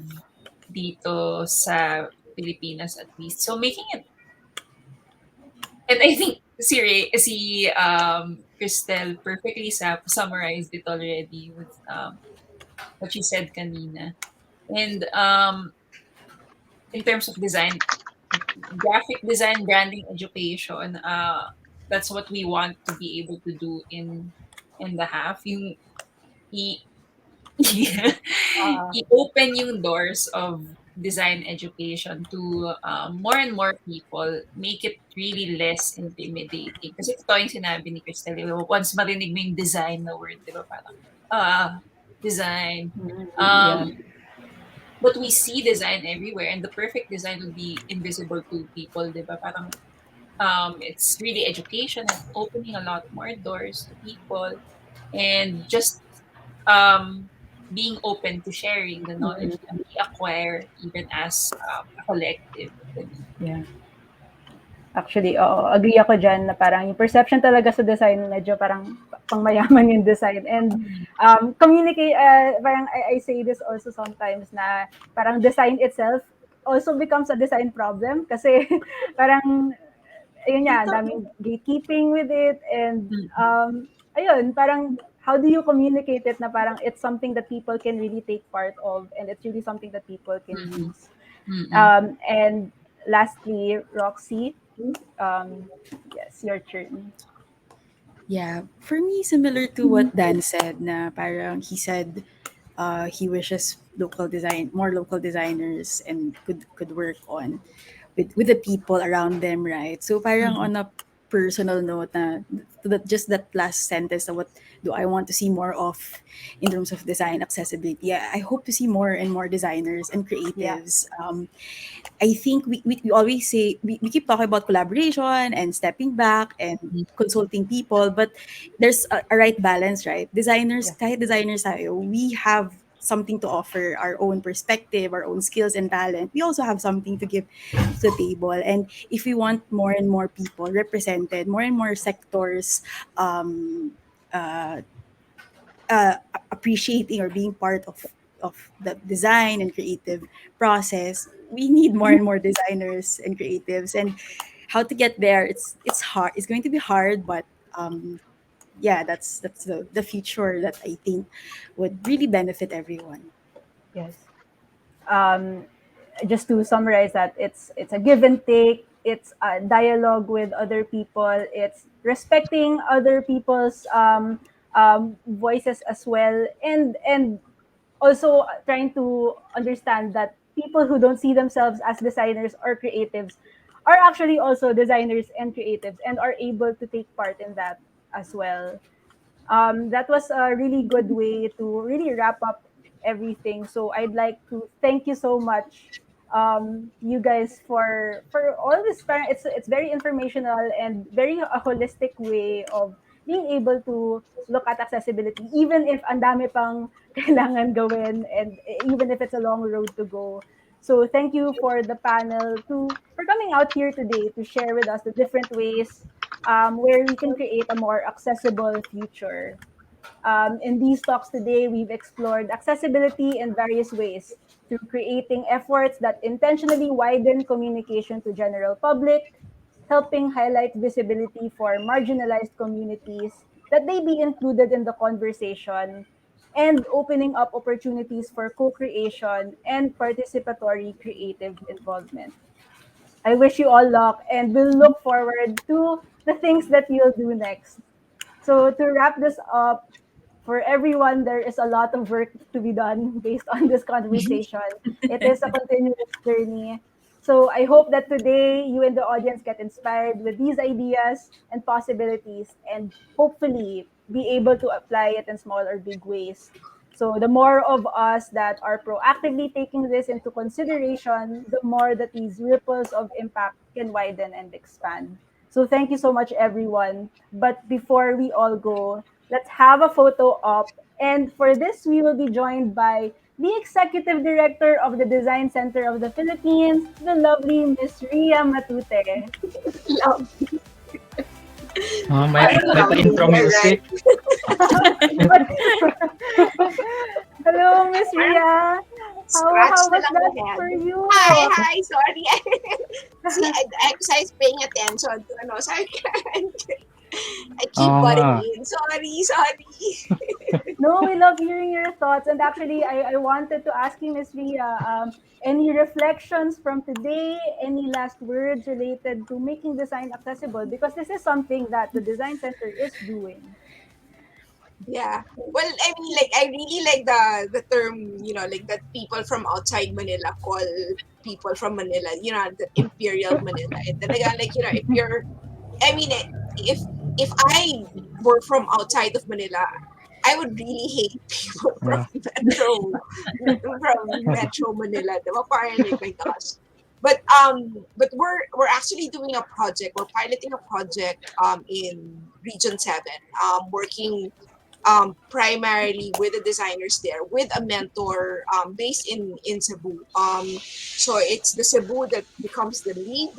dito sa Pilipinas at least. So making it, and I think si Cristel perfectly summarized it already with what she said kanina. And in terms of design, graphic design, branding, education, that's what we want to be able to do in the half. Yung i i-open yung doors of design education to more and more people, make it really less intimidating. Kasi ito yung sinabi ni Cristel, once marinig mo yung design na word, di ba, parang, design. Yeah. But we see design everywhere, and the perfect design would be invisible to people, di ba? Parang, it's really education and opening a lot more doors to people, and just being open to sharing the knowledge that we acquire even as a collective. Yeah. Actually, oo, agree ako dyan na parang yung perception talaga sa design medyo parang pangmayaman yung design. And communicate, parang I say this also sometimes na parang design itself also becomes a design problem kasi parang ayun nga, daming gatekeeping with it and ayun, parang how do you communicate it na parang it's something that people can really take part of and it's really something that people can use. And lastly, Roxy, yes, your turn. Yeah, for me, similar to what Dan said, na parang he said, he wishes more local designers, and could work on with the people around them, right? So parang on a personal note, just that last sentence, what do I want to see more of in terms of design accessibility? I hope to see more and more designers and Yeah. creatives. I think we always say, we keep talking about collaboration and stepping back and consulting people, but there's a right balance, right? Designers, Yes. kahit designers tayo, we have something to offer, our own perspective, our own skills and talent. We also have something to give to the table. And if we want more and more people represented, more and more sectors um, uh, appreciating or being part of the design and creative process, we need more and more designers and creatives. And how to get there, it's hard. It's going to be hard, but yeah, that's the future that I think would really benefit everyone. Yes. Um, just to summarize that, it's a give and take. It's a dialogue with other people. It's respecting other people's voices as well, and also trying to understand that people who don't see themselves as designers or creatives are actually also designers and creatives and are able to take part in that as well. That was a really good way to really wrap up everything. So I'd like to thank you so much, you guys, for all this. It's very informational and very a holistic way of being able to look at accessibility, even if ang dami pang kailangan gawin and even if it's a long road to go. So thank you for the panel for coming out here today to share with us the different ways where we can create a more accessible future. In these talks today, we've explored accessibility in various ways through creating efforts that intentionally widen communication to general public, helping highlight visibility for marginalized communities, that they be included in the conversation, and opening up opportunities for co-creation and participatory creative involvement. I wish you all luck and we'll look forward to the things that you'll do next. So to wrap this up, for everyone, there is a lot of work to be done based on this conversation. It is a continuous journey. So I hope that today you and the audience get inspired with these ideas and possibilities and hopefully be able to apply it in small or big ways. So the more of us that are proactively taking this into consideration, the more that these ripples of impact can widen and expand. So thank you so much, everyone. But before we all go, let's have a photo op. And for this, we will be joined by the Executive Director of the Design Center of the Philippines, the lovely Miss Ria Matute. Love. May pa-intro music. Hello, Miss Ria. Scratch How na was lang that the head. for you? Hi, sorry. See, I was paying attention to ano, sorry. I keep Oo nga. butting in. Sorry. No, we love hearing your thoughts. And actually, I wanted to ask you, Miss Ria, any reflections from today, any last words related to making design accessible? Because this is something that the Design Center is doing. Yeah. Well, I mean, like, I really like the term, like that people from outside Manila call people from Manila, the Imperial Manila. And talaga, like, if you're, I mean, if I were from outside of Manila, I would really hate people from Yeah. Metro Manila. Diba? Parang like, my gosh. But we're actually doing a project. We're piloting a project in Region 7, working primarily with the designers there, with a mentor based in Cebu. So it's the Cebu that becomes the lead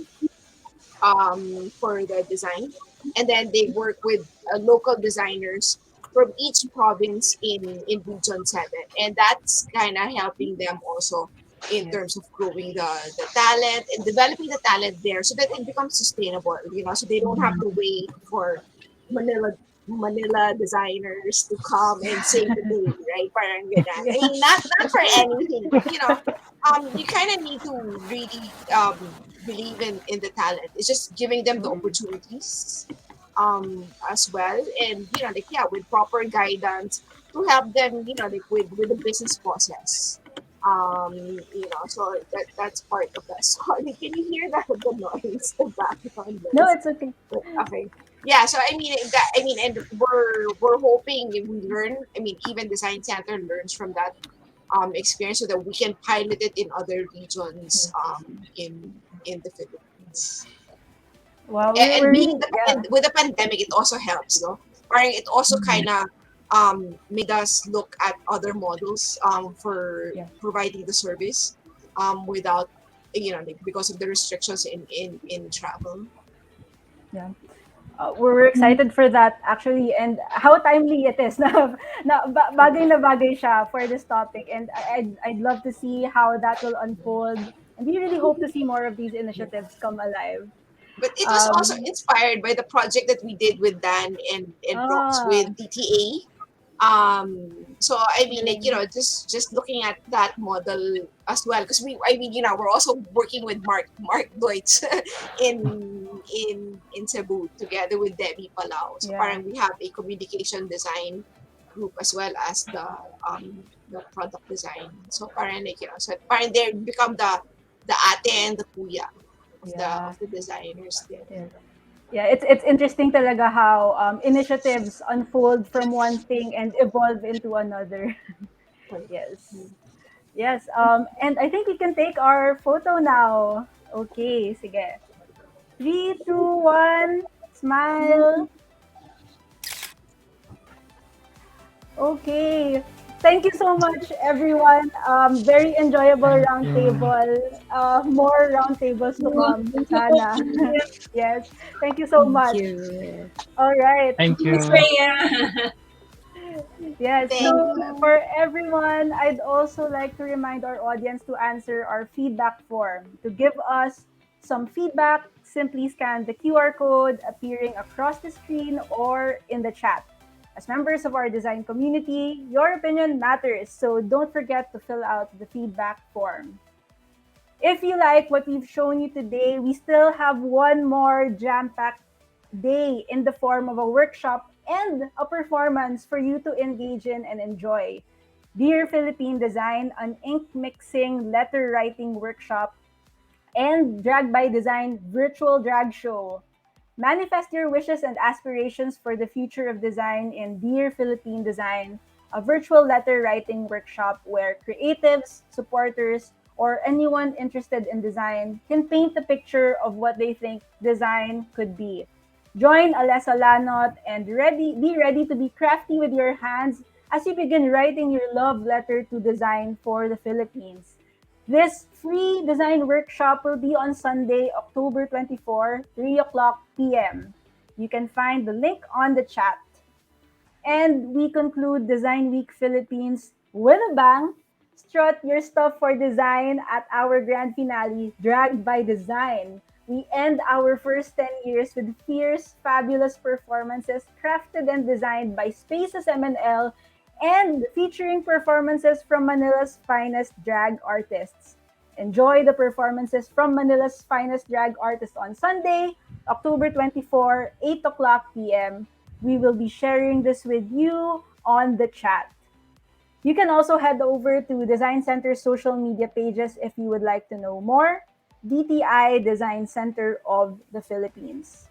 for the design, and then they work with local designers from each province in Region 7, and that's kind of helping them also in Yes. terms of growing the talent and developing the talent there so that it becomes sustainable, so they don't have to wait for Manila Manila designers to come and save the day, right? Parang ganun. I mean, not for anything, but you kind of need to really believe in the talent. It's just giving them the opportunities as well, and like, yeah, with proper guidance to to help them, like with the business process. So that's part of that. Sorry, can you hear that the noise, the background No, noise? it's okay. But, okay. Yeah, so and we're hoping if we learn. I mean, even design center learns from that experience, so that we can pilot it in other regions in the Philippines. Wow, And we're being really, yeah. with the pandemic, it also helps, no? Parang it also Mhm. kind of made us look at other models for Yeah. providing the service without, like, because of the restrictions in travel. Yeah. We're excited for that actually, and how timely it is na bagay siya for this topic, and I'd love to see how that will unfold, and we really hope to see more of these initiatives come alive. But it was also um inspired by the project that we did with Dan and Rox ah with DTA. So I mean, like, Galing. just looking at that model as well, because we're also working with Mark Deutsch in Cebu together with Debbie Palau. So Yeah. parang we have a communication design group as well as the product design. So parang, like, so parang they become the ate and the kuya Yeah. of the designers there. Yeah. Yeah, it's interesting talaga how initiatives unfold from one thing and evolve into another. Right. Yes. Yes. And I think we can take our photo now. Okay, sige. 3, 2, 1, smile. Okay. Thank you so much, everyone. Very enjoyable Thank you. roundtable. More roundtables to come, sana. Yes. Thank you so Thank much. you. All right. Thank Thanks, you. Freya. Yes. Thank So you. for everyone, I'd also like to remind our audience to answer our feedback form. To give us some feedback, simply scan the QR code appearing across the screen or in the chat. As members of our design community, your opinion matters, so don't forget to fill out the feedback form. If you like what we've shown you today, we still have one more jam packed day in the form of a workshop and a performance for you to engage in and enjoy. Dear Philippine Design, an ink mixing letter writing workshop and Drag by Design virtual drag show. Manifest your wishes and aspirations for the future of design in Dear Philippine Design, a virtual letter writing workshop where creatives, supporters, or anyone interested in design can paint a picture of what they think design could be. Join Alessa Lanot and be ready to be crafty with your hands as you begin writing your love letter to design for the Philippines. This free design workshop will be on Sunday, October 24, 3 o'clock p.m. You can find the link on the chat. And we conclude Design Week Philippines with a bang. Strut your stuff for design at our grand finale, Dragged by Design. We end our first 10 years with fierce, fabulous performances crafted and designed by Spaces MNL and featuring performances from Manila's finest drag artists. Enjoy the performances from Manila's finest drag artists on Sunday, October 24, 8 o'clock p.m. We will be sharing this with you on the chat. You can also head over to Design Center's social media pages if you would like to know more. DTI Design Center of the Philippines.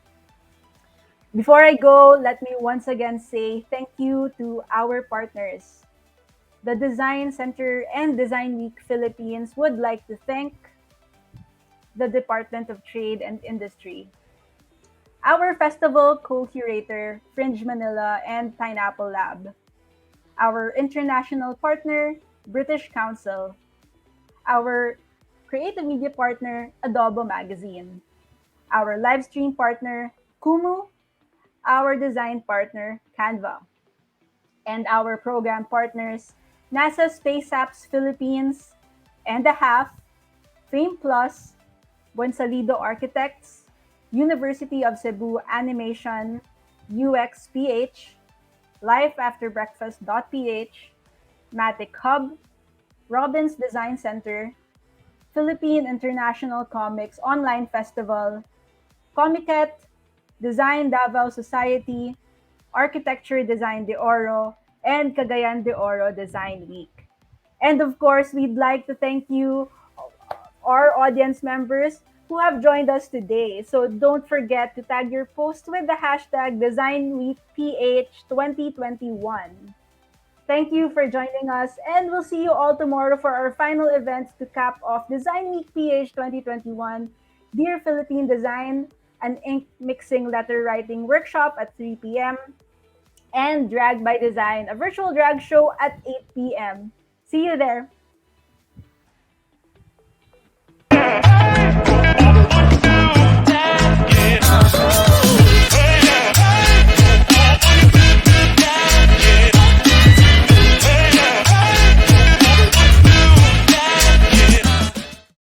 Before I go, let me once again say thank you to our partners. The Design Center and Design Week Philippines would like to thank the Department of Trade and Industry, our festival co-curator, Fringe Manila and Pineapple Lab, our international partner, British Council, our creative media partner, Adobo Magazine, our live stream partner, Kumu, our design partner, Canva, and our program partners, NASA Space Apps Philippines and a half, Fame Plus, Buensalido Architects, University of Cebu Animation, UXPH, lifeafterbreakfast.ph, Matic Hub, Robbins Design Center, Philippine International Comics Online Festival, Comiket, Design Davao Society, Architecture Design de Oro, and Cagayan de Oro Design Week. And of course, we'd like to thank you, our audience members who have joined us today. So don't forget to tag your post with the hashtag DesignWeekPH 2021. Thank you for joining us, and we'll see you all tomorrow for our final events to cap off Design Week PH 2021, Dear Philippine Design, an ink mixing letter writing workshop at 3 p.m., and Drag by Design, a virtual drag show at 8 p.m. See you there.